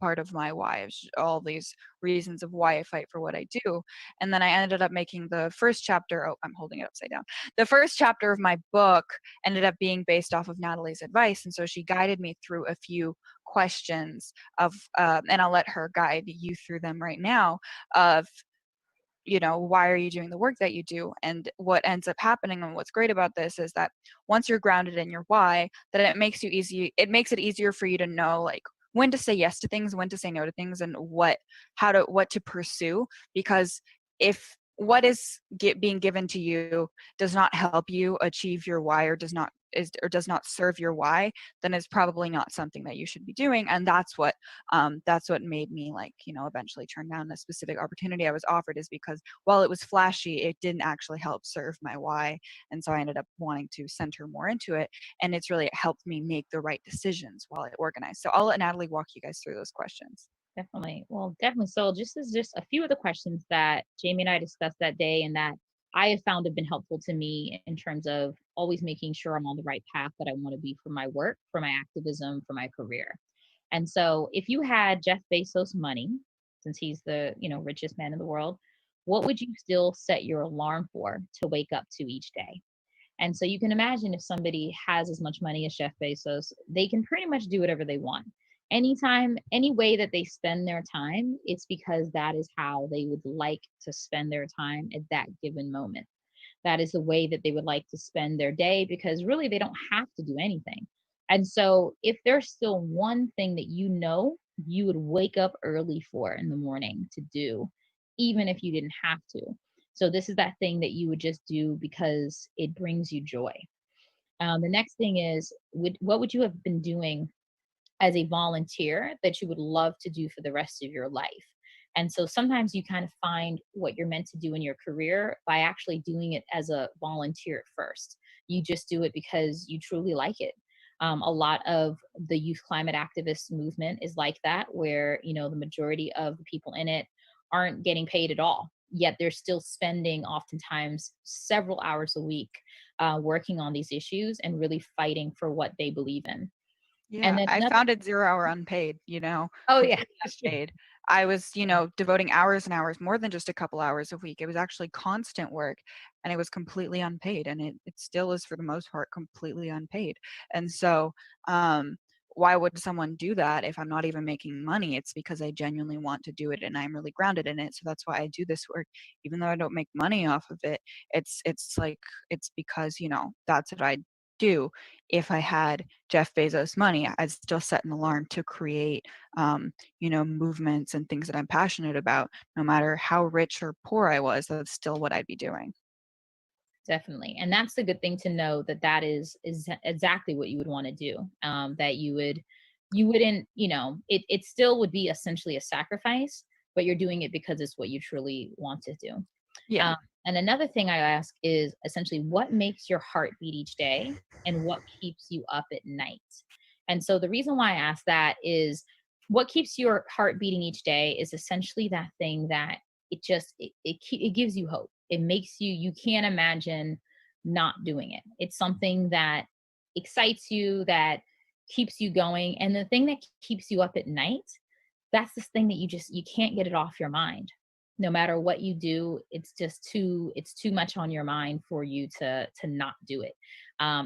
part of my why. All these reasons of why I fight for what I do. And then I ended up making the first chapter, I'm holding it upside down. The first chapter of my book ended up being based off of Natalie's advice. And so she guided me through a few questions of, and I'll let her guide you through them right now, of, why are you doing the work that you do? And what ends up happening, and what's great about this, is that once you're grounded in your why, that it makes it easier for you to know when to say yes to things, when to say no to things, and what to pursue. Because if what is being given to you does not help you achieve your why, or does not serve your why, then it's probably not something that you should be doing. And that's what made me eventually turn down the specific opportunity I was offered, is because while it was flashy, it didn't actually help serve my why. And so I ended up wanting to center more into it, and it's really helped me make the right decisions while I organize. So I'll let Natalie walk you guys through those questions. Definitely. Well, definitely. So just a few of the questions that Jamie and I discussed that day, and that I have found have been helpful to me in terms of always making sure I'm on the right path that I want to be for my work, for my activism, for my career. And so if you had Jeff Bezos' money, since he's the, richest man in the world, what would you still set your alarm for to wake up to each day? And so you can imagine, if somebody has as much money as Jeff Bezos, they can pretty much do whatever they want. Anytime, any way that they spend their time, it's because that is how they would like to spend their time at that given moment. that is the way that they would like to spend their day, because really they don't have to do anything. And so if there's still one thing that you would wake up early for in the morning to do, even if you didn't have to. So this is that thing that you would just do because it brings you joy. The next thing is, what would you have been doing as a volunteer that you would love to do for the rest of your life? And so sometimes you kind of find what you're meant to do in your career by actually doing it as a volunteer at first. You just do it because you truly like it. A lot of the youth climate activist movement is like that, where, you know, the majority of the people in it aren't getting paid at all, yet they're still spending oftentimes several hours a week working on these issues and really fighting for what they believe in. And Yeah, then I another, founded 0 Hour Unpaid, you know, oh yeah, completely unpaid. I was, you know, devoting hours and hours, more than just a couple hours a week. It was actually constant work, and it was completely unpaid. And it still is, for the most part, completely unpaid. And so, why would someone do that if I'm not even making money? It's because I genuinely want to do it and I'm really grounded in it. So that's why I do this work, even though I don't make money off of it. It's like, it's because, you know, that's what I do. If I had Jeff Bezos' money, I'd still set an alarm to create, you know, movements and things that I'm passionate about. No matter how rich or poor I was, that's still what I'd be doing. definitely. And that's the good thing to know, that that is exactly what you would want to do. That you wouldn't, you know, it still would be essentially a sacrifice, but you're doing it because it's what you truly want to do. Yeah. And another thing I ask is essentially, what makes your heart beat each day and what keeps you up at night? And so the reason why I ask that is, what keeps your heart beating each day is essentially that thing that it gives you hope. It makes you can't imagine not doing it. It's something that excites you, that keeps you going. And the thing that keeps you up at night, that's this thing that you can't get it off your mind. No matter what you do, it's too much on your mind for you to not do it.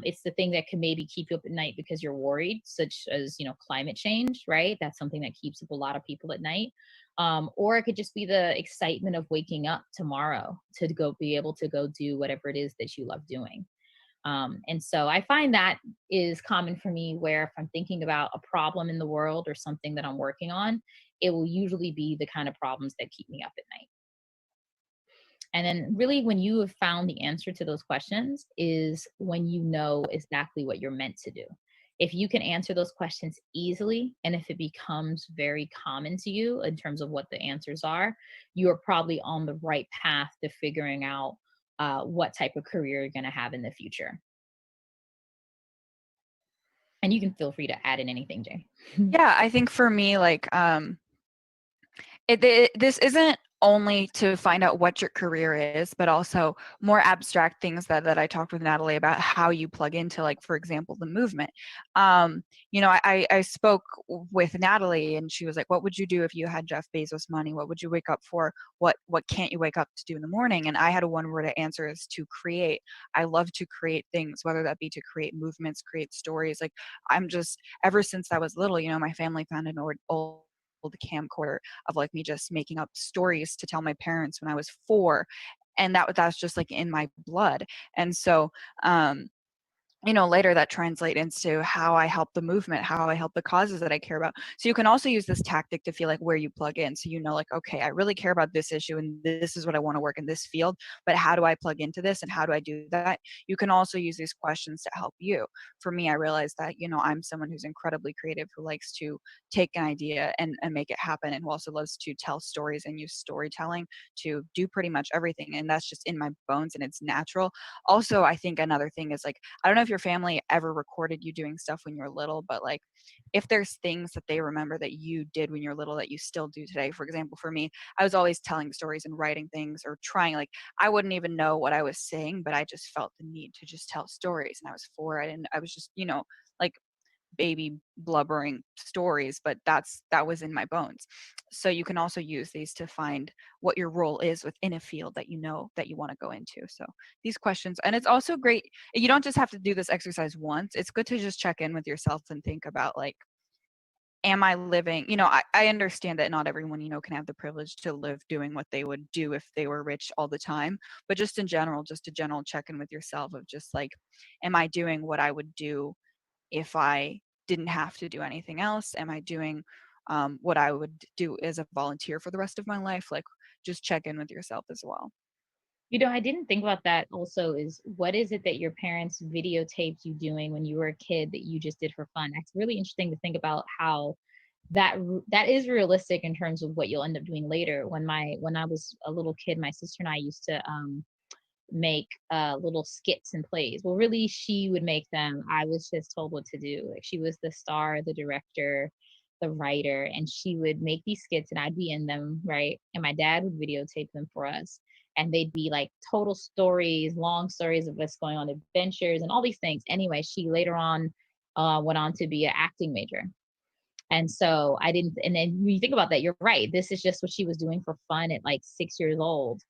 It's the thing that can maybe keep you up at night because you're worried, such as, you know, climate change, right? That's something that keeps up a lot of people at night. Or it could just be the excitement of waking up tomorrow to be able to go do whatever it is that you love doing. And so I find that is common for me, where if I'm thinking about a problem in the world or something that I'm working on, it will usually be the kind of problems that keep me up at night. And then really, when you have found the answer to those questions is when you know exactly what you're meant to do. If you can answer those questions easily, and if it becomes very common to you in terms of what the answers are, you're probably on the right path to figuring out what type of career you're going to have in the future. And you can feel free to add in anything, Jay. Yeah, I think for me, like, this isn't only to find out what your career is, but also more abstract things that I talked with Natalie about, how you plug into, like, for example, the movement. You know, I spoke with Natalie, and she was like, what would you do if you had Jeff Bezos money? What would you wake up for? What can't you wake up to do in the morning? And I had a one word answer, is to create. I love to create things, whether that be to create movements, create stories. Like, I'm just, ever since I was little, you know, my family found an old camcorder of, like, me just making up stories to tell my parents when I was 4, and that's just, like, in my blood. And so you know, later that translate into how I help the movement, how I help the causes that I care about. So you can also use this tactic to feel like where you plug in. So, you know, like, okay, I really care about this issue and this is what I want to work in this field, but how do I plug into this and how do I do that? You can also use these questions to help you. For me, I realized that, you know, I'm someone who's incredibly creative, who likes to take an idea and make it happen, and who also loves to tell stories and use storytelling to do pretty much everything. And that's just in my bones and it's natural. Also, I think another thing is, like, I don't know if your family ever recorded you doing stuff when you were little, but, like, if there's things that they remember that you did when you're little that you still do today. For example, for me, I was always telling stories and writing things or trying, like, I wouldn't even know what I was saying, but I just felt the need to just tell stories. And I was 4. I was just, you know, like, baby blubbering stories, but that was in my bones. So you can also use these to find what your role is within a field that you know that you want to go into. So these questions, and it's also great, you don't just have to do this exercise once. It's good to just check in with yourself and think about, like, am I living, I understand that not everyone, can have the privilege to live doing what they would do if they were rich all the time, but just in general, just a general check-in with yourself of just like, am I doing what I would do if I didn't have to do anything else? Am I doing what I would do as a volunteer for the rest of my life? Like, just check in with yourself as well. I didn't think about that also, is what is it that your parents videotaped you doing when you were a kid that you just did for fun? That's really interesting to think about how that is realistic in terms of what you'll end up doing later. When I was a little kid, my sister and I used to make little skits and plays. Well, really, she would make them. I was just told what to do. Like, she was the star, the director, the writer, and she would make these skits and I'd be in them, right? And my dad would videotape them for us. And they'd be like total stories, long stories of us going on adventures and all these things. Anyway, she later on went on to be an acting major. And so and then when you think about that, you're right. This is just what she was doing for fun at like 6 years old.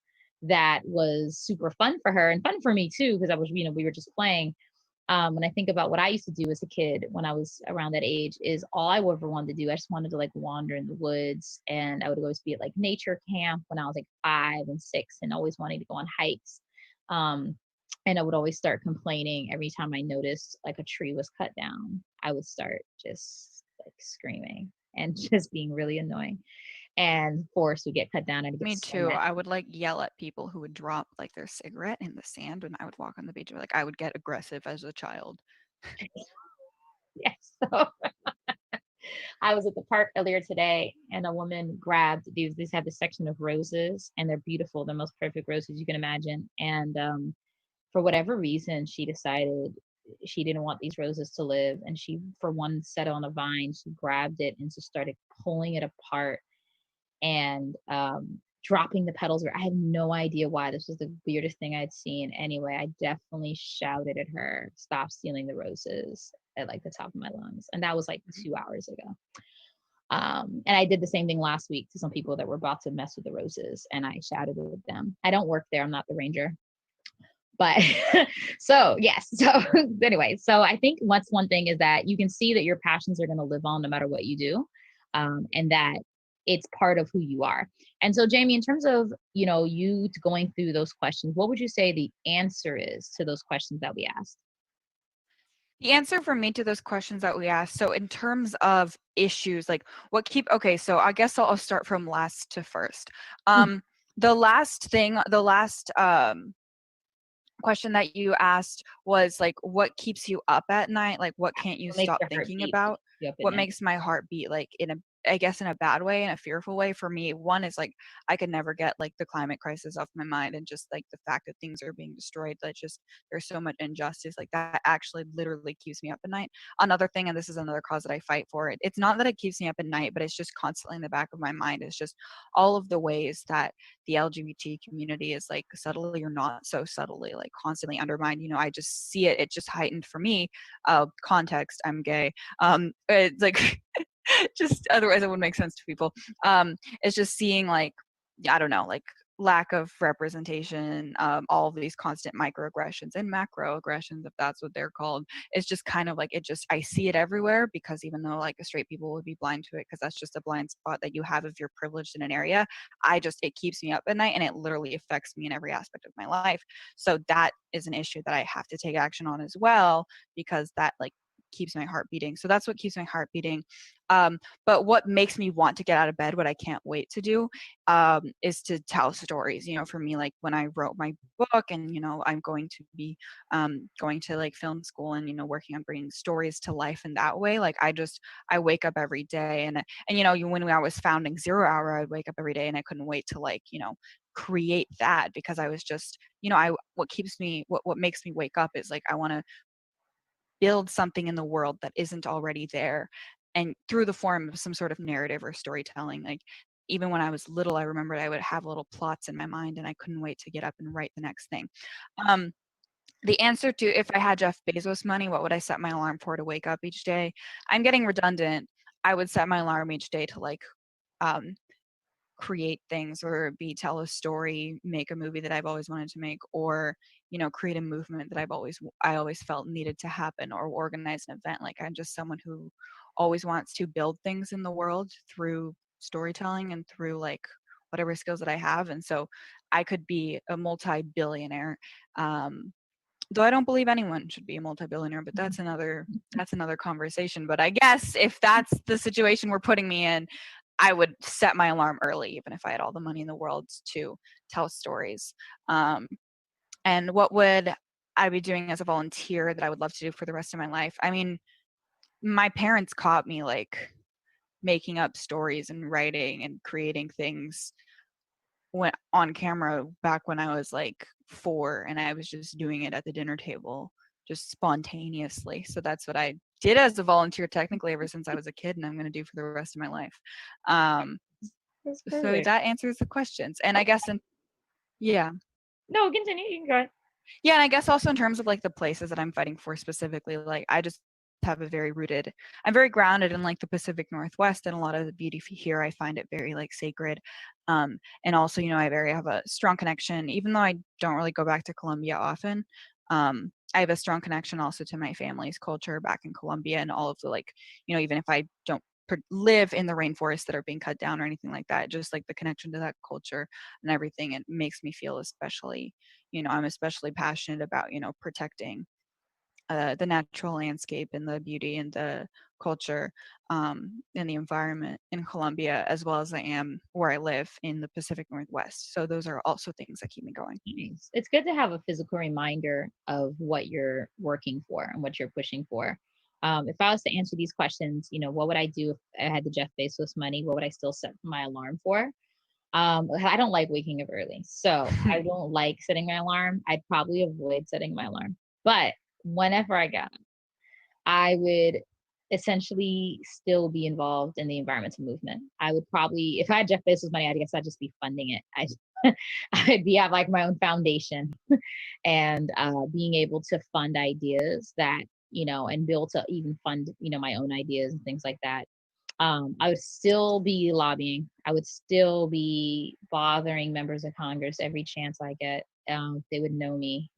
That was super fun for her and fun for me too, because I was, we were just playing. When I think about what I used to do as a kid when I was around that age, is all I ever wanted to do. I just wanted to like wander in the woods, and I would always be at like nature camp when I was like 5 and 6, and always wanting to go on hikes. And I would always start complaining every time I noticed like a tree was cut down. I would start just like screaming and just being really annoying. And forests would get cut down, and I'd get Me so too. mad. I would like yell at people who would drop like their cigarette in the sand when I would walk on the beach. Like, I would get aggressive as a child. Yes. So I was at the park earlier today, and a woman grabbed these have this section of roses, and they're beautiful, the most perfect roses you can imagine. And for whatever reason, she decided she didn't want these roses to live, and she, for one, set it on a vine. She grabbed it and just started pulling it apart and dropping the petals. I had no idea why. This was the weirdest thing I'd seen. Anyway, I definitely shouted at her, "Stop stealing the roses," at like the top of my lungs. And that was like 2 hours ago. And I did the same thing last week to some people that were about to mess with the roses, and I shouted at them. I don't work there. I'm not the ranger. But so yes. So anyway, so I think what's one thing is that you can see that your passions are going to live on no matter what you do. And that it's part of who you are. And so, Jamie, in terms of, you going through those questions, what would you say the answer is to those questions that we asked? The answer for me to those questions that we asked, so in terms of issues, like okay, so I guess I'll start from last to first. The last question that you asked was like, what keeps you up at night? Like, what can't you stop thinking about? What makes my heart beat, like I guess in a bad way, in a fearful way. For me, one is like, I could never get like the climate crisis off my mind, and just like the fact that things are being destroyed, that just there's so much injustice, like that actually literally keeps me up at night. Another thing, and this is another cause that I fight for, it's not that it keeps me up at night, but it's just constantly in the back of my mind. It's just all of the ways that the LGBT community is like subtly or not so subtly like constantly undermined. I just see it just heightened for me. Context, I'm gay. It's like just otherwise it wouldn't make sense to people. It's just seeing like, I don't know, like lack of representation, all of these constant microaggressions and macroaggressions, if that's what they're called. It's just kind of like, I see it everywhere, because even though like straight people would be blind to it, because that's just a blind spot that you have if you're privileged in an area, it keeps me up at night, and it literally affects me in every aspect of my life. So that is an issue that I have to take action on as well, because that like keeps my heart beating. So that's what keeps my heart beating. But what makes me want to get out of bed, what I can't wait to do, is to tell stories. For me, like when I wrote my book, and I'm going to be going to like film school, and working on bringing stories to life in that way. Like I wake up every day, and when I was founding 0 Hour, I'd wake up every day, and I couldn't wait to like create that, because I was just what makes me wake up is like, I want to build something in the world that isn't already there, and through the form of some sort of narrative or storytelling. Like, even when I was little, I remembered I would have little plots in my mind, and I couldn't wait to get up and write the next thing. The answer to, if I had Jeff Bezos money, what would I set my alarm for to wake up each day? I'm getting redundant. I would set my alarm each day to like create things, or tell a story, make a movie that I've always wanted to make, or create a movement that I always felt needed to happen, or organize an event. Like, I'm just someone who always wants to build things in the world through storytelling and through like whatever skills that I have. And so I could be a multi-billionaire. Though I don't believe anyone should be a multi-billionaire, but that's another conversation. But I guess if that's the situation we're putting me in, I would set my alarm early, even if I had all the money in the world to tell stories. And what would I be doing as a volunteer that I would love to do for the rest of my life? I mean, my parents caught me like making up stories and writing and creating things when on camera back when I was like 4, and I was just doing it at the dinner table just spontaneously. So that's what I did as a volunteer technically ever since I was a kid, and I'm going to do for the rest of my life. So perfect. that answers the questions. And I guess yeah. No, continue. You can go. Yeah, and I guess also in terms of like the places that I'm fighting for specifically, like I just have a I'm very grounded in like the Pacific Northwest, and a lot of the beauty here I find it very like sacred. And also, you know, I have a strong connection, even though I don't really go back to Colombia often. I have a strong connection also to my family's culture back in Colombia, and all of the like, you know, even if I don't live in the rainforests that are being cut down or anything like that, just like the connection to that culture and everything, it makes me feel especially, you know, I'm especially passionate about, you know, protecting the natural landscape and the beauty and the culture and the environment in Colombia, as well as I am where I live in the Pacific Northwest. So those are also things that keep me going. Nice. It's good to have a physical reminder of what you're working for and what you're pushing for. If I was to answer these questions, you know, what would I do if I had the Jeff Bezos money? What would I still set my alarm for? I don't like waking up early, so I don't like setting my alarm. I'd probably avoid setting my alarm. But whenever I got up, I would essentially still be involved in the environmental movement. I would probably, if I had Jeff Bezos' money, I guess I'd just be funding it. I'd have like my own foundation and being able to fund ideas that, you know, and be able to even fund, you know, my own ideas and things like that. I would still be lobbying. I would still be bothering members of Congress every chance I get. They would know me.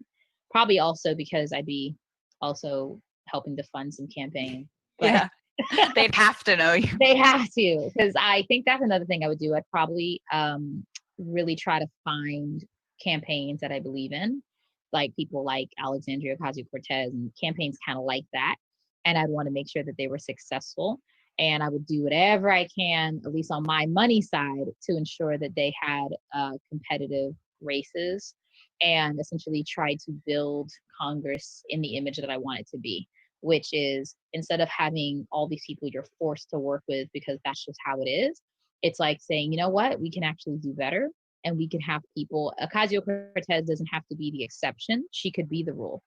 Probably also because I'd be also helping to fund some campaign. But Yeah, they'd have to know you. They have to, because I think that's another thing I would do. I'd probably really try to find campaigns that I believe in, like people like Alexandria Ocasio-Cortez and campaigns kind of like that. And I'd want to make sure that they were successful. And I would do whatever I can, at least on my money side, to ensure that they had competitive races and essentially try to build Congress in the image that I want it to be, which is instead of having all these people you're forced to work with because that's just how it is, it's like saying, you know what, we can actually do better and we can have people. Ocasio-Cortez doesn't have to be the exception. She could be the rule.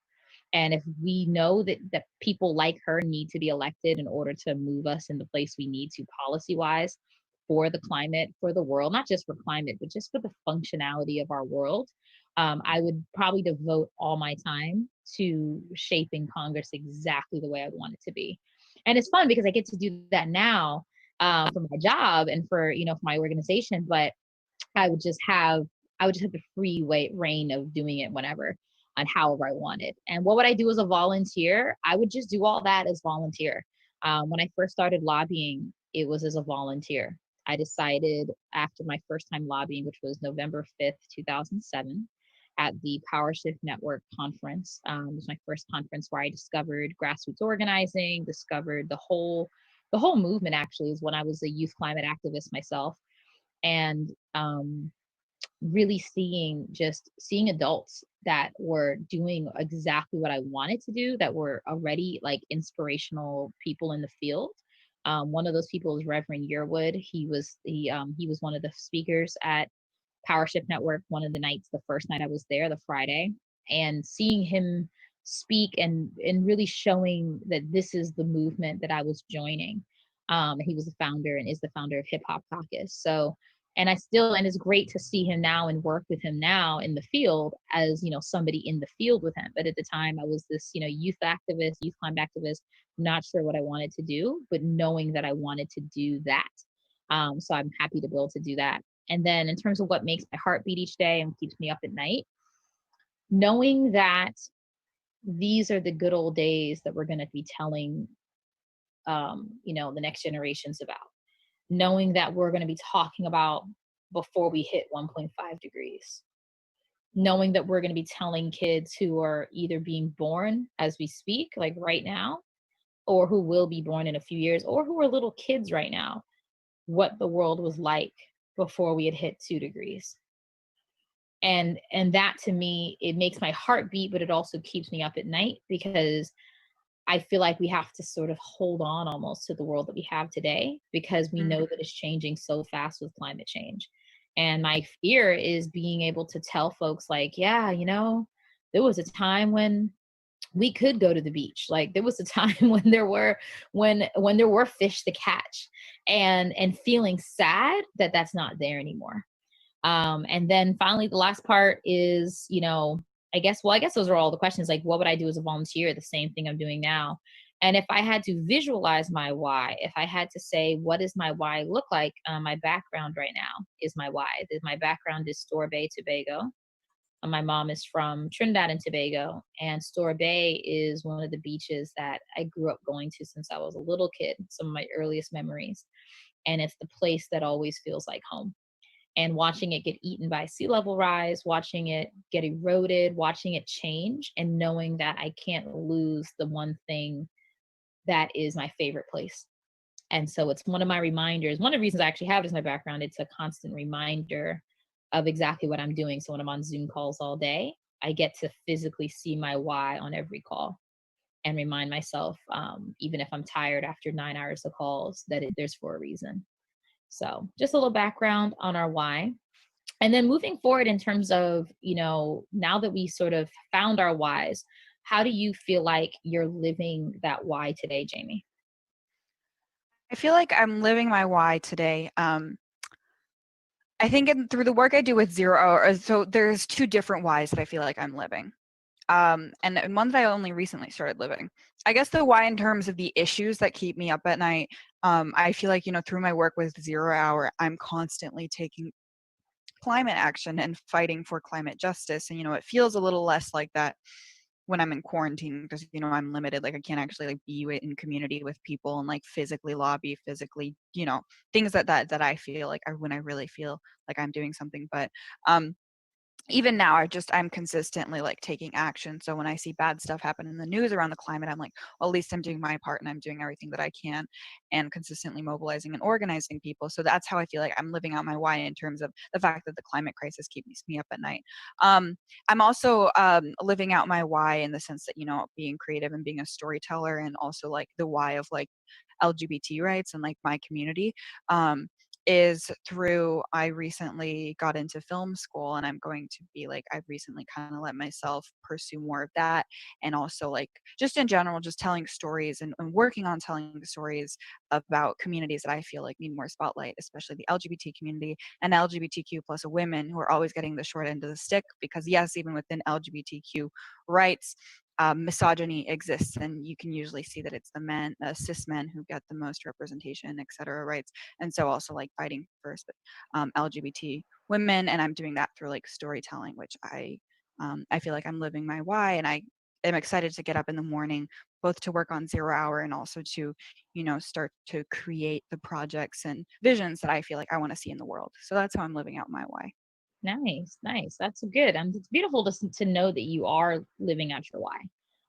And if we know that people like her need to be elected in order to move us in the place we need to policy-wise for the climate, for the world, not just for climate, but just for the functionality of our world, I would probably devote all my time to shaping Congress exactly the way I want it to be. And it's fun because I get to do that now for my job and for, you know, for my organization, but I would just have the free reign of doing it whenever and however I wanted. And what would I do as a volunteer? I would just do all that as volunteer. When I first started lobbying, it was as a volunteer. I decided after my first time lobbying, which was November 5th, 2007, at the Power Shift Network conference. It was my first conference where I discovered grassroots organizing, discovered the whole movement actually is when I was a youth climate activist myself. And really seeing adults that were doing exactly what I wanted to do, that were already like inspirational people in the field. One of those people is Reverend Yearwood. He was one of the speakers at Power Shift Network one of the nights, the first night I was there, the Friday, and seeing him speak and really showing that this is the movement that I was joining. He was the founder and is the founder of Hip Hop Caucus. So, and it's great to see him now and work with him now in the field as, you know, somebody in the field with him. But at the time I was this, you know, youth climate activist, not sure what I wanted to do, but knowing that I wanted to do that. So I'm happy to be able to do that. And then in terms of what makes my heart beat each day and keeps me up at night, knowing that these are the good old days that we're going to be telling the next generation's about. Knowing that we're going to be talking about before we hit 1.5 degrees. Knowing that we're going to be telling kids who are either being born as we speak, like right now, or who will be born in a few years, or who are little kids right now, what the world was like before we had hit 2 degrees. And that, to me, it makes my heart beat, but it also keeps me up at night, because I feel like we have to sort of hold on almost to the world that we have today, because we know that it's changing so fast with climate change. And my fear is being able to tell folks like, yeah, there was a time when we could go to the beach. Like, there was a time when there were fish to catch, and feeling sad that that's not there anymore. And then finally, the last part is, I guess those are all the questions. Like, what would I do as a volunteer? The same thing I'm doing now. And if I had to visualize my why, if I had to say, what does my why look like? My background right now is my why. My background is Store Bay, Tobago. My mom is from Trinidad and Tobago, and Store Bay is one of the beaches that I grew up going to since I was a little kid, some of my earliest memories. And it's the place that always feels like home. And watching it get eaten by sea level rise, watching it get eroded, watching it change, and knowing that I can't lose the one thing that is my favorite place. And so it's one of my reminders. One of the reasons I actually have it as my background, it's a constant reminder of exactly what I'm doing. So when I'm on Zoom calls all day, I get to physically see my why on every call and remind myself, even if I'm tired after 9 hours of calls, that there's for a reason. So just a little background on our why. And then moving forward in terms of, now that we sort of found our whys, how do you feel like you're living that why today, Jamie? I feel like I'm living my why today. I think through the work I do with Zero Hour, so there's 2 different whys that I feel like I'm living. And one that I only recently started living. I guess the why in terms of the issues that keep me up at night, I feel like, through my work with Zero Hour, I'm constantly taking climate action and fighting for climate justice. And, it feels a little less like that when I'm in quarantine, because, I'm limited. Like, I can't actually like be in community with people and like physically lobby, physically, things that I feel like when I really feel like I'm doing something. But even now, I'm consistently like taking action. So when I see bad stuff happen in the news around the climate, I'm like, well, at least I'm doing my part and I'm doing everything that I can, and consistently mobilizing and organizing people. So that's how I feel like I'm living out my why in terms of the fact that the climate crisis keeps me up at night. I'm also living out my why in the sense that, being creative and being a storyteller, and also like the why of like LGBT rights and like my community. Is through, I recently got into film school, and I'm going to be like, I've recently kind of let myself pursue more of that, and also like just in general, just telling stories and working on telling the stories about communities that I feel like need more spotlight, especially the LGBT community and LGBTQ plus women, who are always getting the short end of the stick, because yes, even within LGBTQ rights, misogyny exists, and you can usually see that it's the men, cis men, who get the most representation, et cetera, rights. And so also like fighting for LGBT women, and I'm doing that through like storytelling, which I feel like I'm living my why, and I am excited to get up in the morning, both to work on Zero Hour and also to, start to create the projects and visions that I feel like I want to see in the world. So that's how I'm living out my why. Nice. That's good. It's beautiful to know that you are living out your why.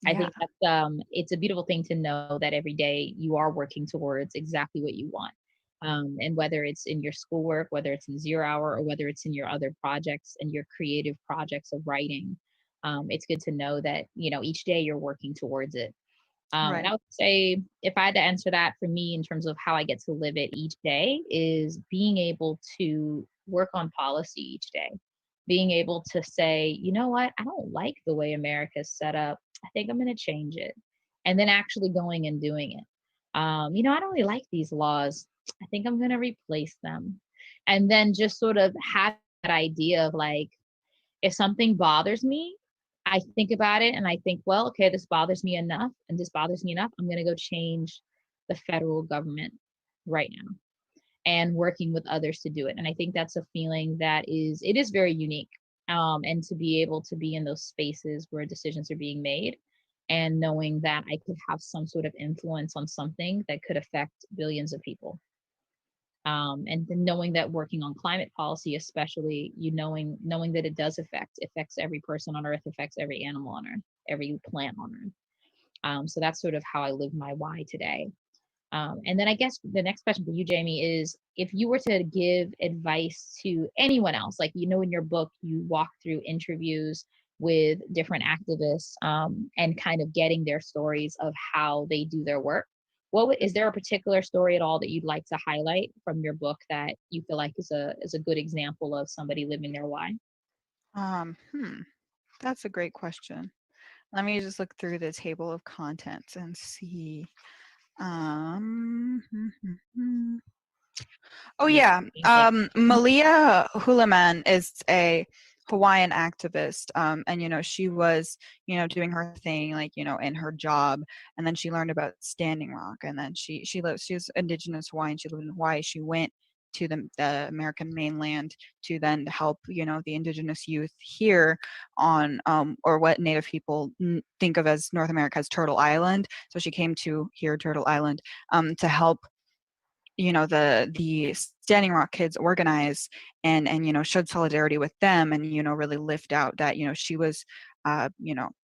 I think that's it's a beautiful thing to know that every day you are working towards exactly what you want. And whether it's in your schoolwork, whether it's in Zero Hour, or whether it's in your other projects and your creative projects of writing, it's good to know that, each day you're working towards it. And I would say, if I had to answer that, for me, in terms of how I get to live it each day, is being able to work on policy each day, being able to say, you know what, I don't like the way America's set up. I think I'm going to change it. And then actually going and doing it. I don't really like these laws. I think I'm going to replace them. And then just sort of have that idea of like, if something bothers me, I think about it and I think, well, okay, this bothers me enough, and this bothers me enough, I'm going to go change the federal government right now, and working with others to do it. And I think that's a feeling that it is very unique. And to be able to be in those spaces where decisions are being made, and knowing that I could have some sort of influence on something that could affect billions of people. And then knowing that working on climate policy, especially, knowing that it does affects every person on Earth, affects every animal on Earth, every plant on Earth. So that's sort of how I live my why today. And then I guess the next question for you, Jamie, is if you were to give advice to anyone else, like, in your book, you walk through interviews with different activists and kind of getting their stories of how they do their work. Is there a particular story at all that you'd like to highlight from your book that you feel like is a good example of somebody living their why? That's a great question. Let me just look through the table of contents and see. Oh yeah, Malia Hulaman is a Hawaiian activist, and she was doing her thing, like in her job, and then she learned about Standing Rock, and then she's indigenous Hawaiian. She lived in Hawaii. She went to the American mainland to then help the indigenous youth here on or what Native people think of as North America as Turtle Island. So she came to here, Turtle Island, to help the Standing Rock kids organize and showed solidarity with them, and really lift out that she was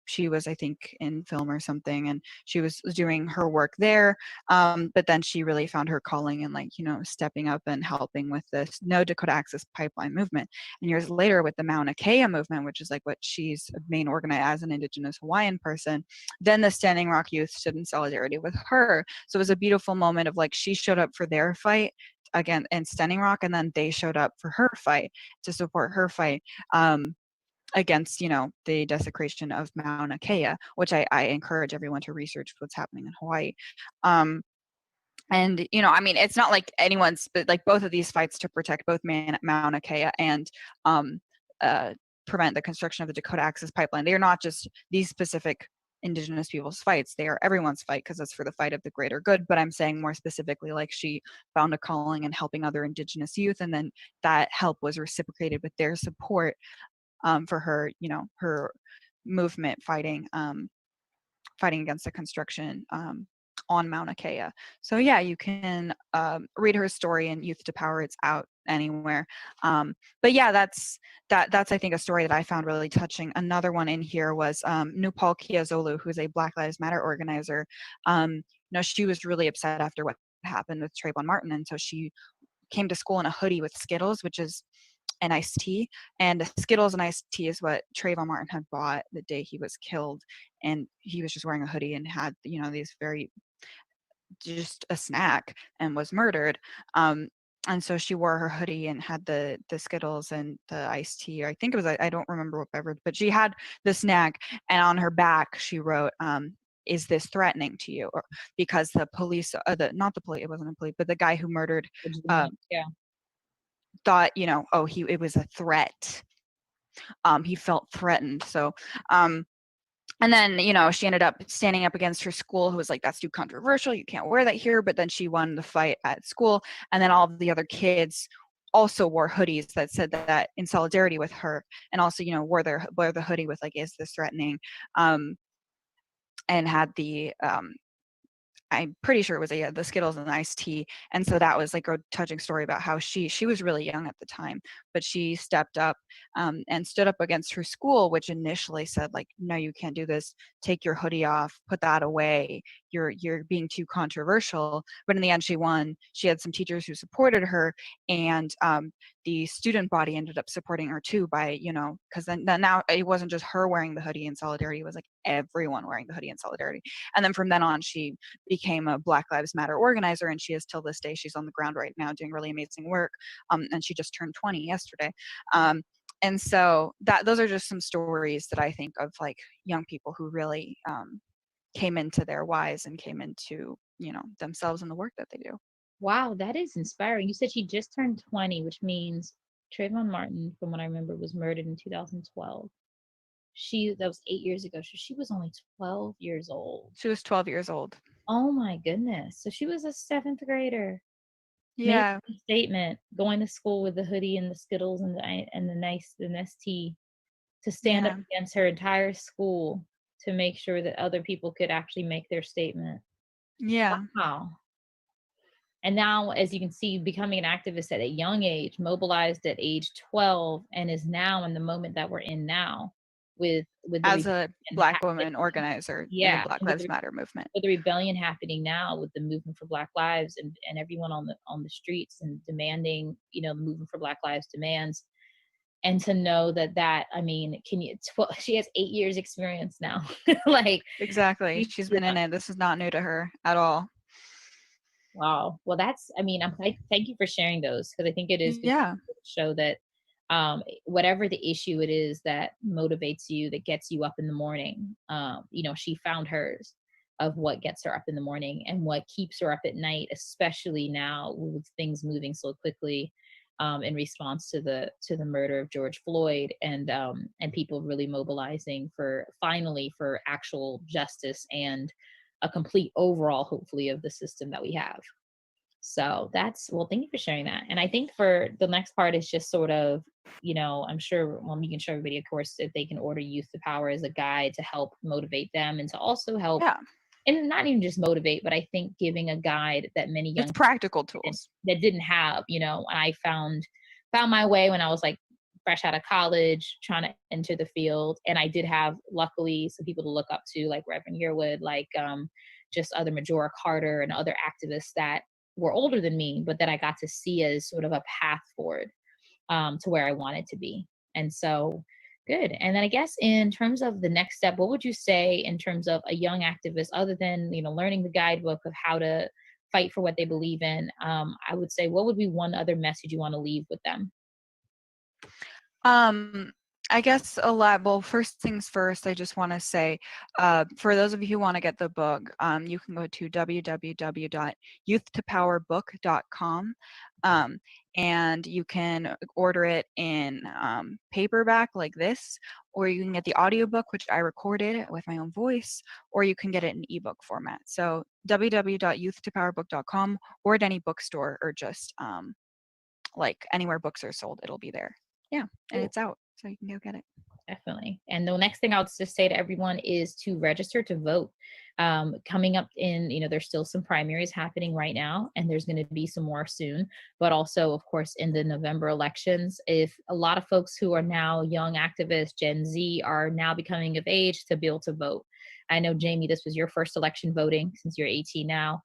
she was, I think, in film or something, and she was doing her work there, but then she really found her calling and stepping up and helping with this No Dakota Access Pipeline movement. And years later with the Mauna Kea movement, which is like what she's a main organizer as an indigenous Hawaiian person, then the Standing Rock youth stood in solidarity with her. So it was a beautiful moment of she showed up for their fight again in Standing Rock, and then they showed up for her fight to support her fight against the desecration of Mauna Kea, which I encourage everyone to research what's happening in Hawaii. And I mean, it's not like anyone's, but like both of these fights to protect both Mauna Kea and prevent the construction of the Dakota Access Pipeline, they are not just these specific indigenous people's fights, they are everyone's fight, because it's for the fight of the greater good. But I'm saying more specifically, like, she found a calling in helping other indigenous youth, and then that help was reciprocated with their support for her her movement fighting against the construction on Mauna Kea. So yeah, you can read her story in Youth to Power. It's out anywhere. But yeah, that's I think a story that I found really touching. Another one in here was Nupal Kiazolu, who's a Black Lives Matter organizer. She was really upset after what happened with Trayvon Martin, and so she came to school in a hoodie with Skittles, which is an iced tea, and Skittles and iced tea is what Trayvon Martin had bought the day he was killed, and he was just wearing a hoodie and had these very just a snack and was murdered. And so she wore her hoodie and had the Skittles and the iced tea. I think it was, I don't remember what beverage, but she had the snack, and on her back she wrote, "Is this threatening to you?" Or because the police, not the police, it wasn't a police, but the guy who murdered, thought, it was a threat. He felt threatened. So, and then, she ended up standing up against her school, who was like, "That's too controversial. You can't wear that here." But then she won the fight at school. And then all of the other kids also wore hoodies that said that in solidarity with her, and also, wore the hoodie with like, "Is this threatening?" And had the, I'm pretty sure it was the Skittles and the iced tea. And so that was like a touching story about how she was really young at the time, but she stepped up and stood up against her school, which initially said like, "No, you can't do this. Take your hoodie off, put that away. You're being too controversial." But in the end, she won. She had some teachers who supported her, and the student body ended up supporting her too by, because then now it wasn't just her wearing the hoodie in solidarity, it was like everyone wearing the hoodie in solidarity. And then from then on, she became a Black Lives Matter organizer, and she is till this day. She's on the ground right now doing really amazing work, and she just turned 20 yesterday. And so those are just some stories that I think of, like young people who really came into their whys and came into themselves and the work that they do. Wow, that is inspiring. You said she just turned 20, which means Trayvon Martin, from what I remember, was murdered in 2012. That was 8 years ago. So she was only 12 years old. She was 12 years old. Oh my goodness. So she was a 7th grader. Yeah. Made a statement, going to school with the hoodie and the Skittles and the nice tea to stand up against her entire school. to make sure that other people could actually make their statement. Yeah. Wow. And now, as you can see, becoming an activist at a young age, mobilized at age 12, and is now in the moment that we're in now with the As a Black happening. woman organizer in Yeah, the Black and with Lives Matter movement. with the rebellion happening now, with the movement for Black Lives, and everyone on the streets and demanding, you know, the movement for Black Lives demands. And to know that I mean, she has 8 years experience now. Like, Exactly. She's been in it. This is not new to her at all. Wow. Well, that's, I mean, thank you for sharing those, because I think it is good Yeah. to show that whatever the issue it is that motivates you, that gets you up in the morning, you know, she found hers of what gets her up in the morning and what keeps her up at night, especially now with things moving so quickly in response to the murder of George Floyd, and people really mobilizing for actual justice and a complete overall, hopefully, of the system that we have. So that's, well, thank you for sharing that. And I think for the next part is just sort of, you know, I'm sure, well, you can show everybody, of course, if they can order Youth to Power as a guide to help motivate them and to also help, and not even just motivate, but I think giving a guide that many young It's practical tools that didn't have, you know. I found my way when I was like fresh out of college, trying to enter the field. And I did have, luckily, some people to look up to, like Reverend Yearwood, like just other Majora Carter and other activists that were older than me, but that I got to see as sort of a path forward to where I wanted to be. And so, good. And then I guess in terms of the next step, what would you say in terms of a young activist, other than, you know, learning the guidebook of how to fight for what they believe in? I would say, what would be one other message you want to leave with them? I guess well, first things first, I just want to say, for those of you who want to get the book, you can go to www.youthtopowerbook.com, and you can order it in paperback like this, or you can get the audiobook, which I recorded with my own voice, or you can get it in ebook format. So www.youthtopowerbook.com, or at any bookstore, or just like anywhere books are sold, it'll be there. Yeah, and it's out, so you can go get it. Definitely. And the next thing I'll just say to everyone is to register to vote. Coming up in, you know, there's still some primaries happening right now, and there's going to be some more soon. But also, of course, in the November elections, if a lot of folks who are now young activists, Gen Z, are now becoming of age to be able to vote. I know, Jamie, this was your first election voting since you're 18 now,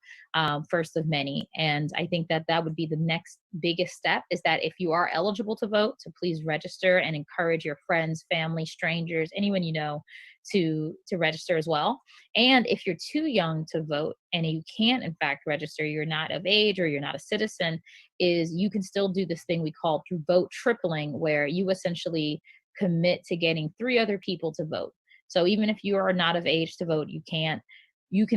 first of many. And I think that that would be the next biggest step, is that if you are eligible to vote, to please register and encourage your friends, family, strangers, anyone you know to register as well. And if you're too young to vote and you can't, in fact, register, you're not of age or you're not a citizen, is you can still do this thing we call through vote tripling, where you essentially commit to getting 3 other people to vote. So even if you are not of age to vote, you can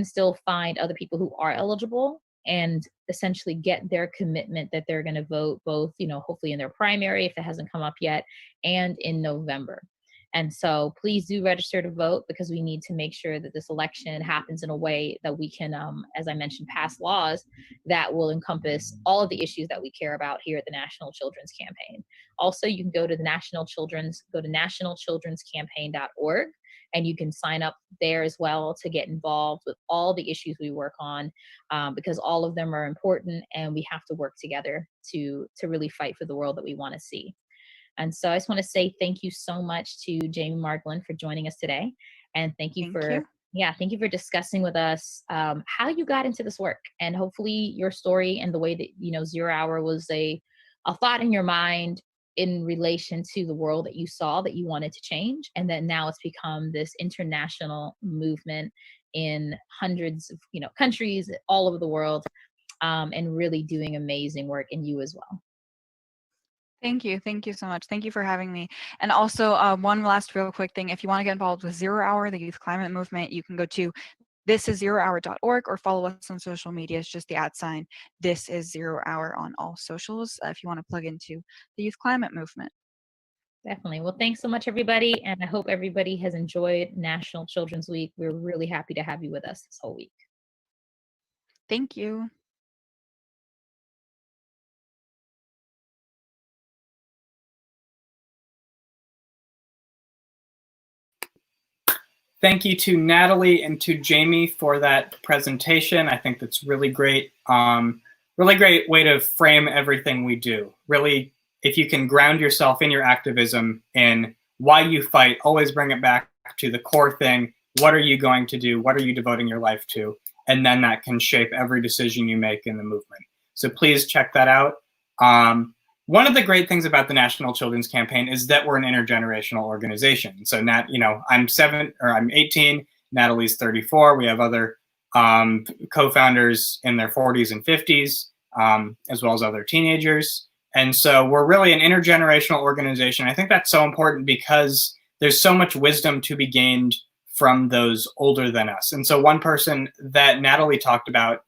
still find other people who are eligible and essentially get their commitment that they're going to vote, both, you know, hopefully in their primary, if it hasn't come up yet, and in November. And so please do register to vote, because we need to make sure that this election happens in a way that we can, as I mentioned, pass laws that will encompass all of the issues that we care about here at the National Children's Campaign. Also, you can go to nationalchildrenscampaign.org, and you can sign up there as well to get involved with all the issues we work on, because all of them are important, and we have to work together to really fight for the world that we want to see. And so I just want to say thank you so much to Jamie Margolin for joining us today. And thank you for discussing with us how you got into this work, and hopefully your story and the way that, you know, 0 Hour was a thought in your mind in relation to the world that you saw that you wanted to change, and that now it's become this international movement in hundreds of, you know, countries all over the world, and really doing amazing work, in you as well. Thank you so much. Thank you for having me. And also, one last real quick thing, if you want to get involved with 0 Hour, the youth climate movement, you can go to thisis0hour.org, or follow us on social media. It's just the @ this is 0 Hour on all socials, if you want to plug into the youth climate movement. Definitely. Well, thanks so much, everybody. And I hope everybody has enjoyed National Children's Week. We're really happy to have you with us this whole week. Thank you. Thank you to Natalie and to Jamie for that presentation. I think that's really great. Really great way to frame everything we do. Really, if you can ground yourself in your activism and why you fight, always bring it back to the core thing. What are you going to do? What are you devoting your life to? And then that can shape every decision you make in the movement. So please check that out. One of the great things about the National Children's Campaign is that we're an intergenerational organization. So I'm 18, Natalie's 34. We have other co-founders in their 40s and 50s, as well as other teenagers. And so we're really an intergenerational organization. I think that's so important because there's so much wisdom to be gained from those older than us. And so one person that Natalie talked about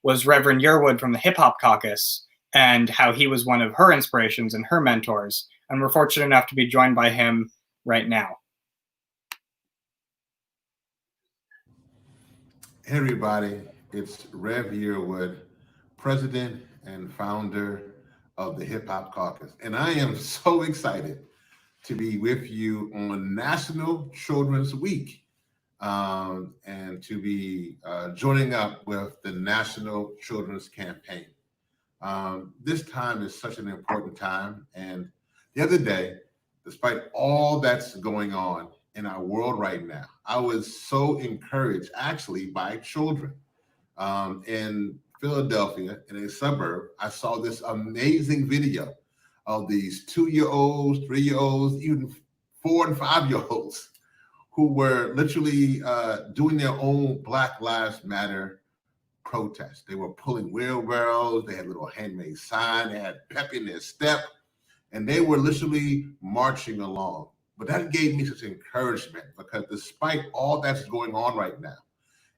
was Reverend Yearwood from the Hip Hop Caucus, and how he was one of her inspirations and her mentors. And we're fortunate enough to be joined by him right now. Hey everybody, it's Rev Yearwood, president and founder of the Hip Hop Caucus. And I am so excited to be with you on National Children's Week and to be joining up with the National Children's Campaign. This time is such an important time. And the other day, despite all that's going on in our world right now, I was so encouraged actually by children. In Philadelphia, in a suburb, I saw this amazing video of these 2-year-olds, 3-year-olds, even 4 and 5-year-olds who were literally doing their own Black Lives Matter protest. They were pulling wheelbarrows, they had little handmade signs, they had pep in their step, and they were literally marching along. But that gave me such encouragement because despite all that's going on right now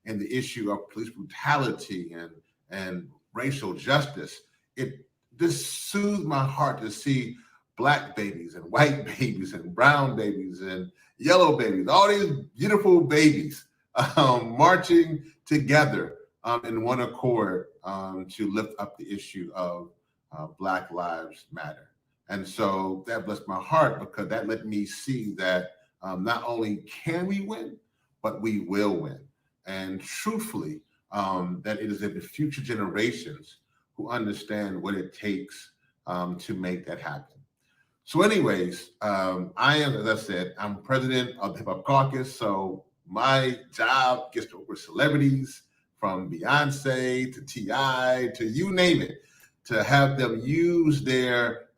and the issue of police brutality and racial justice, it just soothed my heart to see Black babies and white babies and brown babies and yellow babies, all these beautiful babies marching together in one accord to lift up the issue of Black Lives Matter. And so that blessed my heart because that let me see that not only can we win, but we will win. And truthfully, that it is in the future generations who understand what it takes to make that happen. So anyways, I am, as I said, I'm president of the Hip Hop Caucus. So my job gets to work with celebrities, from Beyonce to T.I. to you name it, to have them use their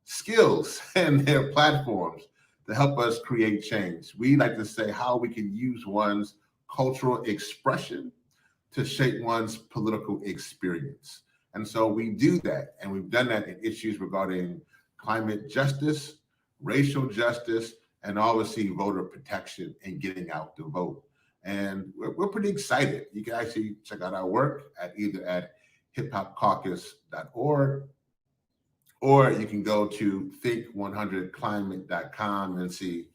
skills and their platforms to help us create change. We like to say how we can use one's cultural expression to shape one's political experience. And so we do that, and we've done that in issues regarding climate justice, racial justice, and obviously voter protection and getting out to vote. And we're pretty excited. You can actually check out our work at either at hiphopcaucus.org, or you can go to think100climate.com and see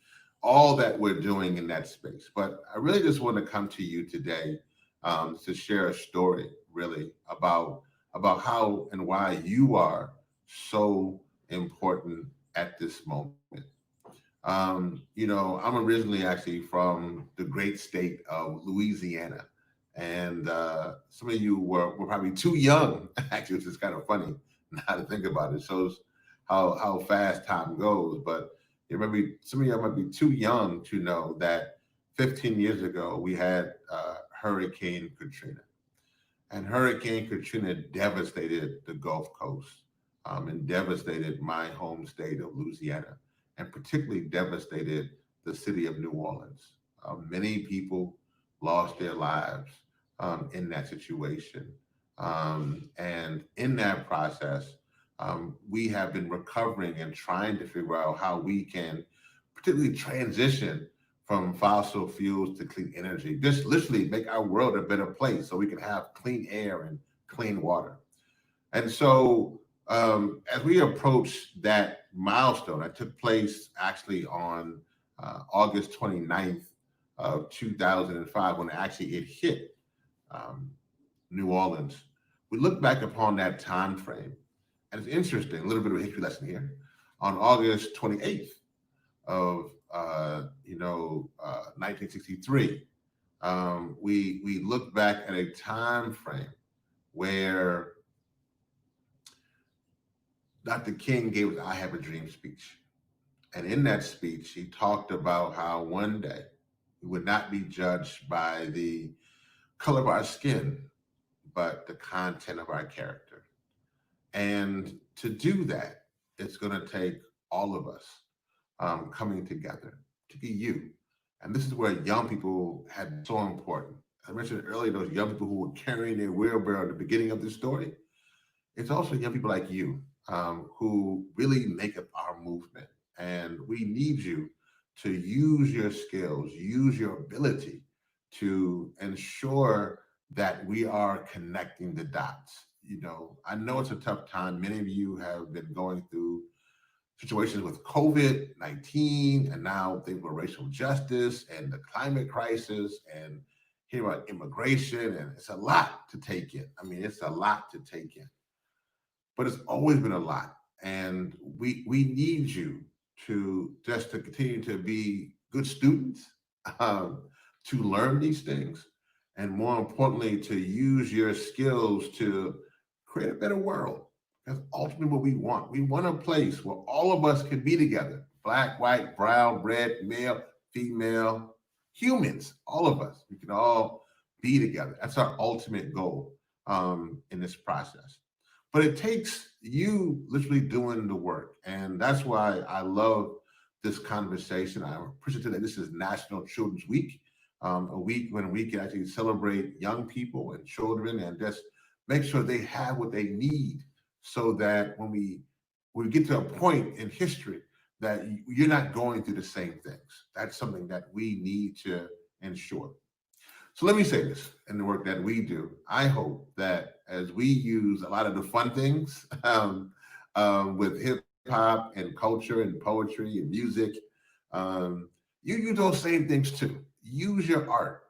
all that we're doing in that space. But I really just want to come to you today to share a story really about how and why you are so important at this moment. I'm originally actually from the great state of Louisiana, and some of you were probably too young, actually, which is kind of funny now to think about it. It shows how fast time goes. But some of you might be too young to know that 15 years ago, we had Hurricane Katrina. And Hurricane Katrina devastated the Gulf Coast and devastated my home state of Louisiana, and particularly devastated the city of New Orleans. Many people lost their lives in that situation. And in that process, we have been recovering and trying to figure out how we can particularly transition from fossil fuels to clean energy, just literally make our world a better place so we can have clean air and clean water. And so as we approach that milestone, that took place actually on August 29th of 2005, when actually it hit New Orleans. We look back upon that time frame, and it's interesting, a little bit of a history lesson here. On August 28th of 1963. We look back at a time frame where Dr. King gave his I Have a Dream speech. And in that speech, he talked about how one day we would not be judged by the color of our skin, but the content of our character. And to do that, it's going to take all of us coming together to be you. And this is where young people had so important. I mentioned earlier, those young people who were carrying their wheelbarrow at the beginning of this story. It's also young people like you who really make up our movement. And we need you to use your skills, use your ability to ensure that we are connecting the dots. You know, I know it's a tough time. Many of you have been going through situations with COVID-19 and now things with racial justice and the climate crisis and hear about immigration, and it's a lot to take in. I mean, it's a lot to take in, but it's always been a lot. And we need you to continue to be good students, to learn these things, and more importantly, to use your skills to create a better world. That's ultimately what we want. We want a place where all of us can be together. Black, white, brown, red, male, female, humans, all of us. We can all be together. That's our ultimate goal in this process. But it takes you literally doing the work. And that's why I love this conversation. I'm appreciative that this is National Children's Week, a week when we can actually celebrate young people and children and just make sure they have what they need so that when we get to a point in history that you're not going through the same things. That's something that we need to ensure. So let me say this in the work that we do. I hope that as we use a lot of the fun things with hip hop and culture and poetry and music, you use those same things too. Use your art.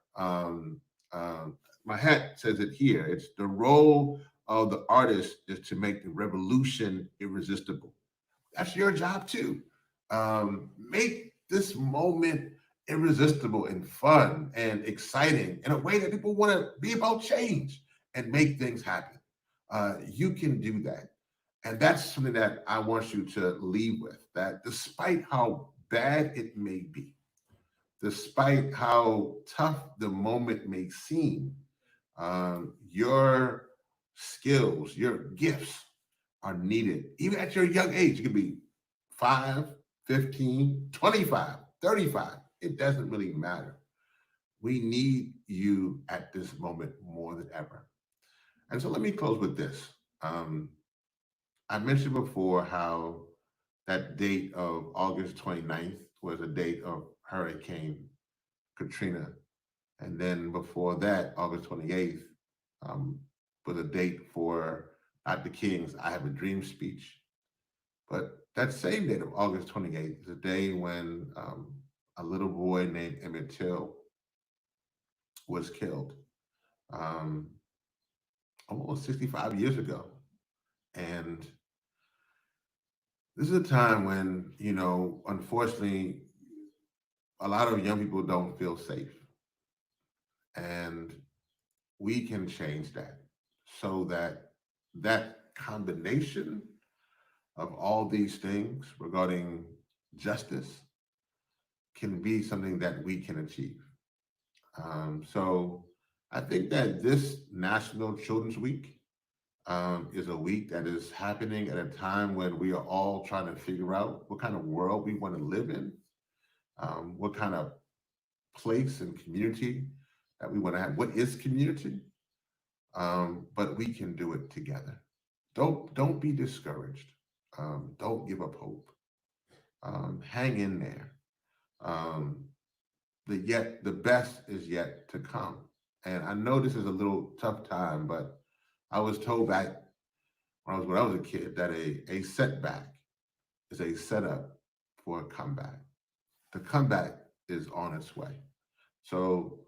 My hat says it here. It's the role of the artist is to make the revolution irresistible. That's your job too. Make this moment irresistible and fun and exciting in a way that people want to be about change and make things happen. You can do that. And that's something that I want you to leave with, that despite how bad it may be, despite how tough the moment may seem, your skills, your gifts are needed. Even at your young age, you could be 5, 15, 25, 35. It doesn't really matter. We need you at this moment more than ever. And so let me close with this. I mentioned before how that date of August 29th was a date of Hurricane Katrina. And then before that, August 28th was a date for Dr. King's I Have a Dream speech. But that same date of August 28th is a day when a little boy named Emmett Till was killed almost 65 years ago. And this is a time when, you know, unfortunately, a lot of young people don't feel safe. And we can change that so that that combination of all these things regarding justice can be something that we can achieve. So I think that this National Children's Week is a week that is happening at a time when we are all trying to figure out what kind of world we want to live in, what kind of place and community that we want to have. What is community? But we can do it together. Don't be discouraged. Don't give up hope. Hang in there. The best is yet to come. And I know this is a little tough time, but I was told back when I was a kid that a setback is a setup for a comeback. The comeback is on its way. So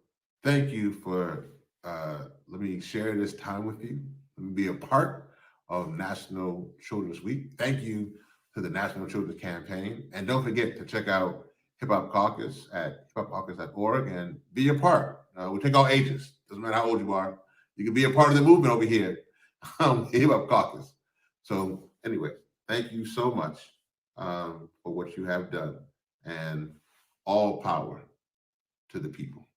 thank you for let me share this time with you. Let me be a part of National Children's Week. Thank you to the National Children's Campaign. And don't forget to check out Hip Hop Caucus at hiphopcaucus.org and be a part. We take all ages. Doesn't matter how old you are. You can be a part of the movement over here, Hip Hop Caucus. So anyway, thank you so much for what you have done, and all power to the people.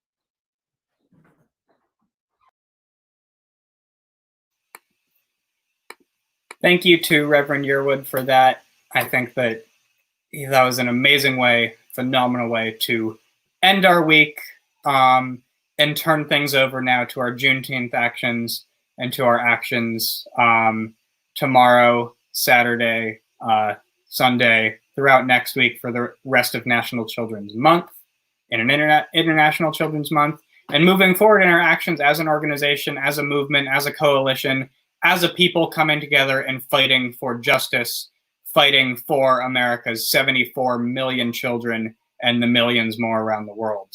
Thank you to Reverend Yearwood for that. I think that was an amazing way, phenomenal way to end our week and turn things over now to our Juneteenth actions and to our actions tomorrow, Saturday, Sunday, throughout next week for the rest of National Children's Month and an International Children's Month, and moving forward in our actions as an organization, as a movement, as a coalition, as a people coming together and fighting for justice, fighting for America's 74 million children and the millions more around the world.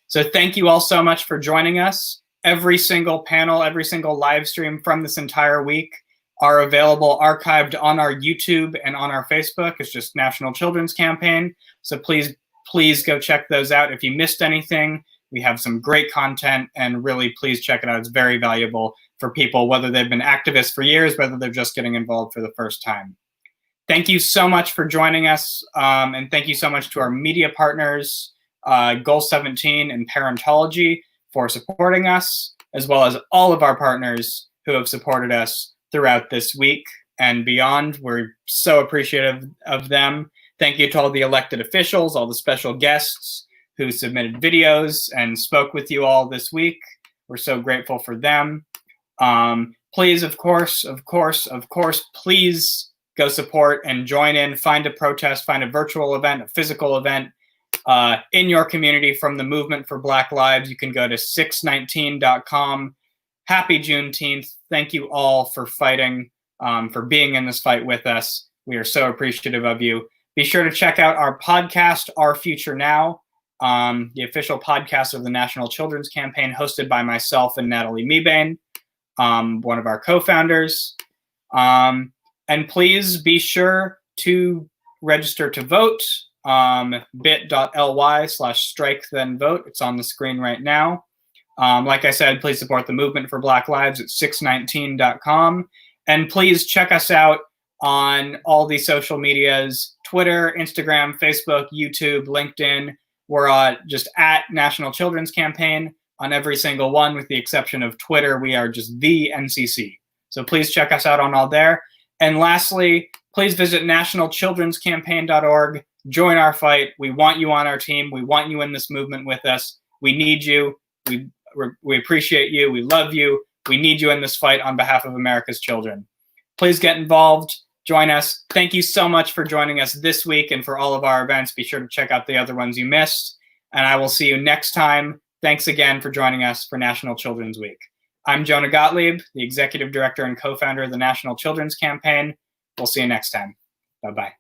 So thank you all so much for joining us. Every single panel, every single live stream from this entire week are available archived on our YouTube and on our Facebook. It's just National Children's Campaign. So please go check those out. If you missed anything, we have some great content, and really please check it out. It's very valuable for people, whether they've been activists for years, whether they're just getting involved for the first time. Thank you so much for joining us. And thank you so much to our media partners, Goal 17 and Parentology, for supporting us, as well as all of our partners who have supported us throughout this week and beyond. We're so appreciative of them. Thank you to all the elected officials, all the special guests who submitted videos and spoke with you all this week. We're so grateful for them. Please, of course, please go support and join in, find a protest, find a virtual event, a physical event in your community from the Movement for Black Lives. You can go to 619.com. Happy Juneteenth. Thank you all for fighting, for being in this fight with us. We are so appreciative of you. Be sure to check out our podcast, Our Future Now, the official podcast of the National Children's Campaign, hosted by myself and Natalie Mebane, one of our co-founders. And please be sure to register to vote, bit.ly/strike-then-vote. It's on the screen right now. Like I said, please support the Movement for Black Lives at 619.com. And please check us out on all the social medias, Twitter, Instagram, Facebook, YouTube, LinkedIn. We're just at National Children's Campaign on every single one, with the exception of Twitter. We are just the NCC. So please check us out on all there. And lastly, please visit nationalchildrenscampaign.org. Join our fight. We want you on our team. We want you in this movement with us. We need you. We appreciate you. We love you. We need you in this fight on behalf of America's children. Please get involved. Join us. Thank you so much for joining us this week and for all of our events. Be sure to check out the other ones you missed. And I will see you next time. Thanks again for joining us for National Children's Week. I'm Jonah Gottlieb, the Executive Director and Co-founder of the National Children's Campaign. We'll see you next time. Bye-bye.